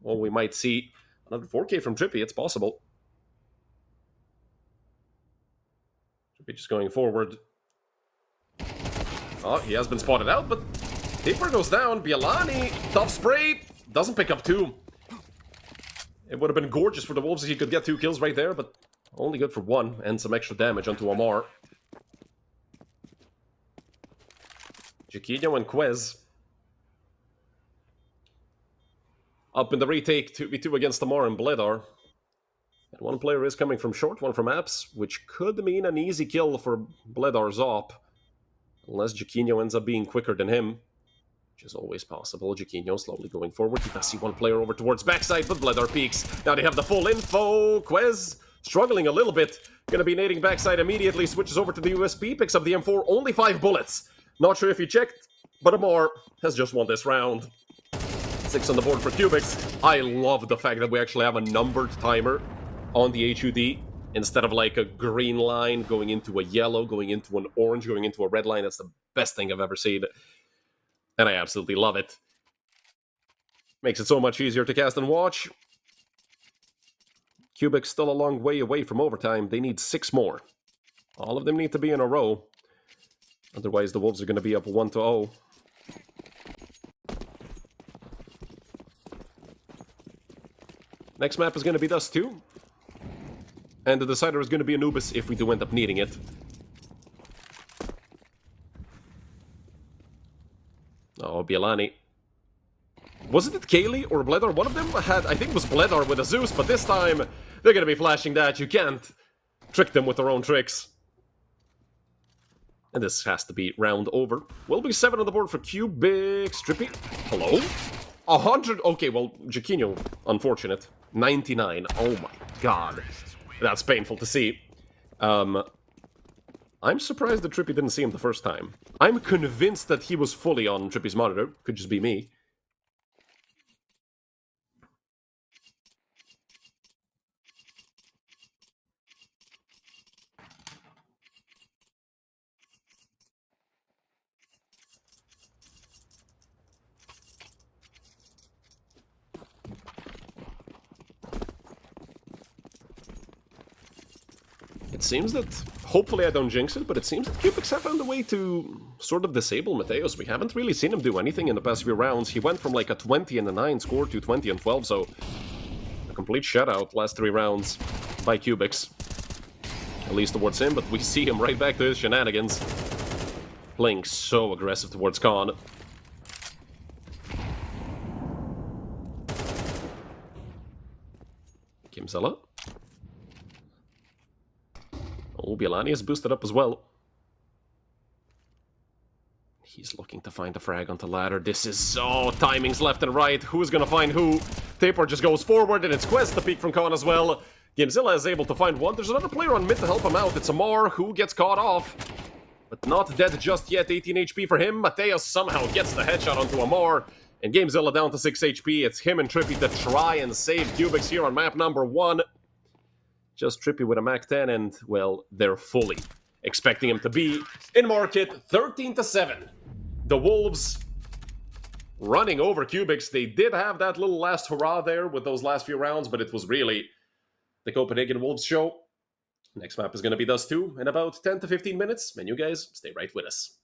Well, we might see another 4K from Trippy, it's possible. Trippy just going forward. Oh, he has been spotted out, but Tapeware goes down. Bialani, tough spray, doesn't pick up 2. It would have been gorgeous for the Wolves if he could get 2 kills right there, but only good for 1 and some extra damage onto Amar. Jaquinho and Quez up in the retake, 2v2 against Amar and Bledar. And 1 player is coming from short, 1 from apps, which could mean an easy kill for Bledar's op. Unless Jaquinho ends up being quicker than him, which is always possible. Jaquinho slowly going forward. He does see 1 player over towards backside, but Bledar peeks. Now they have the full info. Quez struggling a little bit. Gonna be nading backside immediately. Switches over to the USP, picks up the M4. Only 5 bullets. Not sure if he checked, but Amar has just won this round. 6 on the board for Cubix. I love the fact that we actually have a numbered timer on the HUD. Instead of like a green line going into a yellow, going into an orange, going into a red line. That's the best thing I've ever seen. And I absolutely love it. Makes it so much easier to cast and watch. Cubix still a long way away from overtime. They need 6 more. All of them need to be in a row. Otherwise, the Wolves are going to be up 1-0. Next map is going to be Dust 2. And the decider is going to be Anubis if we do end up needing it. Oh, Bielani. Wasn't it Kaylee or Bledar? One of them had, I think it was Bledar with a Zeus, but this time they're going to be flashing that. You can't trick them with their own tricks. And this has to be round over. Will be 7 on the board for Cubix. Trippy. Hello? 100. Okay, well, Jaquinho, unfortunate. 99. Oh my god. That's painful to see. I'm surprised that Trippy didn't see him the first time. I'm convinced that he was fully on Trippy's monitor. Could just be me. It seems that, hopefully I don't jinx it, but it seems that Cubix have found a way to sort of disable Mateos. We haven't really seen him do anything in the past few rounds. He went from like a 20 and a 9 score to 20 and 12, so a complete shutout last 3 rounds by Cubix. At least towards him, but we see him right back to his shenanigans. Playing so aggressive towards Khan. Kimzella. Oh, Bielani is boosted up as well. He's looking to find a frag onto ladder. This is so timings left and right. Who's gonna find who? Tapor just goes forward, and it's Quest to peek from Khan as well. Gimzilla is able to find one. There's another player on mid to help him out. It's Amar who gets caught off. But not dead just yet. 18 HP for him. Mateos somehow gets the headshot onto Amar. And Gamezilla down to 6 HP. It's him and Trippy to try and save Cubix here on map number 1. Just Trippy with a Mac 10, and, well, they're fully expecting him to be in market. 13-7. The Wolves running over Cubix. They did have that little last hurrah there with those last few rounds, but it was really the Copenhagen Wolves show. Next map is going to be Dust 2 in about 10 to 15 minutes, and you guys stay right with us.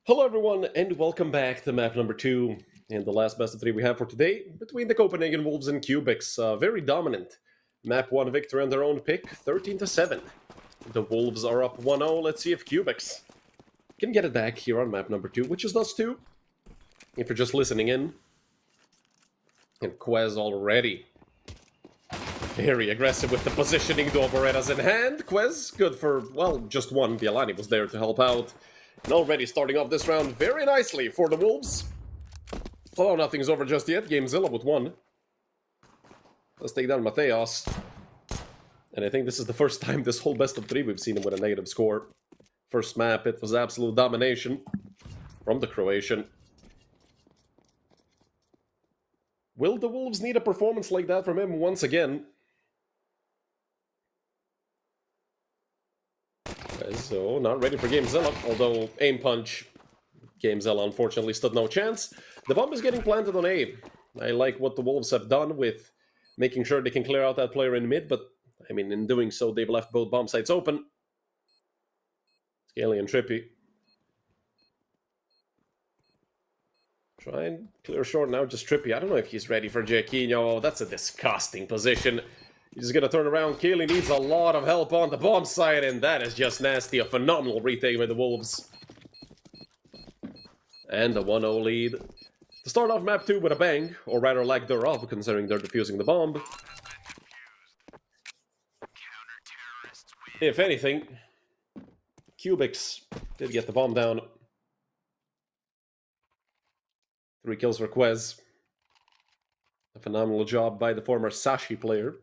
Hello everyone, and welcome back to map number 2, and the last best of 3 we have for today, between the Copenhagen Wolves and Cubix. Very dominant. Map 1 victory on their own pick, 13-7. The Wolves are up 1-0, let's see if Cubix can get it back here on map number 2, which is us too, if you're just listening in. And Quez already very aggressive with the positioning, the Operettas in hand. Quez, good for, well, just one. Bialani was there to help out. And already starting off this round very nicely for the Wolves. Although nothing's over just yet. Gamezilla with 1. Let's take down Mateos. And I think this is the first time this whole best of 3 we've seen him with a negative score. First map, it was absolute domination from the Croatian. Will the Wolves need a performance like that from him once again? So, not ready for Gamezilla, although aim punch, Gamezilla unfortunately stood no chance. The bomb is getting planted on A. I like what the Wolves have done with making sure they can clear out that player in mid, but, I mean, in doing so, they've left both bomb sites open. Scaly and Trippy. Try and clear short now, just Trippy. I don't know if he's ready for Giacchino. That's a disgusting position. He's going to turn around. Keely needs a lot of help on the bomb side, and that is just nasty. A phenomenal retake by the Wolves. And a 1-0 lead. To start off map 2 with a bang, or rather lack thereof, considering they're defusing the bomb. If anything, Cubix did get the bomb down. 3 kills for Quez. A phenomenal job by the former Sashi player,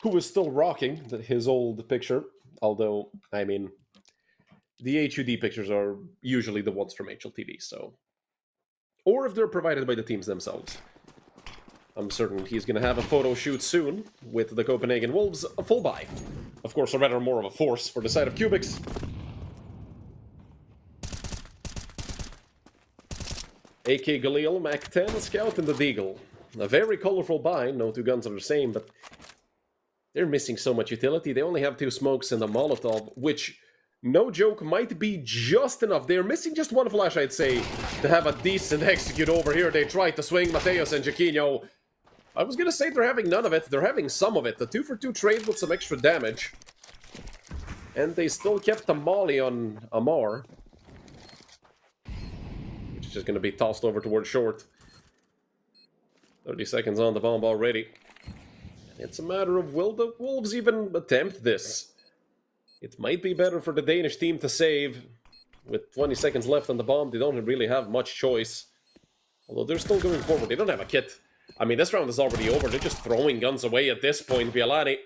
who is still rocking his old picture, although, I mean, the HUD pictures are usually the ones from HLTV, so... Or if they're provided by the teams themselves. I'm certain he's going to have a photo shoot soon with the Copenhagen Wolves, a full buy. Of course, a rather more of a force for the side of Cubix. AK Galil, Mac 10, Scout, and the Deagle. A very colorful buy, no two guns are the same, but... They're missing so much utility. They only have 2 smokes and a Molotov, which, no joke, might be just enough. They're missing just 1 flash, I'd say, to have a decent execute over here. They tried to swing Mateos and Giacchino. I was gonna say they're having none of it. They're having some of it. The 2-for-2 trade with some extra damage. And they still kept the molly on Amar, which is just gonna be tossed over towards short. 30 seconds on the bomb already. It's a matter of, will the Wolves even attempt this? It might be better for the Danish team to save. With 20 seconds left on the bomb, they don't really have much choice. Although they're still going forward. They don't have a kit. I mean, this round is already over. They're just throwing guns away at this point. Bialani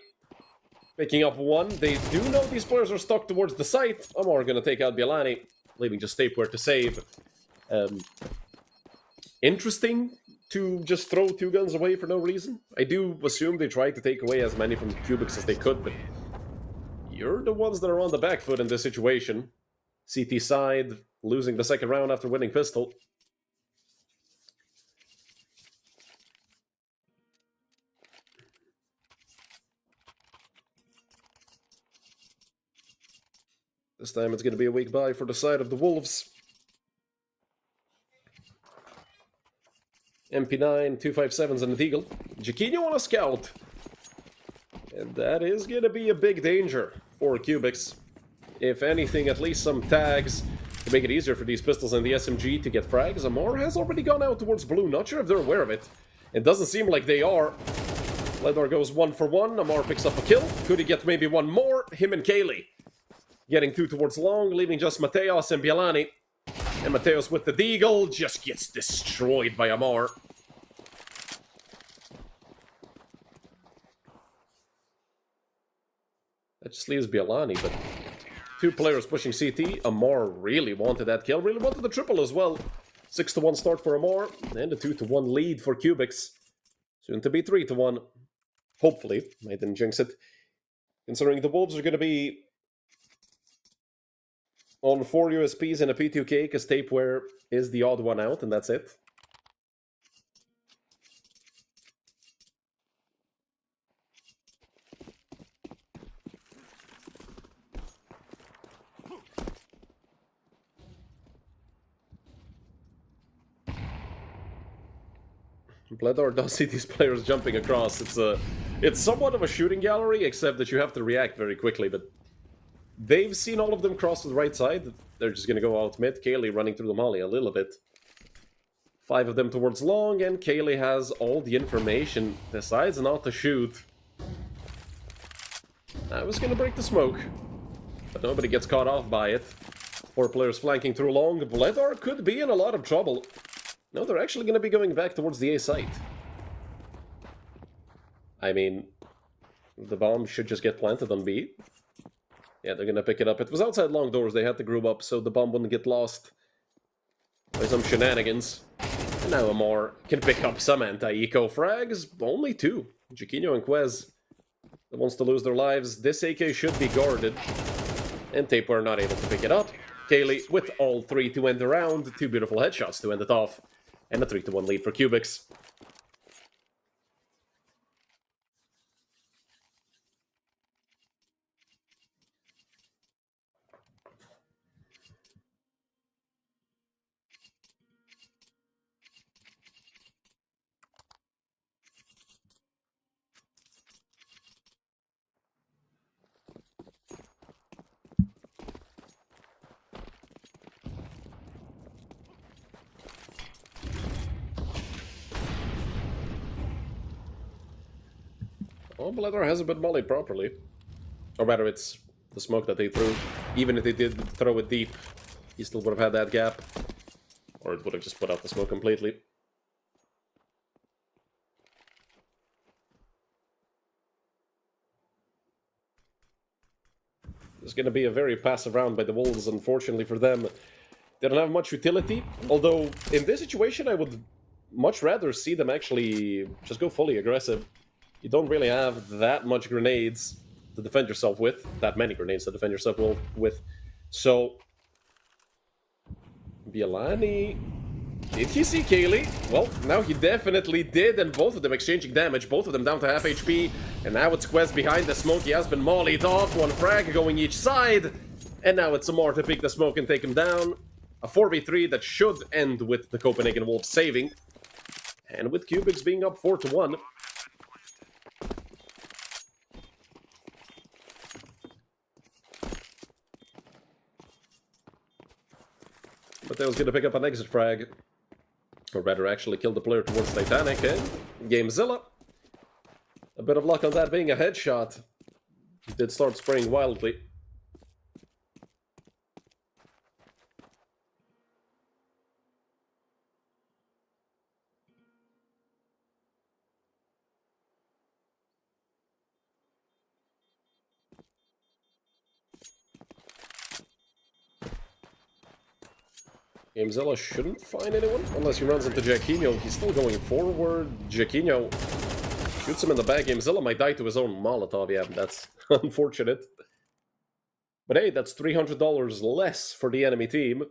picking up 1. They do know these players are stuck towards the site. Amar going to take out Bialani, leaving just Stapeware to save. Interesting to just throw 2 guns away for no reason. I do assume they tried to take away as many from Cubix as they could, but you're the ones that are on the back foot in this situation. CT side, losing the second round after winning pistol. This time it's going to be a weak bye for the side of the Wolves. MP9, 257s, and an Eagle. Giacchino on a Scout. And that is going to be a big danger for Cubix. If anything, at least some tags to make it easier for these pistols and the SMG to get frags. Amar has already gone out towards blue. Not sure if they're aware of it. It doesn't seem like they are. Ledor goes 1 for 1. Amar picks up a kill. Could he get maybe 1 more? Him and Kaylee getting 2 towards long, leaving just Mateos and Bialani. And Mateos with the Deagle just gets destroyed by Amar. That just leaves Bialani, but 2 players pushing CT. Amar really wanted that kill, really wanted the triple as well. 6-1 start for Amar, and a 2-1 lead for Cubix. Soon to be 3-1. Hopefully, I didn't jinx it. Considering the Wolves are going to be on 4 USPs and a P2K, because Tapeware is the odd one out, and that's it. Bledar does see these players jumping across. It's somewhat of a shooting gallery, except that you have to react very quickly, but they've seen all of them cross to the right side. They're just gonna go out mid. Kaylee running through the molly a little bit. 5 of them towards long, and Kaylee has all the information. Decides not to shoot. I was gonna break the smoke, but nobody gets caught off by it. 4 players flanking through long. Bledar could be in a lot of trouble. No, they're actually gonna be going back towards the A site. I mean, the bomb should just get planted on B. Yeah, they're gonna pick it up. It was outside long doors. They had to group up so the bomb wouldn't get lost by some shenanigans. And now Amar can pick up some anti-eco frags. Only 2. Jaquinho and Quez that wants to lose their lives. This AK should be guarded. And Taper are not able to pick it up. Kaylee with all 3 to end the round. 2 beautiful headshots to end it off. And a 3-1 lead for Cubix. Oh, Bledar hasn't been mollied properly. Or rather, it's the smoke that they threw. Even if they did throw it deep, he still would have had that gap. Or it would have just put out the smoke completely. It's going to be a very passive round by the Wolves, unfortunately for them. They don't have much utility. Although, in this situation, I would much rather see them actually just go fully aggressive. You don't really have that much grenades to defend yourself with. That many grenades to defend yourself with. So, Bielani... Did he see Kaylee? Well, now he definitely did, and both of them exchanging damage. Both of them down to half HP. And now it's Quest behind the smoke. He has been mollied off. 1 frag going each side. And now it's Amar to pick the smoke and take him down. A 4v3 that should end with the Copenhagen Wolves saving. And with Cubix being up 4-1. But they was going to pick up an exit frag. Or rather, actually kill the player towards Titanic. And Gamezilla. A bit of luck on that being a headshot. He did start spraying wildly. Gamezilla shouldn't find anyone, unless he runs into Jaquinho. He's still going forward. Jaquinho shoots him in the back. Gamezilla might die to his own Molotov. Yeah, that's unfortunate. But hey, that's $300 less for the enemy team.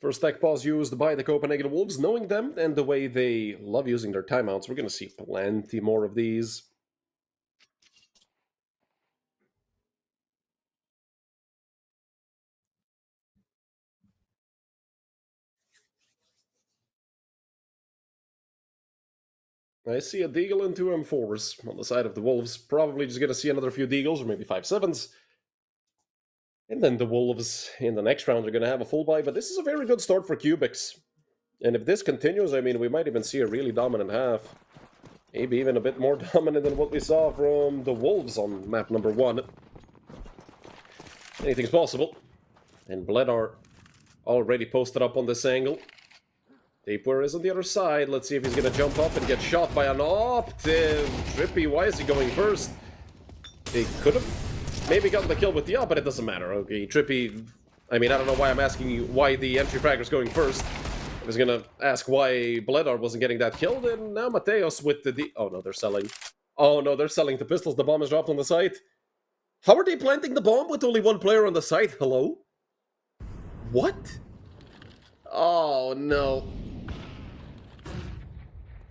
First tech pause used by the Copenhagen Wolves, knowing them and the way they love using their timeouts. We're going to see plenty more of these. I see a Deagle and 2 M4s on the side of the Wolves. Probably just going to see another few Deagles, or maybe 5-7s. And then the Wolves in the next round are going to have a full buy. But this is a very good start for Cubix. And if this continues, I mean, we might even see a really dominant half. Maybe even a bit more dominant than what we saw from the Wolves on map number 1. Anything's possible. And Bledar already posted up on this angle. Taper is on the other side. Let's see if he's going to jump up and get shot by an optive. Trippy, why is he going first? They could have maybe gotten the kill with the up, but it doesn't matter. Okay, Trippy... I mean, I don't know why I'm asking you why the entry fragger's going first. I was gonna ask why Bledar wasn't getting that killed, and now Mateos with the... Oh no, they're selling. Oh no, they're selling the pistols. The bomb is dropped on the site. How are they planting the bomb with only one player on the site? Hello? What? Oh, no.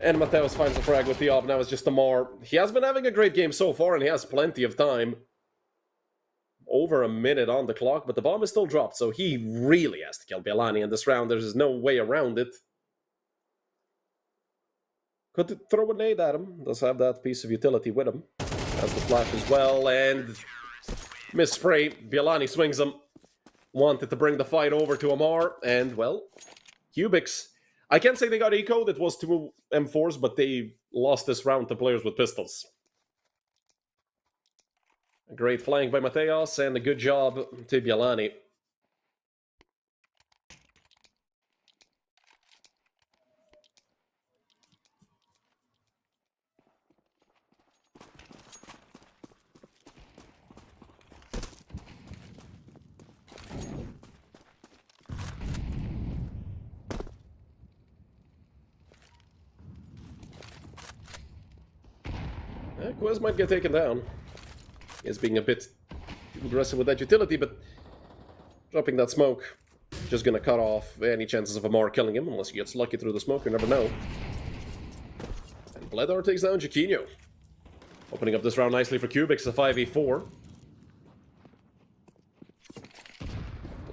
And Mateos finds the frag with the op. Now it's just Amar. He has been having a great game so far, and he has plenty of time. Over a minute on the clock, but the bomb is still dropped, so he really has to kill Bialani in this round. There's no way around it. Could throw a nade at him. Does have that piece of utility with him. Has the flash as well, and miss spray. Bialani swings him. Wanted to bring the fight over to Amar, and, well, Cubix. I can't say they got ecoed. It was 2 M4s, but they lost this round to players with pistols. A great flank by Mateos, and a good job to Bialani. Quez might get taken down. He is being a bit too aggressive with that utility, but dropping that smoke just gonna cut off any chances of Amar killing him, unless he gets lucky through the smoke, you never know. And Bledar takes down Jaquinho. Opening up this round nicely for Cubix, a 5v4.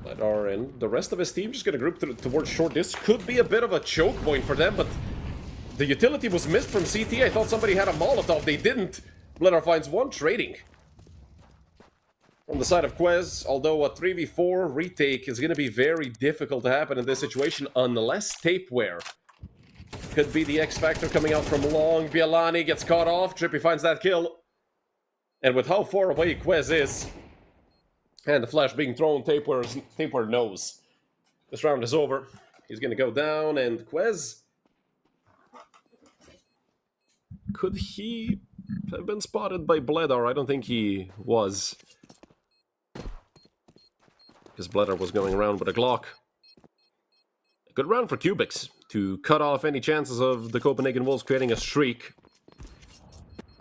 Bledar and the rest of his team just gonna group towards short. This could be a bit of a choke point for them, but the utility was missed from CT. I thought somebody had a Molotov. They didn't. Bledar finds one trading. On the side of Quez, although a 3v4 retake is going to be very difficult to happen in this situation unless Tapeware could be the X factor coming out from long. Bialani gets caught off. Trippy finds that kill. And with how far away Quez is, and the flash being thrown, Tapeware knows. This round is over. He's going to go down, and Quez... Could he have been spotted by Bledar? I don't think he was. Because Bledar was going around with a Glock. A good round for Cubix to cut off any chances of the Copenhagen Wolves creating a streak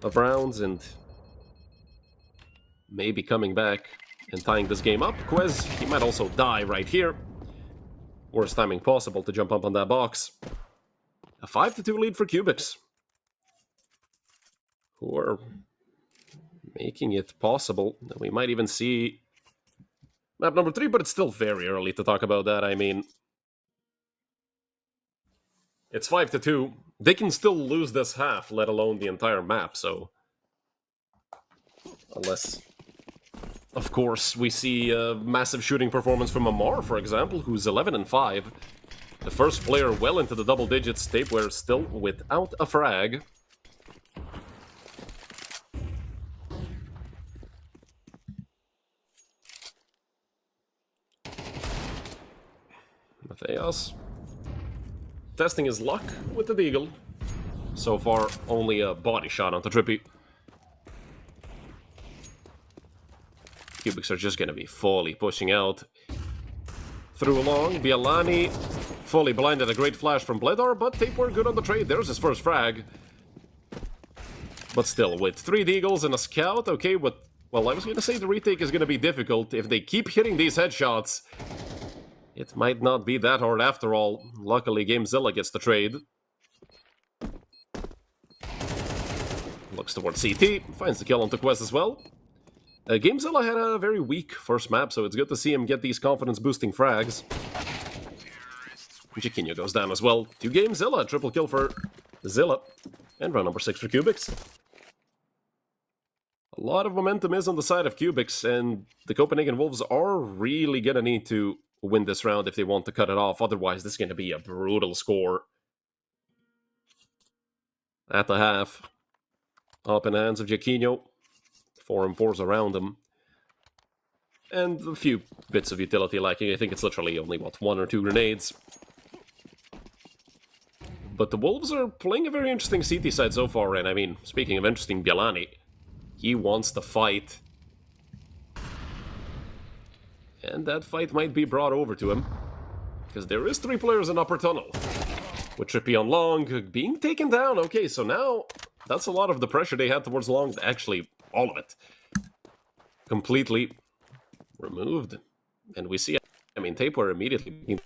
of rounds and maybe coming back and tying this game up. Quez, he might also die right here. Worst timing possible to jump up on that box. A 5-2 lead for Cubix, who are making it possible that we might even see map number 3, but it's still very early to talk about that. I mean, it's 5-2. They can still lose this half, let alone the entire map, so... Unless, of course, we see a massive shooting performance from Amar, for example, who's 11-5. The first player well into the double digits. Tapeware still without a frag. Mateos testing his luck with the Deagle. So far, only a body shot onto Trippy. Cubix are just going to be fully pushing out. Through along, Bialani fully blinded. A great flash from Bledar, but Tapeware good on the trade. There's his first frag. But still, with 3 Deagles and a scout, okay, but... Well, I was going to say the retake is going to be difficult. If they keep hitting these headshots, it might not be that hard after all. Luckily, GameZilla gets the trade. Looks towards CT, finds the kill onto Quest as well. GameZilla had a very weak first map, so it's good to see him get these confidence-boosting frags. Jaquinho goes down as well to GameZilla. Triple kill for Zilla. And round number 6 for Cubix. A lot of momentum is on the side of Cubix, and the Copenhagen Wolves are really gonna need to win this round if they want to cut it off. Otherwise, this is going to be a brutal score. At the half. Up in the hands of Jaquinho. 4 M4s around him. And a few bits of utility lacking. I think it's literally only, what, 1 or 2 grenades. But the Wolves are playing a very interesting CT side so far, and I mean, speaking of interesting, Bialani, he wants to fight. And that fight might be brought over to him. Because there is 3 players in upper tunnel. With Trippy on long, being taken down. Okay, so now that's a lot of the pressure they had towards long. Actually, all of it. completely removed. And we see, I mean, Taper immediately.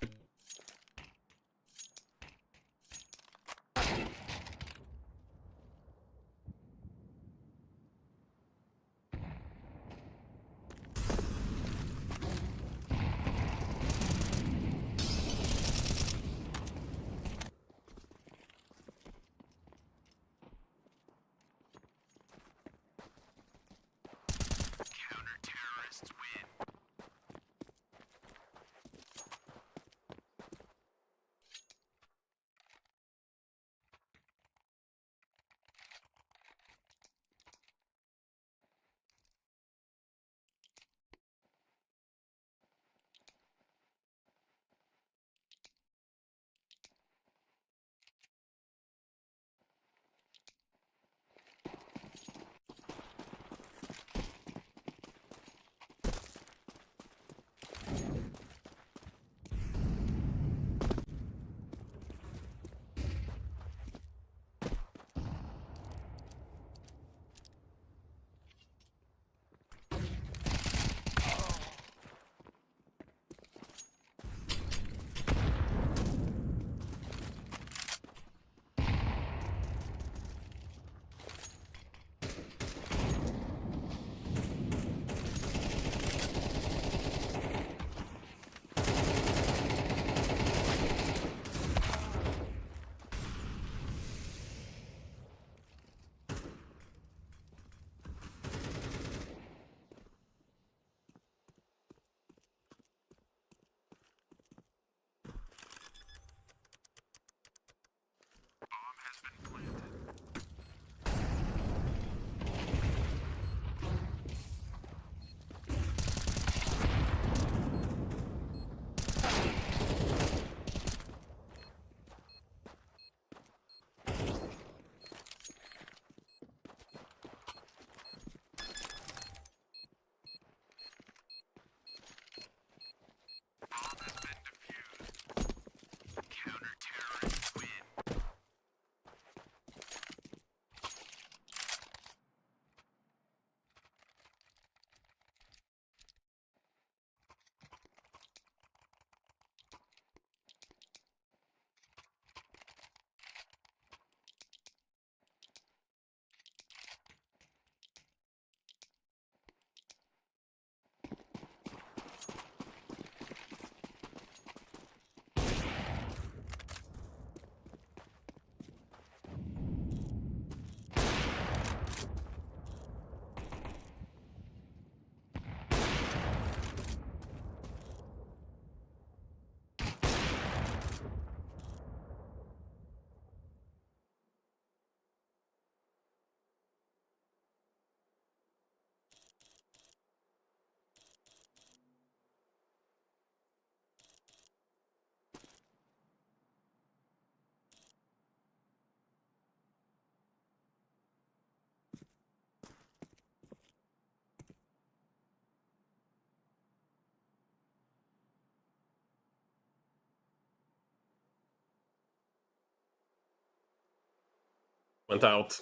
Went out.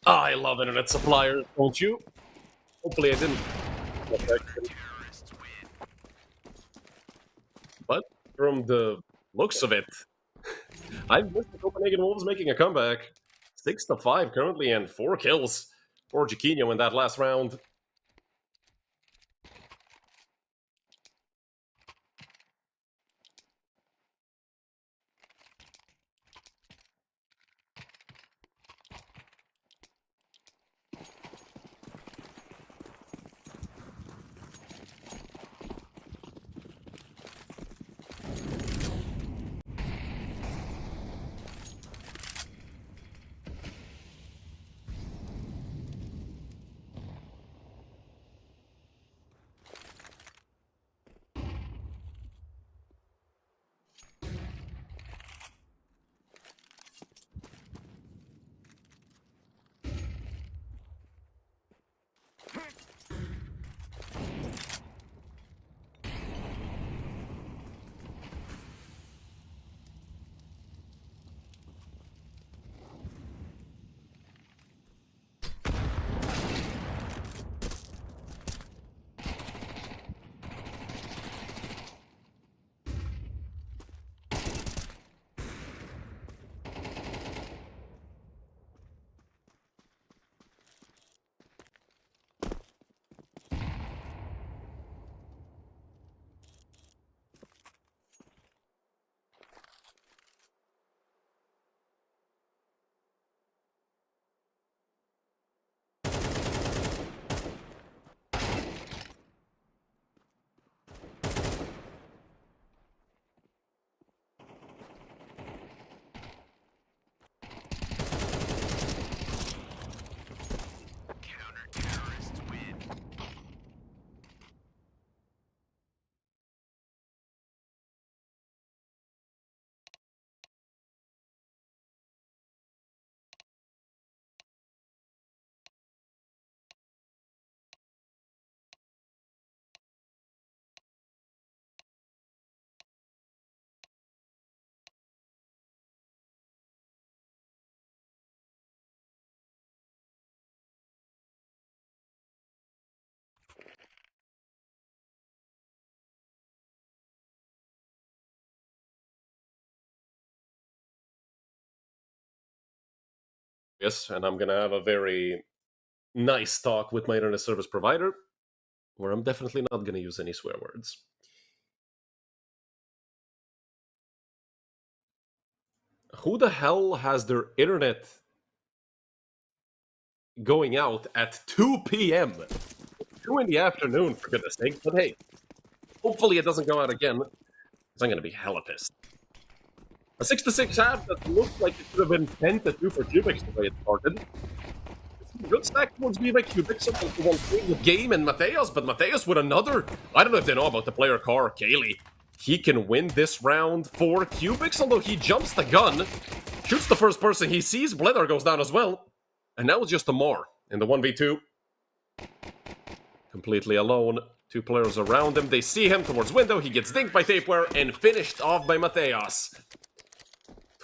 I love internet suppliers, don't you? Hopefully I didn't. But from the looks of it, I've missed the Copenhagen Wolves making a comeback. 6-5 currently and 4 kills for Chiquinho in that last round. Yes, and I'm gonna have a very nice talk with my internet service provider, where I'm definitely not gonna use any swear words. Who the hell has their internet going out at 2 p.m.? 2 in the afternoon, for goodness sake. But hey, hopefully it doesn't go out again, because I'm gonna be hella pissed. A 6-6 half that looked like it could have been 10-2 for Cubix the way it started. Good stack towards me by Cubix won the game and Mateos, but Mateos with another. I don't know if they know about the player car, Kaylee. He can win this round for Cubix, although he jumps the gun, shoots the first person he sees, Bledar goes down as well. And now it's just Amar in the 1v2. Completely alone. Two players around him. They see him towards window. He gets dinked by Tapeware and finished off by Mateos.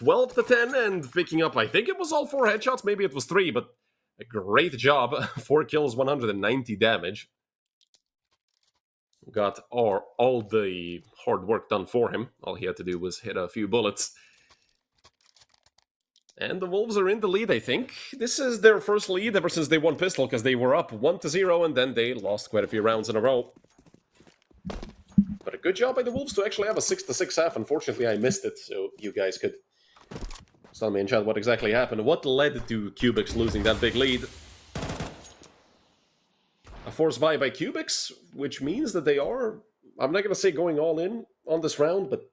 12-10 and picking up, I think it was all 4 headshots. Maybe it was 3, but a great job. 4 kills, 190 damage. Got all the hard work done for him. All he had to do was hit a few bullets. And the Wolves are in the lead, I think. This is their first lead ever since they won Pistol, because they were up 1-0, and then they lost quite a few rounds in a row. But a good job by the Wolves to actually have a 6-6 half. Unfortunately, I missed it, so you guys could tell me in chat what exactly happened. What led to Cubix losing that big lead? A forced buy by Cubix, which means that they are, I'm not going to say going all in on this round, but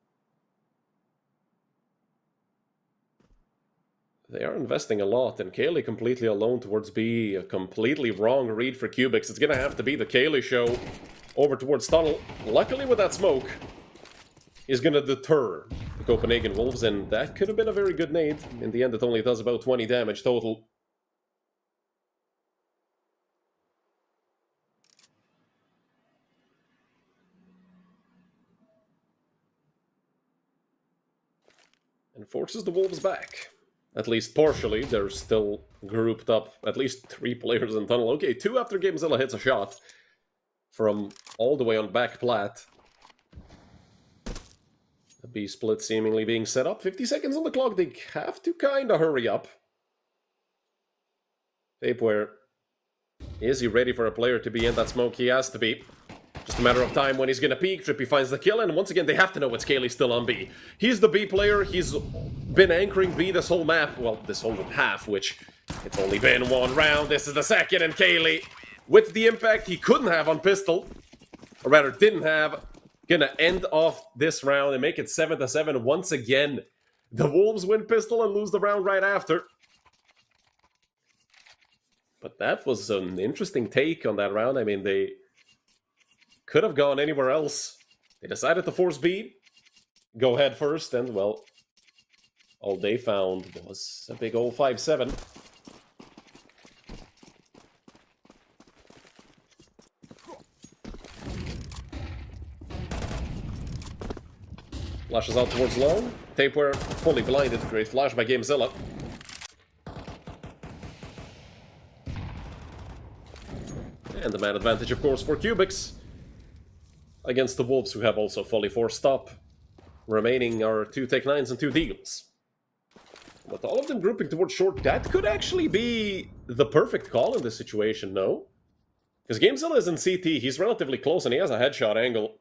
they are investing a lot, and Kaylee completely alone towards B. A completely wrong read for Cubix. It's going to have to be the Kaylee show over towards Tunnel. Luckily with that smoke, is going to deter the Copenhagen Wolves, and that could have been a very good nade. In the end, it only does about 20 damage total. And forces the Wolves back. At least partially. They're still grouped up. At least 3 players in Tunnel. Okay, 2 after Gamezilla hits a shot from all the way on back plat. The B split seemingly being set up. 50 seconds on the clock. They have to kind of hurry up. Tapeware. Is he ready for a player to be in that smoke? He has to be. Just a matter of time when he's going to peek. Trippy finds the kill, and once again, they have to know it's Kaylee still on B. He's the B player. He's been anchoring B this whole map. Well, this whole half, which it's only been 1 round. This is the second, and Kaylee, with the impact he couldn't have on Pistol, or rather didn't have, gonna end off this round and make it 7-7 once again. The Wolves win Pistol and lose the round right after. But that was an interesting take on that round. I mean, they could have gone anywhere else. They decided to force B, go head first, and, well, all they found was a big old 5-7. Flashes out towards long. Tapeware fully blinded. Great flash by Gamezilla. And the man advantage, of course, for Cubix against the Wolves, who have also fully forced up. Remaining are 2 Tech-9s and 2 Deagles. But all of them grouping towards short, that could actually be the perfect call in this situation, no? Because Gamezilla is in CT, he's relatively close and he has a headshot angle.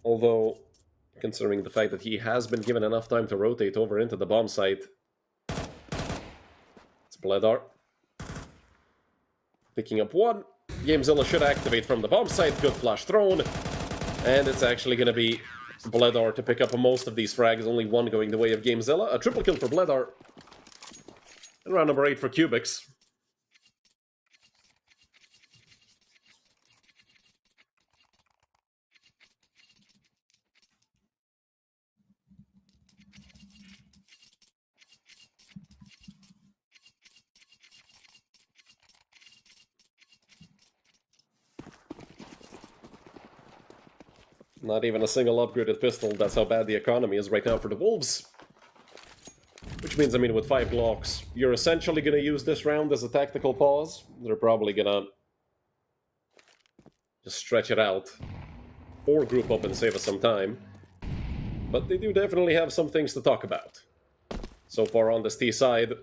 Although, considering the fact that he has been given enough time to rotate over into the bomb site. It's Bledar. Picking up 1. Gamezilla should activate from the bomb site. Good flash thrown. And it's actually going to be Bledar to pick up most of these frags. Only 1 going the way of Gamezilla. A triple kill for Bledar. And round number 8 for Cubix. Not even a single upgraded pistol. That's how bad the economy is right now for the Wolves. Which means, I mean, with 5 Glocks, you're essentially going to use this round as a tactical pause. They're probably going to just stretch it out. Or group up and save us some time. But they do definitely have some things to talk about. so far on this T side.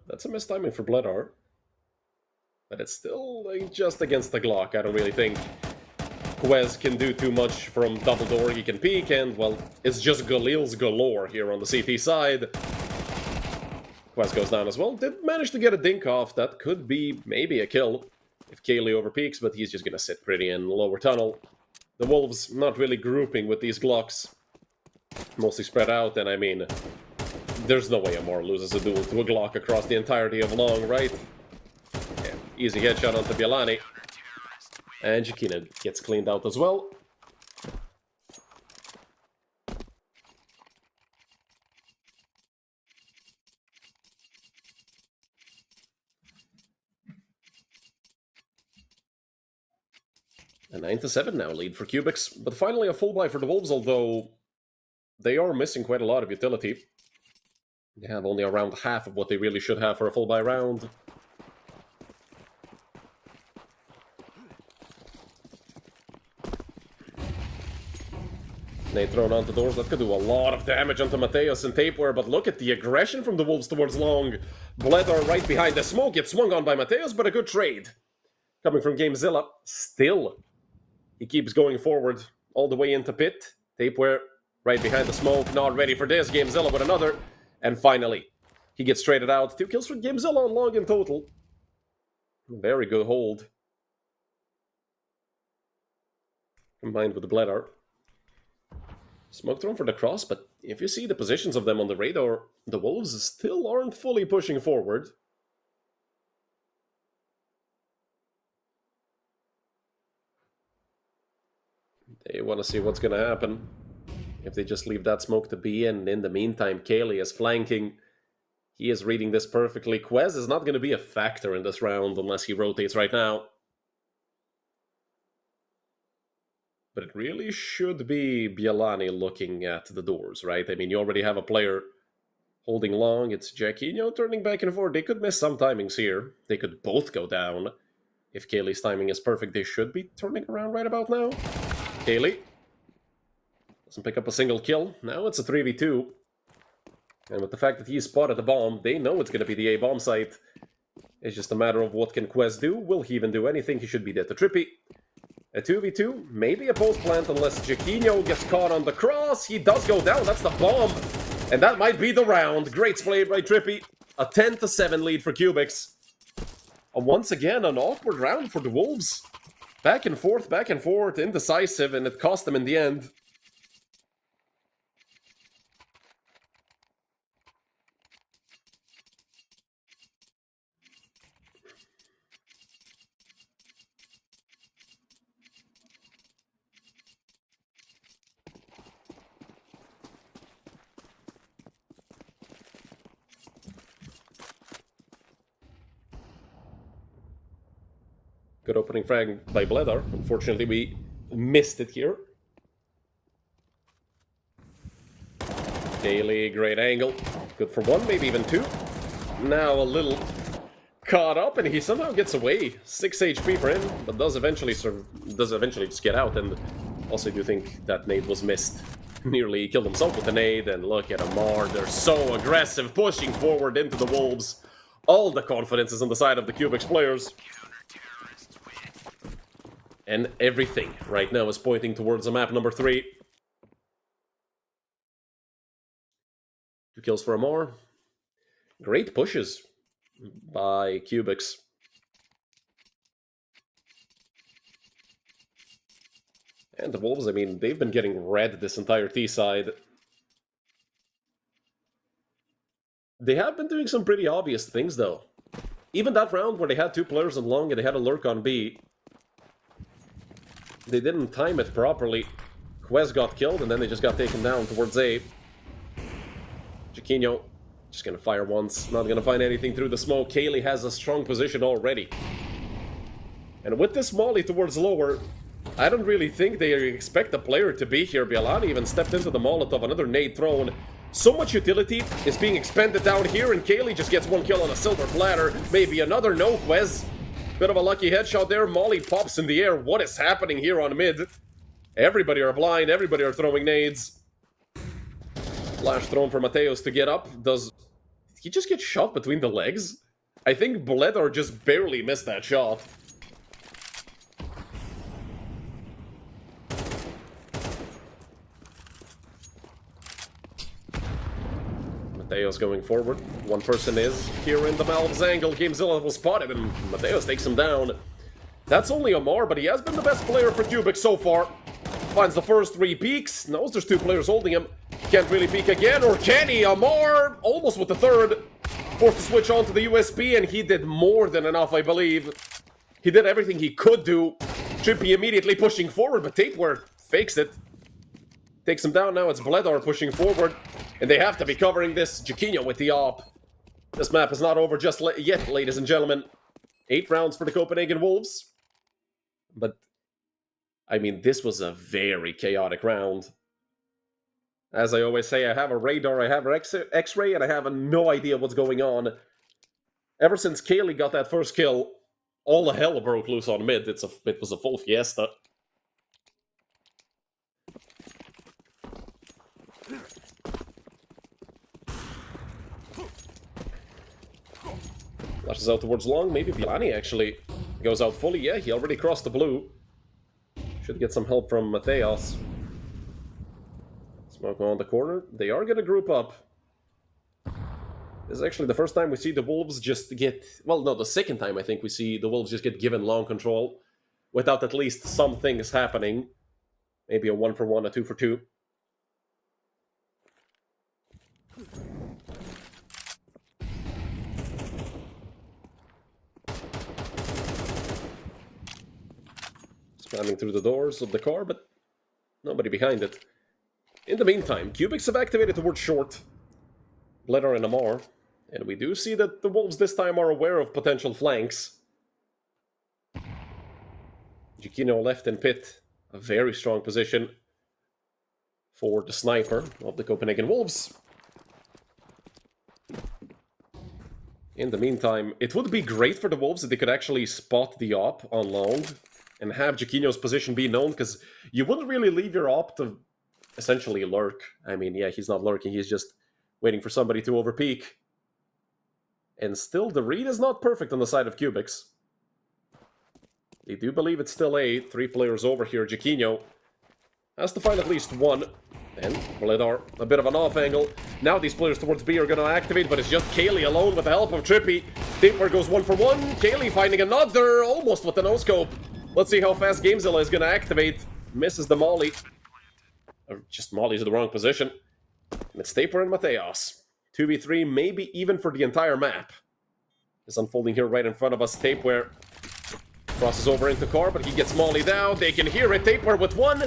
That's a mistiming for Bledar. But it's still just against the Glock. I don't really think Quez can do too much from double door. He can peek, and, well, it's just Galil's galore here on the CT side. Quez goes down as well. Did manage to get a dink off. That could be maybe a kill if Kaylee overpeaks, but he's just going to sit pretty in lower tunnel. The Wolves not really grouping with these Glocks. Mostly spread out, and I mean, there's no way Amar loses a duel to a Glock across the entirety of long, right? Yeah, easy headshot onto Bielani. And Jakina gets cleaned out as well. A 9-7 now lead for Cubix, but finally a full buy for the Wolves, although they are missing quite a lot of utility. They have only around half of what they really should have for a full buy round. Nade thrown onto doors, that could do a lot of damage onto Mateos and Tapeware, but look at the aggression from the Wolves towards long. Bledar right behind the smoke, gets swung on by Mateos, but a good trade. Coming from Gamezilla, still. He keeps going forward all the way into pit. Tapeware right behind the smoke, not ready for this. Gamezilla with another. And finally, he gets traded out. 2 kills for Gamezilla on long in total. Very good hold. Combined with the Bledar. Smoke thrown for the cross, but if you see the positions of them on the radar, the Wolves still aren't fully pushing forward. They want to see what's going to happen. If they just leave that smoke to be, and in the meantime, Kaylee is flanking. He is reading this perfectly. Quez is not going to be a factor in this round unless he rotates right now. But it really should be Bielani looking at the doors, right? I mean, you already have a player holding long. It's Jaquinho turning back and forth. They could miss some timings here. They could both go down. If Kaylee's timing is perfect, they should be turning around right about now. Kaylee doesn't pick up a single kill. Now it's a 3v2. And with the fact that he spotted the bomb, they know it's going to be the A bomb site. It's just a matter of what can Quez do. Will he even do anything? He should be dead to Trippy. A 2v2, maybe a post plant unless Jaquinho gets caught on the cross. He does go down, that's the bomb. And that might be the round. Great play by Trippy. A 10-7 lead for Cubix. Once again, an awkward round for the Wolves. Back and forth, indecisive, and it cost them in the end. Good opening frag by Bledar. Unfortunately, we missed it here. Kaylee, great angle. Good for 1, maybe even 2. Now a little caught up, and he somehow gets away. 6 HP for him, but does eventually just get out. And also, I do think that nade was missed. Nearly killed himself with the nade, and look at Amar. They're so aggressive, pushing forward into the Wolves. All the confidence is on the side of the Cubix players. And everything right now is pointing towards the map number 3. 2 kills for Amar. Great pushes by Cubix. And the Wolves, I mean, they've been getting red this entire T side. They have been doing some pretty obvious things, though. Even that round where they had 2 players on long and they had a lurk on B, they didn't time it properly. Quez got killed, and then they just got taken down towards A. Jaquinho just gonna fire once, not gonna find anything through the smoke. Kaylee has a strong position already. And with this molly towards lower, I don't really think they expect the player to be here. Bialani even stepped into the Molotov, another nade thrown. So much utility is being expended down here, and Kaylee just gets one kill on a silver platter. Maybe another Nuke. Bit of a lucky headshot there. Molly pops in the air. What is happening here on mid? Everybody are blind. Everybody are throwing nades. Flash thrown for Mateos to get up. Does he just get shot between the legs? I think Bledor just barely missed that shot. Mateos going forward. One person is here in the Malv's angle. Gamezilla will spot it, and Mateos takes him down. That's only Amar, but he has been the best player for Cubix so far. Finds the first 3 peaks. Knows there's 2 players holding him. Can't really peek again, or can he? Amar almost with the third. Forced to switch on to the USB, and he did more than enough, I believe. He did everything he could do. Trippy immediately pushing forward, but Tapeware fakes it. Takes him down now. It's Bledor pushing forward. And they have to be covering this. Jaquinho with the op. This map is not over just yet, ladies and gentlemen. 8 rounds for the Copenhagen Wolves. But, I mean, this was a very chaotic round. As I always say, I have a radar, I have an X-ray, and I have no idea what's going on. Ever since Kaylee got that first kill, all the hell broke loose on mid. It was a full fiesta. Flashes out towards long. Maybe Vilani actually goes out fully. Yeah, he already crossed the blue. Should get some help from Mateos. Smoke on the corner. They are going to group up. This is actually the first time we see the Wolves just get... Well, no, the second time I think we see the Wolves just get given long control without at least some things happening. Maybe a 1-for-1, a 2-for-2. Spamming through the doors of the car, but nobody behind it. In the meantime, Cubix have activated towards short. Bledor and Amar. And we do see that the Wolves this time are aware of potential flanks. Jaquinho left in pit. A very strong position for the sniper of the Copenhagen Wolves. In the meantime, it would be great for the Wolves if they could actually spot the op on long and have Jaquinho's position be known, because you wouldn't really leave your op to essentially lurk. I mean, yeah, he's not lurking, he's just waiting for somebody to overpeak. And still, the read is not perfect on the side of Cubix. They do believe it's still 8. 3 players over here. Jaquinho has to find at least one. And Bledor, a bit of an off angle. Now these players towards B are going to activate, but it's just Kaylee alone with the help of Trippy. Taper goes 1-for-1. Kaylee finding another, almost with the no-scope. Let's see how fast Gamezilla is going to activate. Misses the molly. Or just molly's in the wrong position. And it's Taper and Mateos. 2v3, maybe even for the entire map. Is unfolding here right in front of us. Tapeware crosses over into car, but he gets molly down. They can hear it. Tapeware with 1.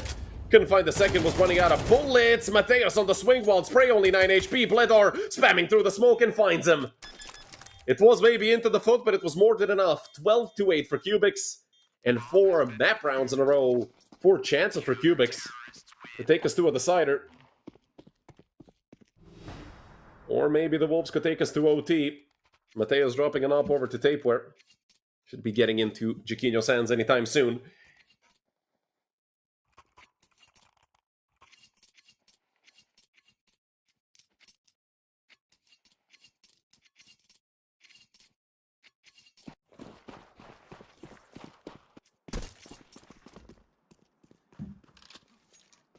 Couldn't find the second, was running out of bullets. Mateos on the swing wall. Spray only 9 HP. Bledor spamming through the smoke and finds him. It was maybe into the foot, but it was more than enough. 12-8 for Cubix. And 4 map rounds in a row. 4 chances for Cubix to take us to a decider. Or maybe the Wolves could take us to OT. Mateos dropping an op over to Tapeware. Should be getting into Jaquinho's hands anytime soon.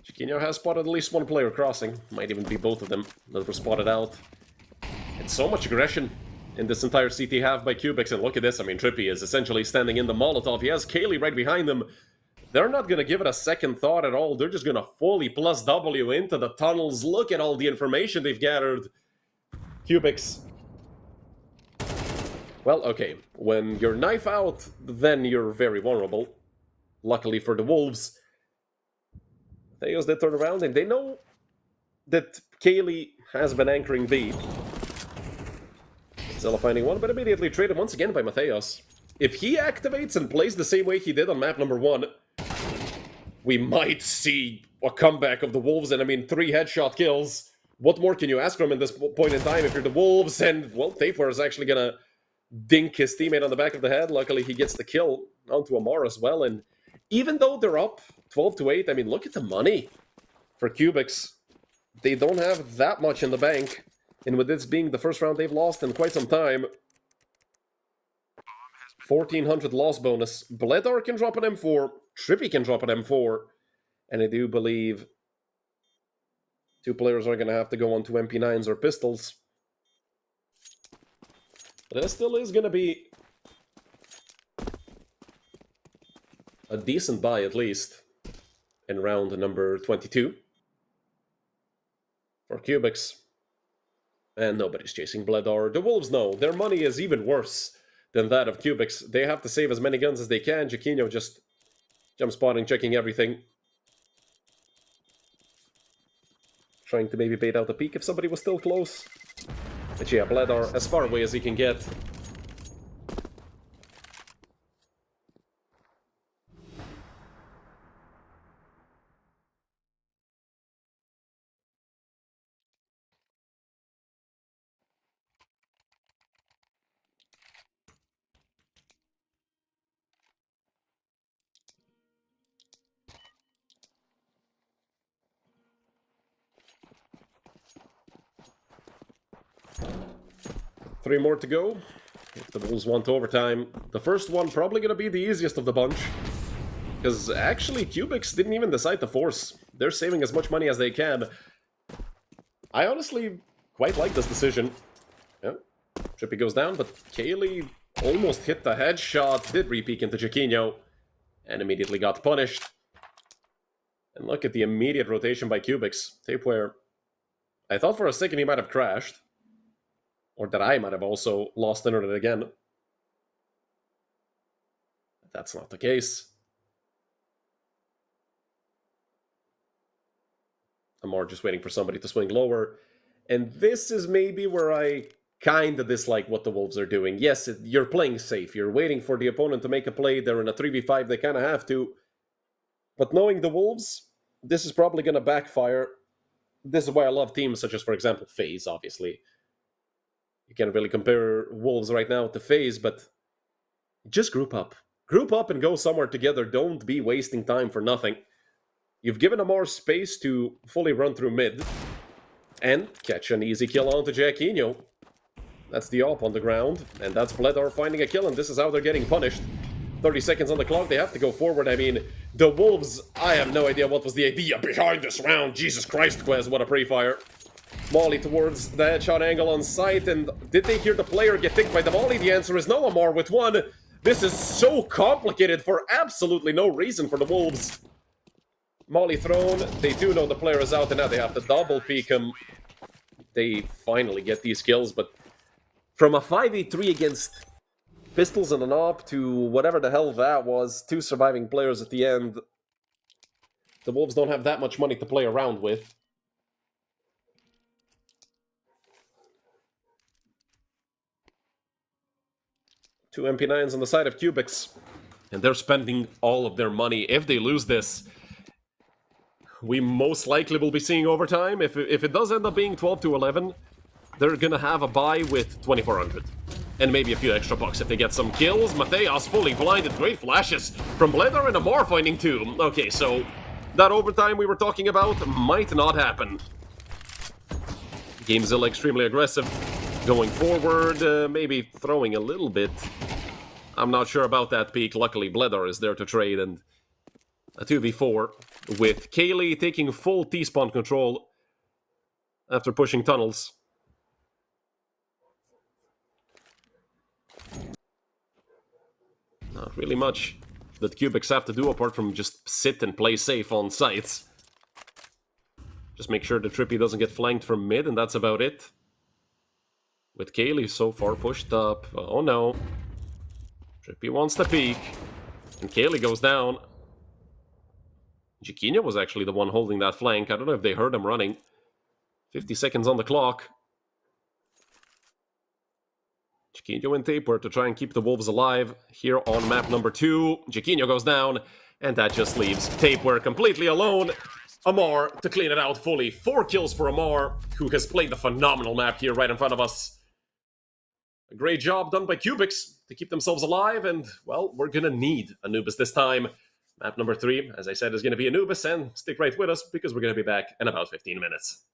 Jaquinho has spotted at least 1 player crossing. Might even be both of them that were spotted out. And so much aggression in this entire CT half by Cubix. And look at this. I mean, Trippy is essentially standing in the Molotov. He has Kaylee right behind him. They're not going to give it a second thought at all. They're just going to fully plus W into the tunnels. Look at all the information they've gathered. Cubix. Well, okay. When you're knife out, then you're very vulnerable. Luckily for the Wolves, Theos did turn around, and they know that Kaylee has been anchoring B. Zella finding 1, but immediately traded once again by Mateos. If he activates and plays the same way he did on map number 1, we might see a comeback of the Wolves, and I mean, 3 headshot kills. What more can you ask from in this point in time if you're the Wolves? And, well, Taper is actually gonna dink his teammate on the back of the head. Luckily, he gets the kill onto Amar as well, and even though they're up 12-8, I mean, look at the money for Cubix. They don't have that much in the bank, and with this being the first round they've lost in quite some time, 1,400 loss bonus. Bledar can drop an M4, Trippy can drop an M4, and I do believe 2 players are going to have to go on to MP9s or pistols. But that still is going to be a decent buy, at least, in round number 22 for Cubix. And nobody's chasing Bledar. The Wolves know their money is even worse than that of Cubix. They have to save as many guns as they can. Jaquinho just jump spotting, checking everything. Trying to maybe bait out the peek if somebody was still close. But yeah, Bledar as far away as he can get. Three more to go. If the Bulls want overtime. The first one probably going to be the easiest of the bunch. Because actually, Cubix didn't even decide to force. They're saving as much money as they can. I honestly quite like this decision. Yeah. Trippy goes down, but Kaylee almost hit the headshot. Did re-peek into Jaquinho. And immediately got punished. And look at the immediate rotation by Cubix. Tapeware. I thought for a second he might have crashed. Or that I might have also lost internet again. That's not the case. Amar just waiting for somebody to swing lower. And this is maybe where I kind of dislike what the Wolves are doing. Yes, you're playing safe. You're waiting for the opponent to make a play. They're in a 3v5. They kind of have to. But knowing the Wolves, this is probably going to backfire. This is why I love teams such as, for example, FaZe, obviously. You can't really compare Wolves right now to FaZe, but just group up. Group up and go somewhere together. Don't be wasting time for nothing. You've given Amar space to fully run through mid and catch an easy kill onto Jaquinho. That's the op on the ground, and that's Bledar finding a kill, and this is how they're getting punished. 30 seconds on the clock, they have to go forward. I mean, the Wolves, I have no idea what was the idea behind this round. Jesus Christ, Quez, what a pre-fire. Molly towards the headshot angle on sight, and did they hear the player get ticked by the Molly? The answer is no. Amar with one. This is so complicated for absolutely no reason for the Wolves. Molly thrown, they do know the player is out, and now they have to double peek him. They finally get these kills, but from a 5v3 against pistols and an op to whatever the hell that was, 2 surviving players at the end, the Wolves don't have that much money to play around with. Two MP9s on the side of Cubix. And they're spending all of their money. If they lose this, we most likely will be seeing overtime. If it does end up being 12-11, they're gonna have a bye with 2,400. And maybe a few extra bucks if they get some kills. Mateos fully blinded. Great flashes from Bledar and Amar finding 2. Okay, so that overtime we were talking about might not happen. Gamezilla extremely aggressive. Going forward, maybe throwing a little bit. I'm not sure about that peak. Luckily, Bledar is there to trade, and a 2v4 with Kaylee taking full T-spawn control after pushing tunnels. Not really much that Cubix have to do apart from just sit and play safe on sites. Just make sure the Trippy doesn't get flanked from mid, and that's about it. With Kaylee so far pushed up. Oh no. Trippy wants to peek. And Kaylee goes down. Jaquinho was actually the one holding that flank. I don't know if they heard him running. 50 seconds on the clock. Jaquinho and Taper to try and keep the Wolves alive here on map number 2. Jaquinho goes down. And that just leaves Tapeware completely alone. Amar to clean it out fully. 4 kills for Amar, who has played the phenomenal map here right in front of us. A great job done by Cubix to keep themselves alive, and, well, we're gonna need Anubis this time. Map number 3, as I said, is gonna be Anubis, and stick right with us, because we're gonna be back in about 15 minutes.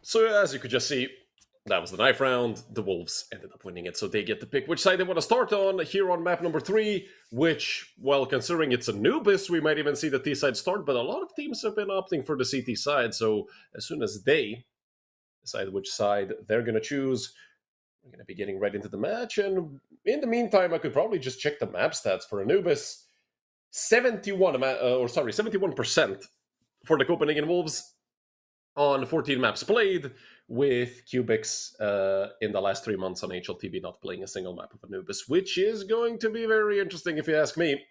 So as you could just see, that was the knife round. The Wolves ended up winning it, so they get to pick which side they want to start on here on map number 3, which, well, considering it's Anubis, we might even see the T side start, but a lot of teams have been opting for the CT side, so as soon as they decide which side they're going to choose, we're going to be getting right into the match, and in the meantime, I could probably just check the map stats for Anubis. 71% for the Copenhagen Wolves on 14 maps played, with Cubix in the last 3 months on HLTV not playing a single map of Anubis, which is going to be very interesting if you ask me.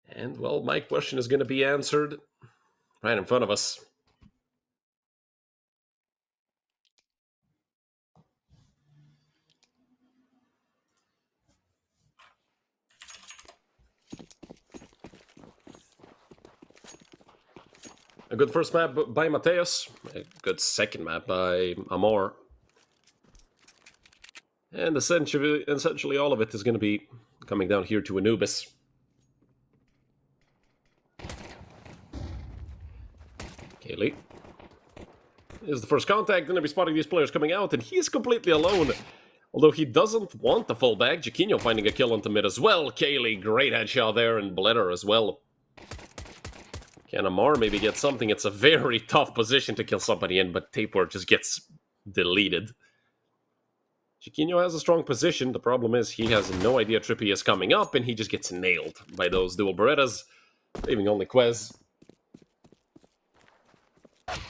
And, well, my question is going to be answered right in front of us. A good first map by Mateus, a good second map by Amor. And essentially all of it is going to be coming down here to Anubis. Kaylee is the first contact, going to be spotting these players coming out, and he's completely alone. Although he doesn't want the full bag. Jaquinho finding a kill onto mid as well. Kaylee, great headshot there, and Bledder as well. Can Amar maybe get something? It's a very tough position to kill somebody in, but Tapework just gets deleted. Jaquinho has a strong position. The problem is he has no idea Trippy is coming up, and he just gets nailed by those dual Berettas, leaving only Quez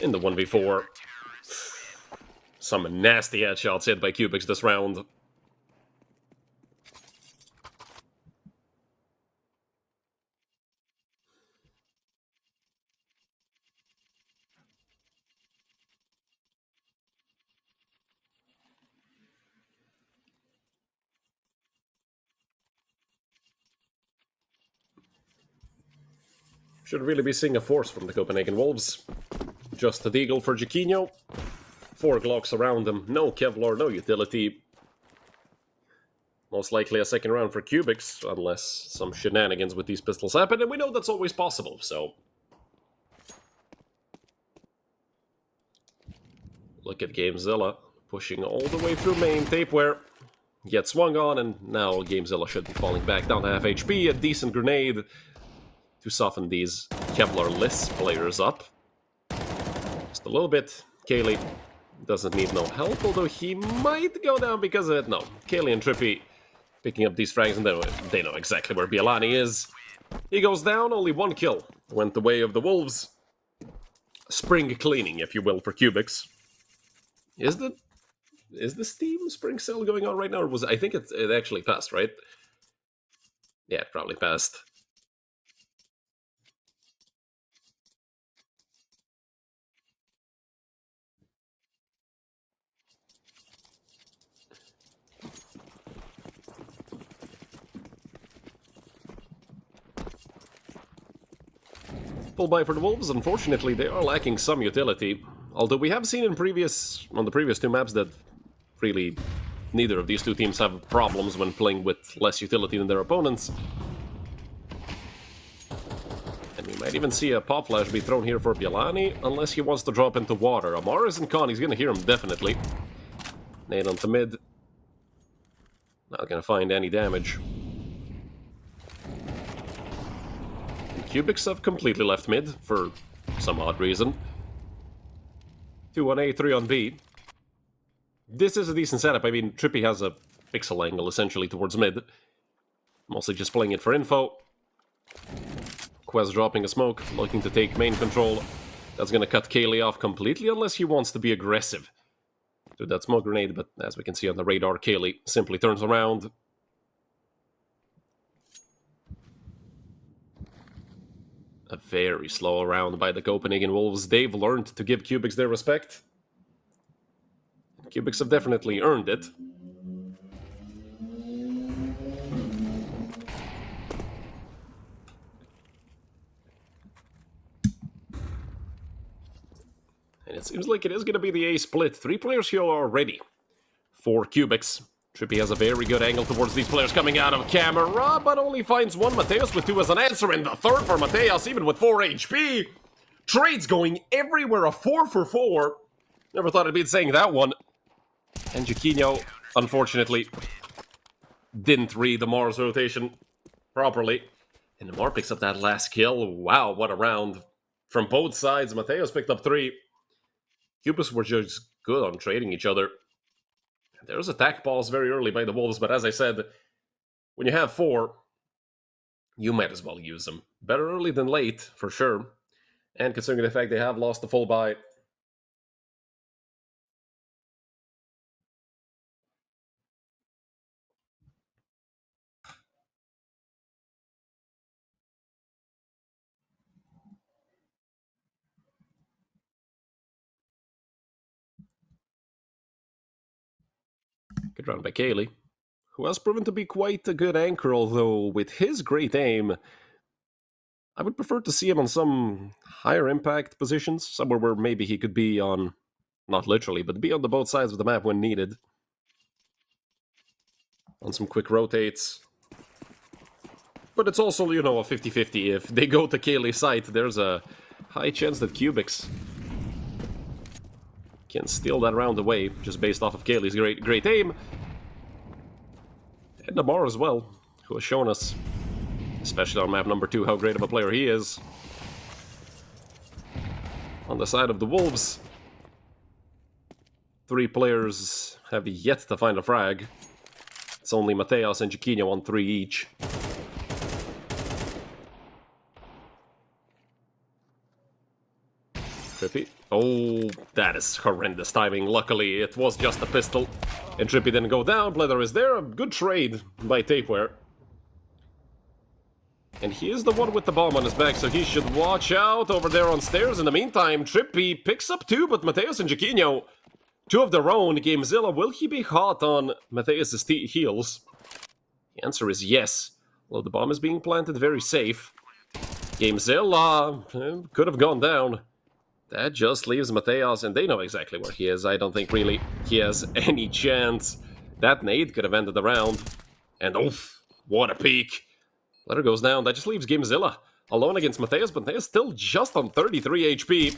in the 1v4. Some nasty headshots hit by Cubix this round. Should really be seeing a force from the Copenhagen Wolves. Just a deagle for Jaquinho. 4 Glocks around him. No Kevlar, no utility. Most likely a second round for Cubix, unless some shenanigans with these pistols happen, and we know that's always possible, so... Look at Gamezilla, pushing all the way through main. Tapeware gets swung on, and now Gamezilla should be falling back down to half HP. A decent grenade to soften these Kevlar-less players up. Just a little bit. Kaylee doesn't need no help, although he might go down because of it. No, Kaylee and Trippy picking up these frags, and they know exactly where Bialani is. He goes down, only 1 kill. Went the way of the Wolves. Spring cleaning, if you will, for Cubix. Is the Steam spring sale going on right now, or was I think it actually passed, right? Yeah, it probably passed. Full buy for the Wolves. Unfortunately, they are lacking some utility. Although we have seen on the previous 2 maps that really neither of these 2 teams have problems when playing with less utility than their opponents. And we might even see a pop flash be thrown here for Bialani, unless he wants to drop into water. Amar isn't con, he's gonna hear him definitely. Nade onto mid. Not gonna find any damage. Cubix have completely left mid, for some odd reason. 2 on A, 3 on B. This is a decent setup. I mean, Trippy has a pixel angle, essentially, towards mid. Mostly just playing it for info. Quez dropping a smoke, looking to take main control. That's gonna cut Kaylee off completely, unless he wants to be aggressive to that smoke grenade, but as we can see on the radar, Kaylee simply turns around. A very slow round by the Copenhagen Wolves. They've learned to give Cubix their respect. Cubix have definitely earned it. And it seems like it is going to be the A split. 3 players here already for Cubix. Trippy has a very good angle towards these players coming out of camera, but only finds 1. Mateus with 2 as an answer, and the 3rd for Mateus, even with 4 HP. Trades going everywhere, a 4 for 4. Never thought I'd be saying that one. And Juquinho, unfortunately, didn't read the Mars rotation properly. And Mar picks up that last kill. Wow, what a round. From both sides, Mateos picked up 3. Cubix were just good on trading each other. There's attack balls very early by the Wolves, but as I said, when you have 4, you might as well use them. Better early than late, for sure. And considering the fact they have lost the full buy, good round by Kaylee, who has proven to be quite a good anchor, although with his great aim, I would prefer to see him on some higher impact positions, somewhere where maybe he could be on, not literally, but be on the both sides of the map when needed. On some quick rotates. But it's also, you know, a 50-50. If they go to Kaylee's site, there's a high chance that Cubix can steal that round away, just based off of Kaylee's great aim. And Damar as well, who has shown us, especially on map number 2, how great of a player he is. On the side of the Wolves, 3 players have yet to find a frag. It's only Mateos and Juquinho on 3 each. Trippy. Oh, that is horrendous timing. Luckily, it was just a pistol. And Trippy didn't go down. Blether is there. A good trade by Tapeware. And he is the one with the bomb on his back, so he should watch out over there on stairs. In the meantime, Trippy picks up 2, but Mateos and Juquinho, 2 of their own. Gamezilla, will he be hot on Mateos' heels? The answer is yes. Well, the bomb is being planted very safe. Gamezilla could have gone down. That just leaves Mateos, and they know exactly where he is. I don't think really he has any chance. That nade could have ended the round. And oof, what a peek. Letter goes down. That just leaves Gamezilla alone against Mateos, but Mateos still just on 33 HP.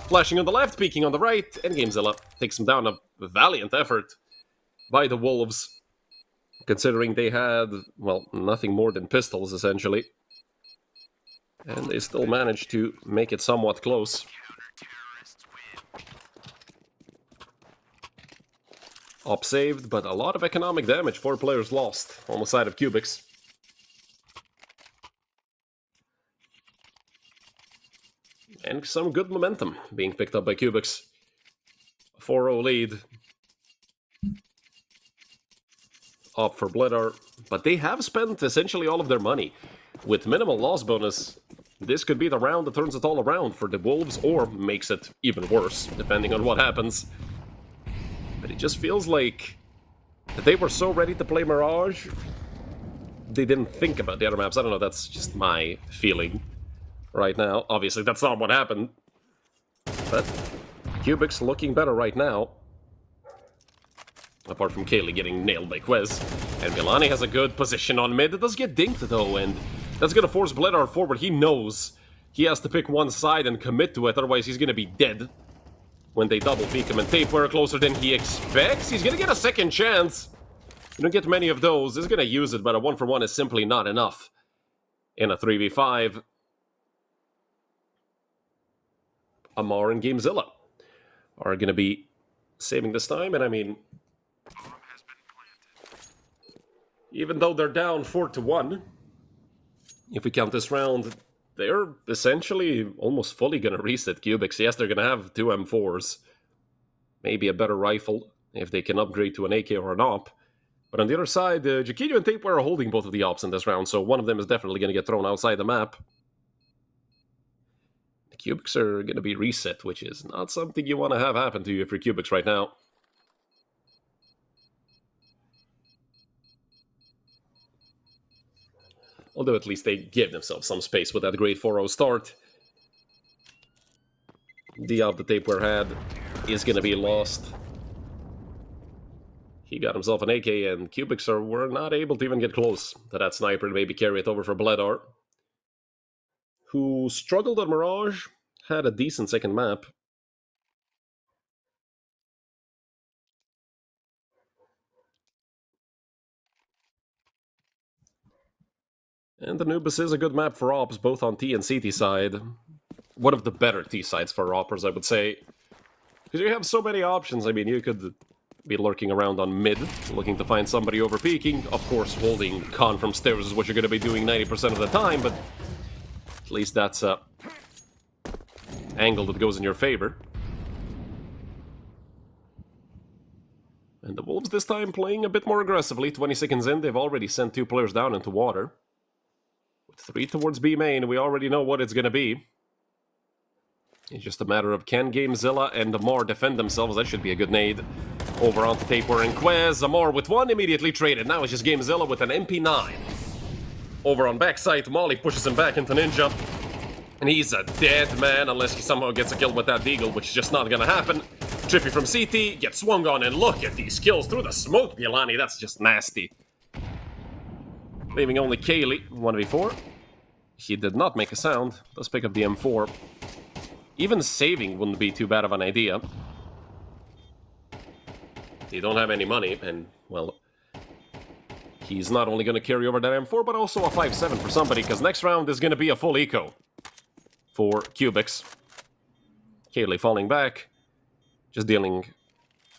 Flashing on the left, peeking on the right, and Gamezilla takes him down. A valiant effort by the Wolves, considering they had, well, nothing more than pistols, essentially. And they still managed to make it somewhat close. Op saved, but a lot of economic damage. 4 players lost on the side of Cubix. And some good momentum being picked up by Cubix. 4-0 lead. Op for Bledar, but they have spent essentially all of their money. With minimal loss bonus, this could be the round that turns it all around for the Wolves, or makes it even worse, depending on what happens. But it just feels like they were so ready to play Mirage, they didn't think about the other maps. I don't know, that's just my feeling right now. Obviously, that's not what happened. But Cubix looking better right now. Apart from Kaylee getting nailed by Quez. And Milani has a good position on mid. It does get dinked though, and that's gonna force Bledar forward. He knows he has to pick one side and commit to it, otherwise he's gonna be dead. When they double peek him, and Tapeware closer than he expects. He's gonna get a second chance. You don't get many of those. He's gonna use it, but a 1-for-1 is simply not enough in a 3v5. Amar and Gamezilla are gonna be saving this time, and I mean, even though they're down 4-1, if we count this round, they're essentially almost fully going to reset Cubix. Yes, they're going to have 2 M4s. Maybe a better rifle if they can upgrade to an AK or an AWP. But on the other side, Juquinho and Tapeware are holding both of the AWPs in this round, so one of them is definitely going to get thrown outside the map. The Cubix are going to be reset, which is not something you want to have happen to you if you're Cubix right now. Although at least they give themselves some space with that great 4-0 start. The AWP that Tapeware had is going to be lost. He got himself an AK, and Cubix were not able to even get close to that sniper and maybe carry it over for Bledar, who struggled on Mirage. had a decent second map. And Anubis is a good map for ops, both on T and CT side. One of the better T sides for oppers, I would say. Because you have so many options. I mean, you could be lurking around on mid, looking to find somebody over peeking. Of course, holding con from stairs is what you're going to be doing 90% of the time, but at least that's a angle that goes in your favor. And the Wolves this time playing a bit more aggressively. 20 seconds in, they've already sent 2 players down into water. With 3 towards B main, we already know what it's going to be. It's just a matter of can Gamezilla and Amar defend themselves. That should be a good nade. Over onto Taper and Quez. Amar with 1 immediately traded. Now it's just Gamezilla with an MP9. Over on backside, Molly pushes him back into Ninja. And he's a dead man unless he somehow gets a kill with that Deagle, which is just not gonna happen. Trippy from CT gets swung on, and look at these kills through the smoke, Bielani. That's just nasty. Leaving only Kaylee, 1v4. He did not make a sound. Let's pick up the M4. Even saving wouldn't be too bad of an idea. They don't have any money, and, well, he's not only going to carry over that M4, but also a 5-7 for somebody, because next round is going to be a full eco for Cubix. Kaylee falling back, just dealing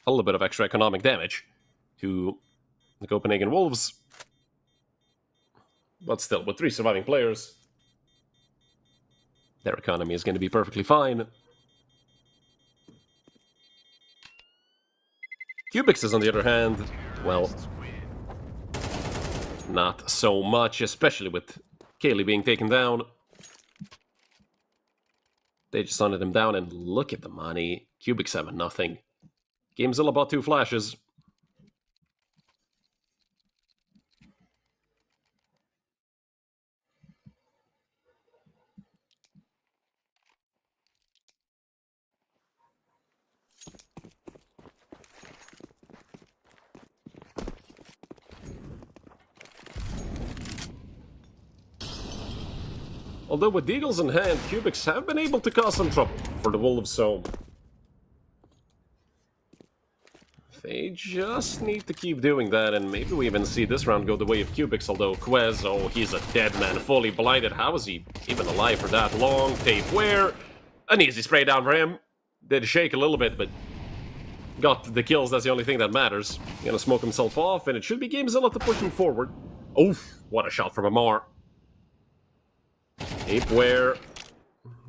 a little bit of extra economic damage to the Copenhagen Wolves. But still, with 3 surviving players, their economy is going to be perfectly fine. Cubix is, on the other hand, well, not so much, especially with Kaylee being taken down. They just hunted him down, and look at the money. Cubix having nothing. Gamezilla bought 2 flashes. Although with Deagles in hand, Cubix have been able to cause some trouble for the Wolves, so they just need to keep doing that, and maybe we even see this round go the way of Cubix, although Quez, oh, he's a dead man, fully blinded. How is he even alive for that long? Tape where? An easy spray down for him. Did shake a little bit, but got the kills, that's the only thing that matters. Gonna smoke himself off, and it should be Gamezilla to push him forward. Oof, what a shot from Amar. Tapeware,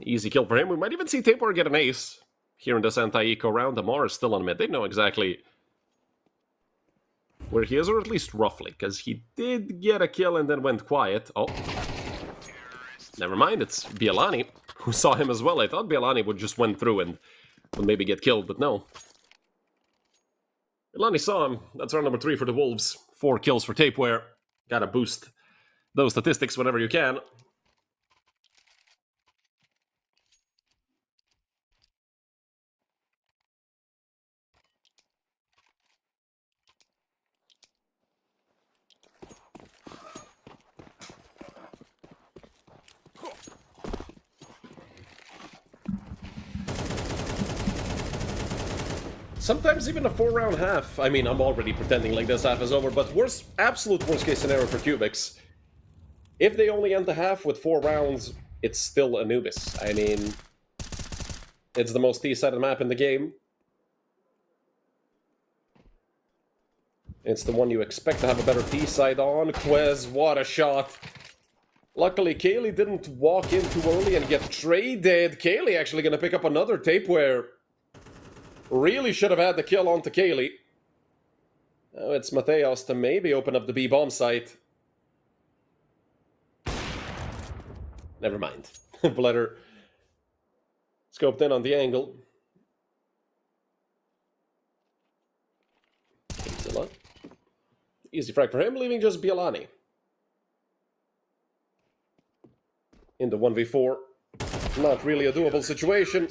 easy kill for him. We might even see Tapeware get an ace here in this anti-eco round. Amar is still on mid. They know exactly where he is, or at least roughly, because he did get a kill and then went quiet. Oh, never mind, it's Bielani who saw him as well. I thought Bielani would just went through and would maybe get killed, but no. Bielani saw him. That's round number 3 for the Wolves. 4 kills for Tapeware. Gotta boost those statistics whenever you can. Sometimes even a 4-round half. I mean, I'm already pretending like this half is over, but absolute worst case scenario for Cubix. If they only end the half with 4 rounds, it's still Anubis. I mean, it's the most T-sided map in the game. It's the one you expect to have a better T-side on. Quez, what a shot. Luckily, Kaylee didn't walk in too early and get traded. Kaylee actually going to pick up another Tapeware. Really should have had the kill onto Kaylee. Now it's Mateos to maybe open up the B-bomb site. Never mind. Bladder scoped in on the angle. Easy frag for him, leaving just Bielani. In the 1v4. Not really a doable situation.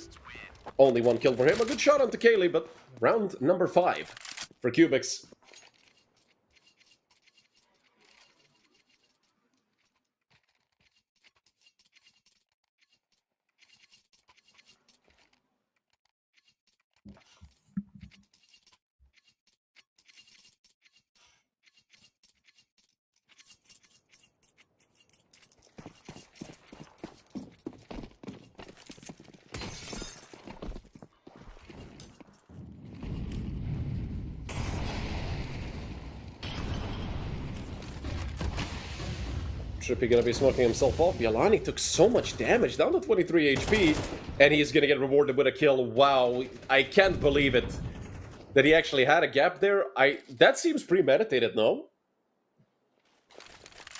Only 1 kill for him. A good shot onto Kaylee, but round number 5 for Cubix. Trippy gonna be smoking himself off. Bialani took so much damage, down to 23 HP, and he's gonna get rewarded with a kill. Wow, I can't believe it. That he actually had a gap there. That seems premeditated, no?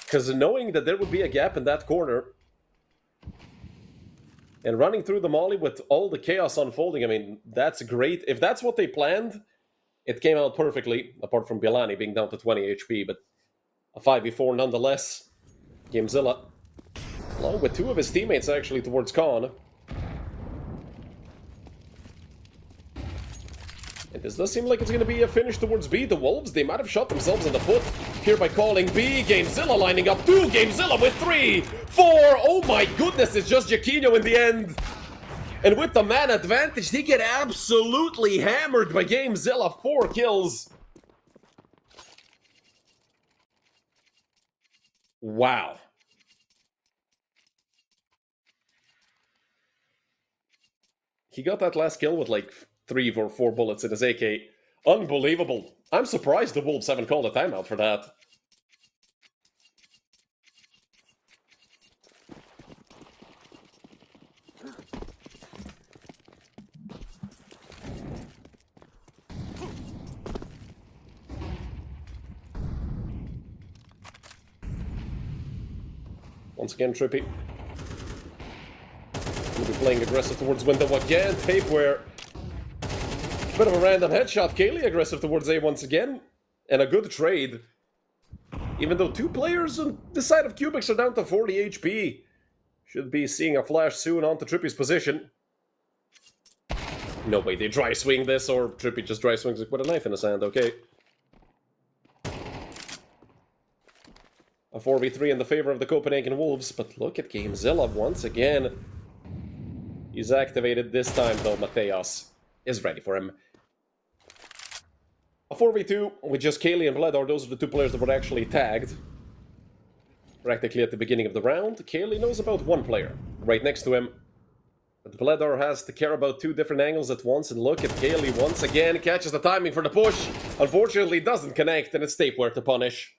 Because knowing that there would be a gap in that corner, and running through the molly with all the chaos unfolding, I mean, that's great. If that's what they planned, it came out perfectly, apart from Bialani being down to 20 HP, but a 5v4 nonetheless. Gamezilla, along with two of his teammates actually towards Khan. And this does seem like it's going to be a finish towards B. The Wolves, they might have shot themselves in the foot here by calling B. Gamezilla lining up 2, Gamezilla with 3, 4. Oh my goodness, it's just Jaquinho in the end. And with the man advantage, they get absolutely hammered by Gamezilla. 4 kills. Wow. He got that last kill with like 3 or 4 bullets in his AK. Unbelievable. I'm surprised the Wolves haven't called a timeout for that. Once again, Trippy. We'll be playing aggressive towards window again. Tapeware. Bit of a random headshot. Kaylee aggressive towards A once again. And a good trade. Even though 2 players on the side of Cubix are down to 40 HP. Should be seeing a flash soon onto Trippy's position. No way they dry swing this, or Trippy just dry swings it with a knife in his hand. Okay. A 4v3 in the favor of the Copenhagen Wolves, but look at Gamezilla once again. He's activated this time, though. Mateos is ready for him. A 4v2 with just Kaylee and Bledar. Those are the 2 players that were actually tagged. Practically at the beginning of the round. Kaylee knows about 1 player right next to him. But Bledar has to care about 2 different angles at once. And look at Kaylee once again. Catches the timing for the push. Unfortunately, doesn't connect, and it's Tapeware to punish.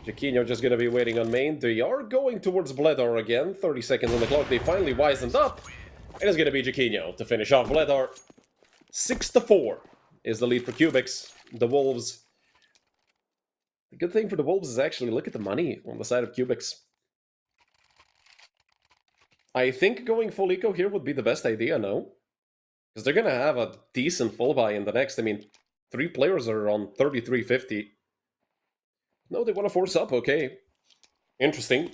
Jaquinho just going to be waiting on main. They are going towards Bledar again. 30 seconds on the clock. They finally wisened up. It is going to be Jaquinho to finish off Bledar. 6-4 is the lead for Cubix. The Wolves. The good thing for the Wolves is actually look at the money on the side of Cubix. I think going full eco here would be the best idea, no? Because they're going to have a decent full buy in the next. I mean, 3 players are on 3350. No, they want to force up, okay. Interesting.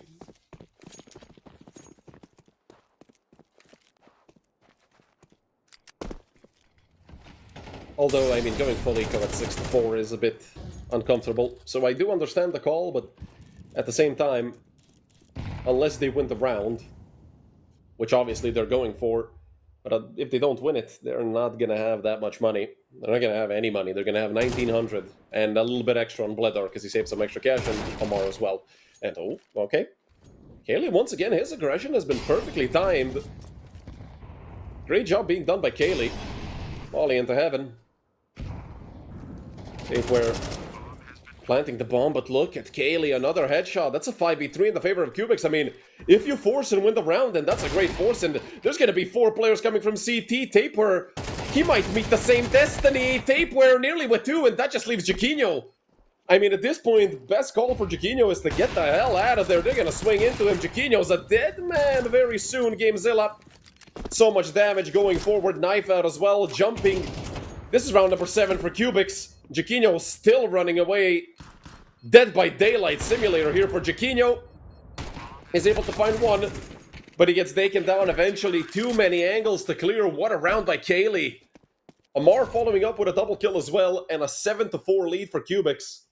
Although, I mean, going full eco at 6-4 is a bit uncomfortable. So I do understand the call, but at the same time, unless they win the round, which obviously they're going for, but if they don't win it, they're not going to have that much money. They're not going to have any money. They're going to have 1,900 and a little bit extra on Bledar because he saved some extra cash and Amar as well. And oh, okay. Kaylee, once again, his aggression has been perfectly timed. Great job being done by Kaylee. Molly into heaven. Tapeware planting the bomb, but look at Kaylee, another headshot. That's a 5v3 in the favor of Cubix. I mean, if you force and win the round, then that's a great force, and there's going to be 4 players coming from CT. Tapeware, he might meet the same destiny. Tapeware nearly with 2, and that just leaves Jaquinho. I mean, at this point, best call for Jaquinho is to get the hell out of there. They're going to swing into him. Jaquinho's a dead man very soon. Gamezilla, so much damage going forward. Knife out as well, jumping. This is round number 7 for Cubix. Jaquinho still running away. Dead by Daylight simulator here for Jaquinho. Is able to find 1, but he gets taken down eventually. Too many angles to clear. What a round by Kaylee. Amar following up with a double kill as well, and a 7-4 lead for Cubix.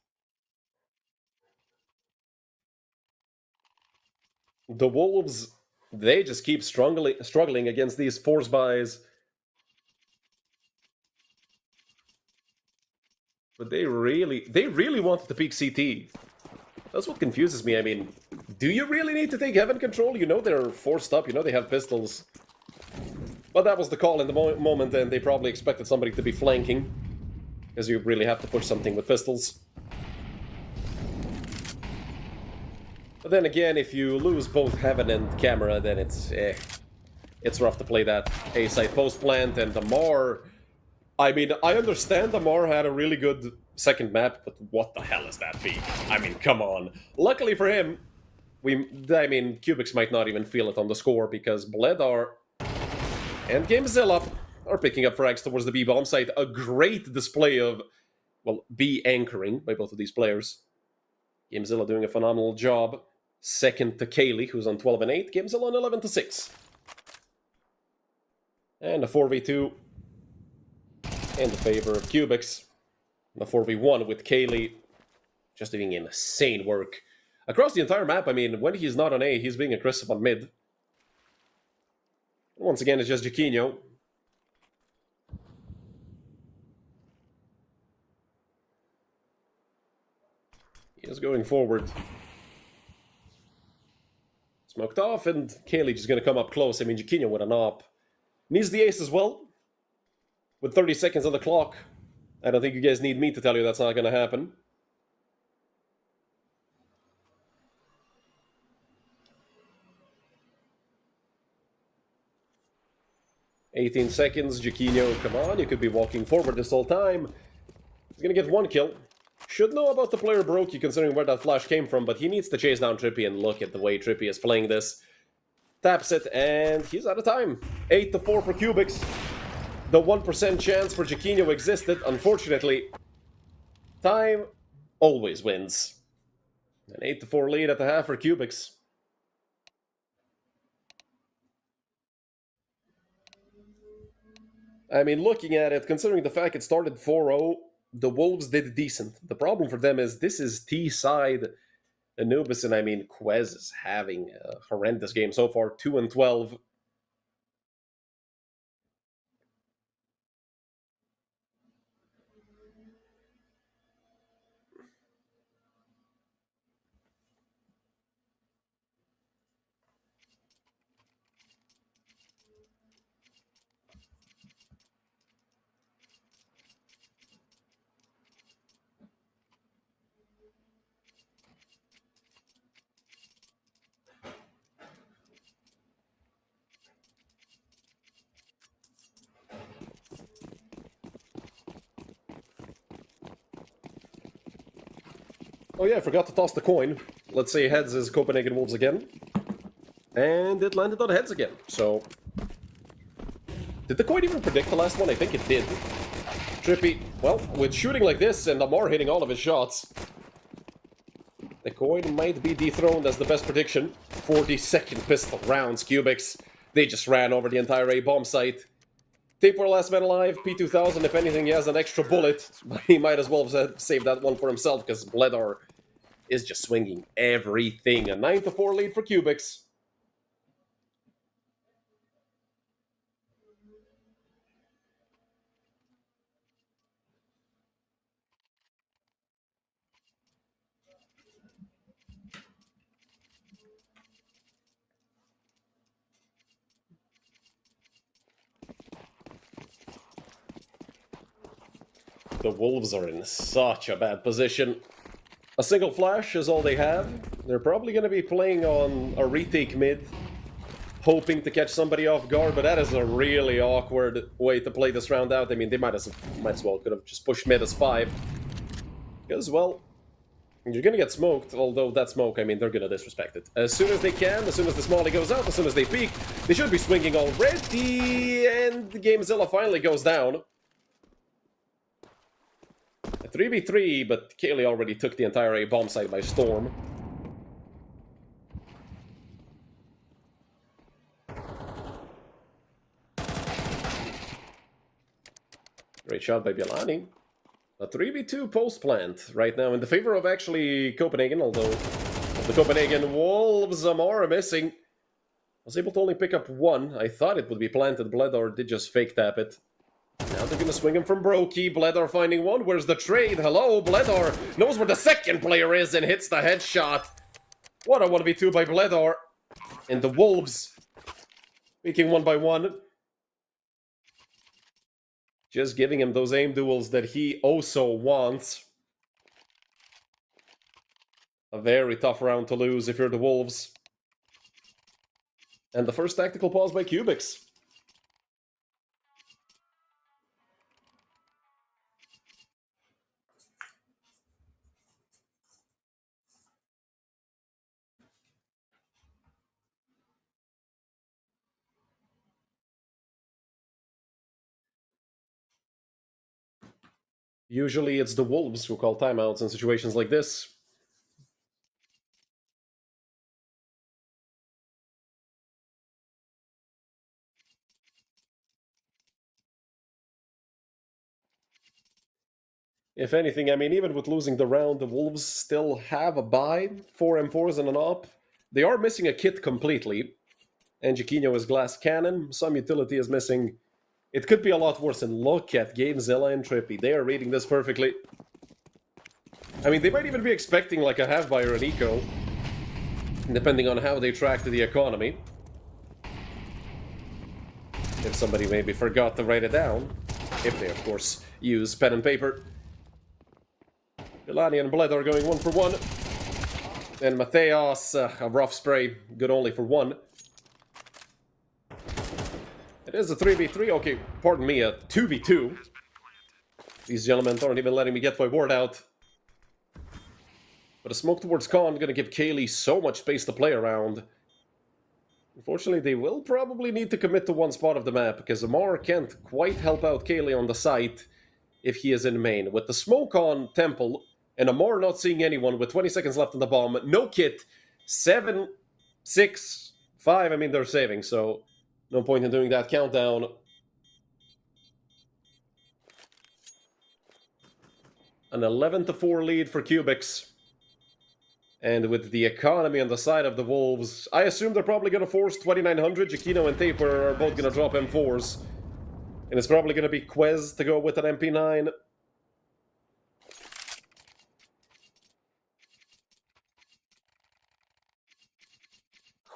The Wolves, they just keep struggling against these force buys. But they really wanted to peek CT. That's what confuses me. I mean, do you really need to take heaven control? You know they're forced up, you know they have pistols. But that was the call in the moment, and they probably expected somebody to be flanking. because you really have to push something with pistols. But then again, if you lose both Heaven and Camera, then it's rough to play that A-side post-plant, and the Mar... I mean, I understand the Mar had a really good second map, but what the hell is that feat? I mean, come on. Luckily for him, Cubix might not even feel it on the score, because Bledar and Gamezilla are picking up frags towards the B-bomb site. A great display of, well, B anchoring by both of these players. Gamezilla doing a phenomenal job. Second to Kaylee, who's on 12 and 8. Gamezilla on 11 to 6. And a 4v2 in the favor of Cubix. The 4v1 with Kaylee just doing insane work. Across the entire map, I mean, when he's not on A, he's being aggressive on mid. Once again, it's just Jaquinho. He is going forward. Smoked off, and Kaylee just going to come up close. I mean, Jaquinho with an op. Needs the ace as well. With 30 seconds on the clock. I don't think you guys need me to tell you that's not going to happen. "18 seconds, Jaquinho, come on, you could be walking forward this whole time." He's gonna get one kill. Should know about the player Brokey, considering where that flash came from, but he needs to chase down Trippy, and look at the way Trippy is playing this. Taps it, and he's out of time. 8 to 4 for Cubix. The 1% chance for Jaquinho existed, unfortunately. Time always wins. An 8 to 4 lead at the half for Cubix. I mean, looking at it, considering the fact it started 4-0, the Wolves did decent. The problem for them is this is T-side Anubis, and I mean, Quez is having a horrendous game so far, 2 and 12. Oh yeah, I forgot to toss the coin. Let's say heads is Copenhagen Wolves again. And it landed on heads again, so... Did the coin even predict the last one? I think it did. Trippy, well, with shooting like this and Amar hitting all of his shots, the coin might be dethroned as the best prediction. 42nd pistol rounds, Cubix. They just ran over the entire A-bomb site. Tape for last man alive, P2000, if anything, he has an extra bullet. But he might as well have saved that one for himself, because Bledar is just swinging everything. A 9 to 4 lead for Cubix. The Wolves are in such a bad position. A single flash is all they have. They're probably going to be playing on a retake mid, hoping to catch somebody off guard, but that is a really awkward way to play this round out. I mean, they might as well could have just pushed mid as 5. Because, well, you're going to get smoked, although that smoke, I mean, they're going to disrespect it. As soon as they can, as soon as the Smalley goes out, as soon as they peek, they should be swinging already, and the Gamezilla finally goes down. A 3v3, but Kaylee already took the entire A-bomb site by storm. Great shot by Bielani. A 3v2 post-plant right now in the favor of actually Copenhagen, although the Copenhagen Wolves are missing. Was able to only pick up one. I thought it would be planted. Bledar did just fake tap it. Now they're gonna swing him from Brokey. Bledar finding one. Where's the trade? Hello, Bledar knows where the second player is and hits the headshot. What a 1v2 by Bledar. And the Wolves making 1 by 1. Just giving him those aim duels that he also wants. A very tough round to lose if you're the Wolves. And the first tactical pause by Cubix. Usually it's the Wolves who call timeouts in situations like this. If anything, I mean, even with losing the round, the Wolves still have a bye, 4 M4s and an op. They are missing a kit completely. And Jiquinho is glass cannon, some utility is missing. It could be a lot worse, and look at GameZilla and Trippy. They are reading this perfectly. I mean, they might even be expecting like a half-buy or an eco, depending on how they track to the economy. If somebody maybe forgot to write it down. If they, of course, use pen and paper. Milani and Bled are going 1 for 1. And Mateos, a rough spray, good only for 1. It is a 3v3, okay, pardon me, a 2v2. These gentlemen aren't even letting me get my word out. But a smoke towards Khan gonna give Kaylee so much space to play around. Unfortunately, they will probably need to commit to one spot of the map, because Amar can't quite help out Kaylee on the site if he is in main. With the smoke on Temple, and Amar not seeing anyone with 20 seconds left on the bomb, no kit, 7, 6, 5, I mean, they're saving, so no point in doing that countdown. An 11-4 lead for Cubix. And with the economy on the side of the Wolves, I assume they're probably going to force 2900. Jiquinho and Taper are both going to drop M4s. And it's probably going to be Quez to go with an MP9.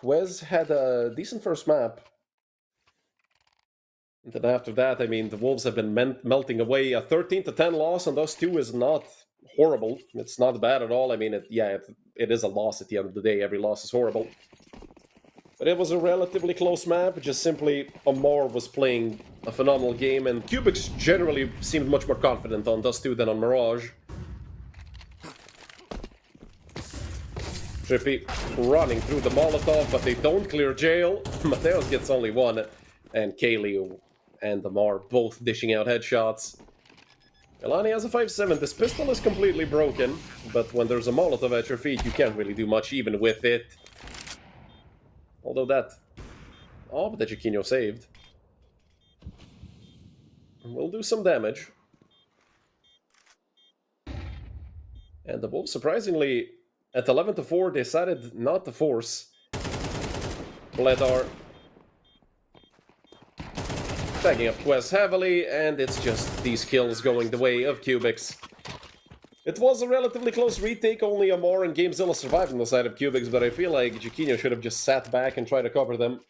Quez had a decent first map. And then after that, I mean, the Wolves have been melting away. A 13-10 loss on those two is not horrible. It's not bad at all. I mean, it is a loss at the end of the day. Every loss is horrible. But it was a relatively close map. Just simply, Amar was playing a phenomenal game, and Cubix generally seemed much more confident on Dust 2 than on Mirage. Trippy running through the Molotov, but they don't clear jail. Mateos gets only 1, and Kaylee and Amar both dishing out headshots. Elani has a 5-7. This pistol is completely broken, but when there's a Molotov at your feet, you can't really do much even with it. Although that... Oh, but that Jiquinho saved. Will do some damage. And the Wolves, surprisingly, at 11-4, decided not to force. Bledar tagging up Quest heavily, and it's just these kills going the way of Cubix. It was a relatively close retake, only Amar and GameZilla survived on the side of Cubix, but I feel like Jiquinho should have just sat back and tried to cover them.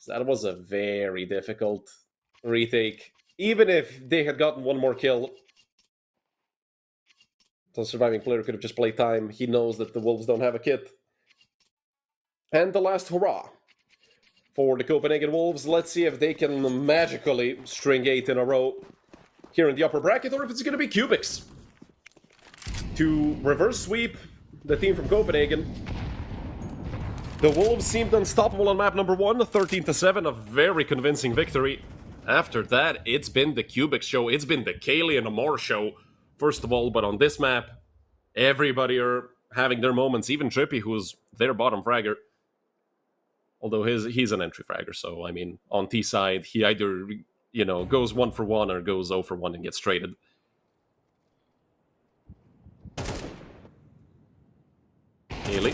That was a very difficult retake. Even if they had gotten 1 more kill, the surviving player could have just played time. He knows that the Wolves don't have a kit. And the last hurrah for the Copenhagen Wolves. Let's see if they can magically string 8 in a row here in the upper bracket, or if it's going to be Cubix to reverse sweep the team from Copenhagen. The Wolves seemed unstoppable on map number 1, 13-7, a very convincing victory. After that, it's been the Cubix show. It's been the Kaylee and Amar show, first of all, but on this map, everybody are having their moments, even Trippy, who's their bottom fragger. Although he's an entry fragger, so, I mean, on T side, he either, you know, goes 1 for 1 or goes 0 for 1 and gets traded. Haley.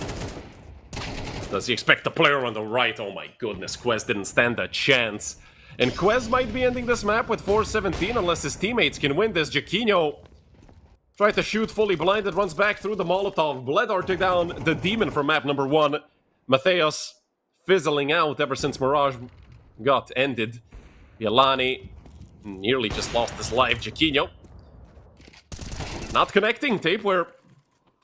Does he expect the player on the right? Oh my goodness, Quez didn't stand a chance. And Quez might be ending this map with 4-17 unless his teammates can win this. Jiquinho tried to shoot fully blinded, runs back through the Molotov. Bledar took down the Demon from map number 1. Mateos fizzling out ever since Mirage got ended. Yelani nearly just lost his life. Jaquinho not connecting. Tapeware,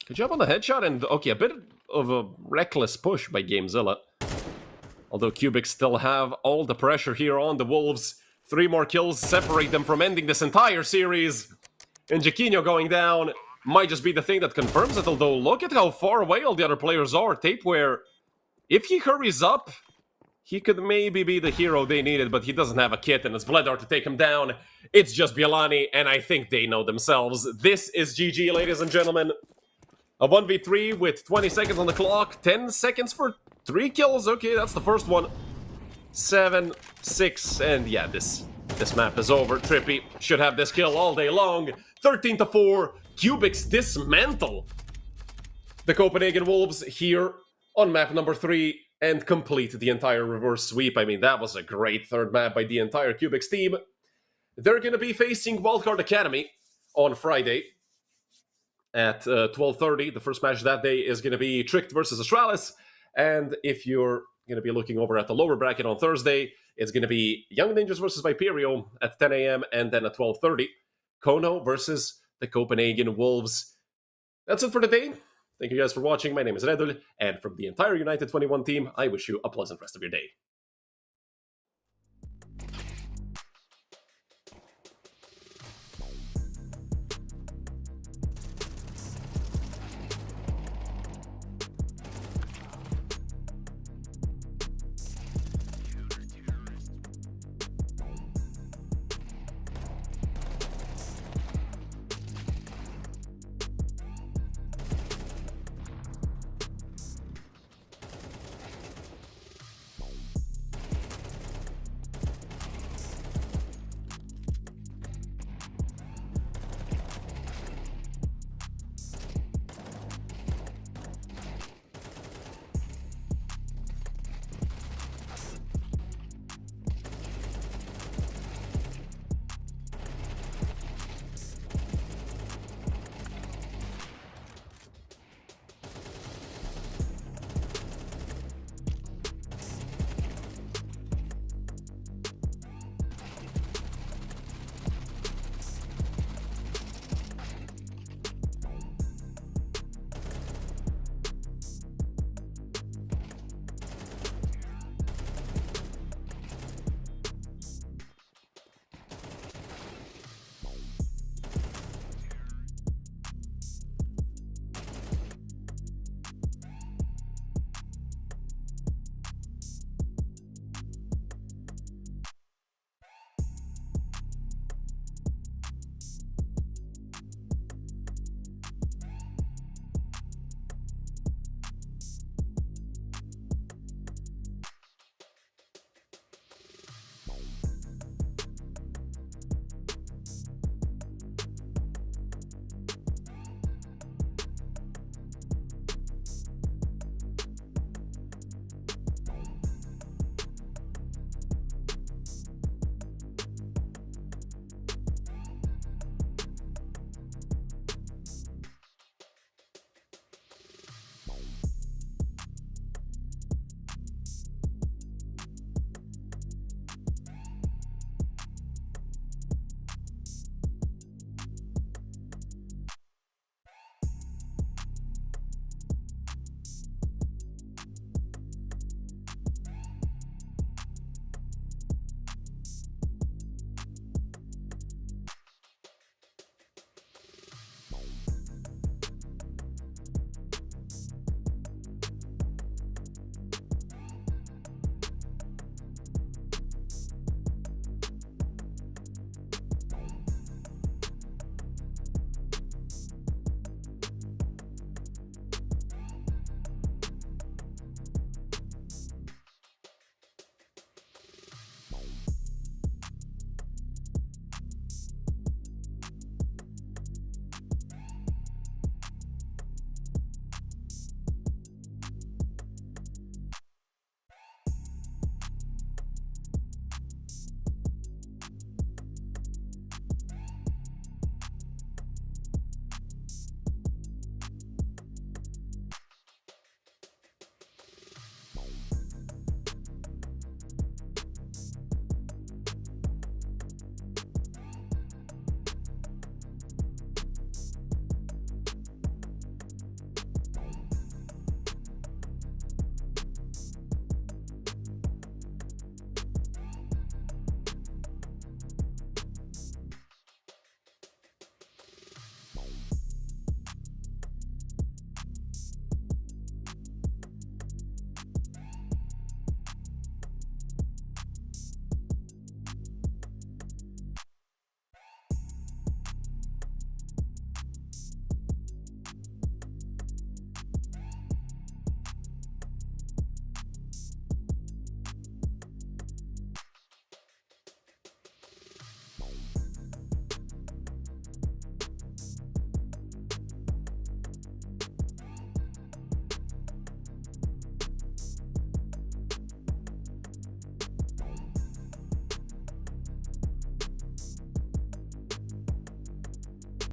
good job on the headshot, and okay, a bit of a reckless push by Gamezilla. Although Cubix still have all the pressure here on the Wolves. 3 more kills separate them from ending this entire series. And Jaquinho going down might just be the thing that confirms it, although look at how far away all the other players are. Tapeware, if he hurries up, he could maybe be the hero they needed, but he doesn't have a kit and it's Bledar to take him down. It's just Bielani, and I think they know themselves. This is GG, ladies and gentlemen. A 1v3 with 20 seconds on the clock, 10 seconds for 3 kills. Okay, that's the first one. 7, 6, and yeah, this map is over. Trippy should have this kill all day long. 13-4, Cubix dismantle the Copenhagen Wolves here on map number 3 and complete the entire reverse sweep. I mean, that was a great third map by the entire Cubix team. They're going to be facing Wildcard Academy on Friday at 12:30. The first match that day is going to be Tricked versus Astralis. And if you're going to be looking over at the lower bracket on Thursday, it's going to be Young Ninjas versus Viperio at 10 a.m. and then at 12:30, Kono versus the Copenhagen Wolves. That's it for today. Thank you guys for watching. My name is Redul, and from the entire United21 team, I wish you a pleasant rest of your day.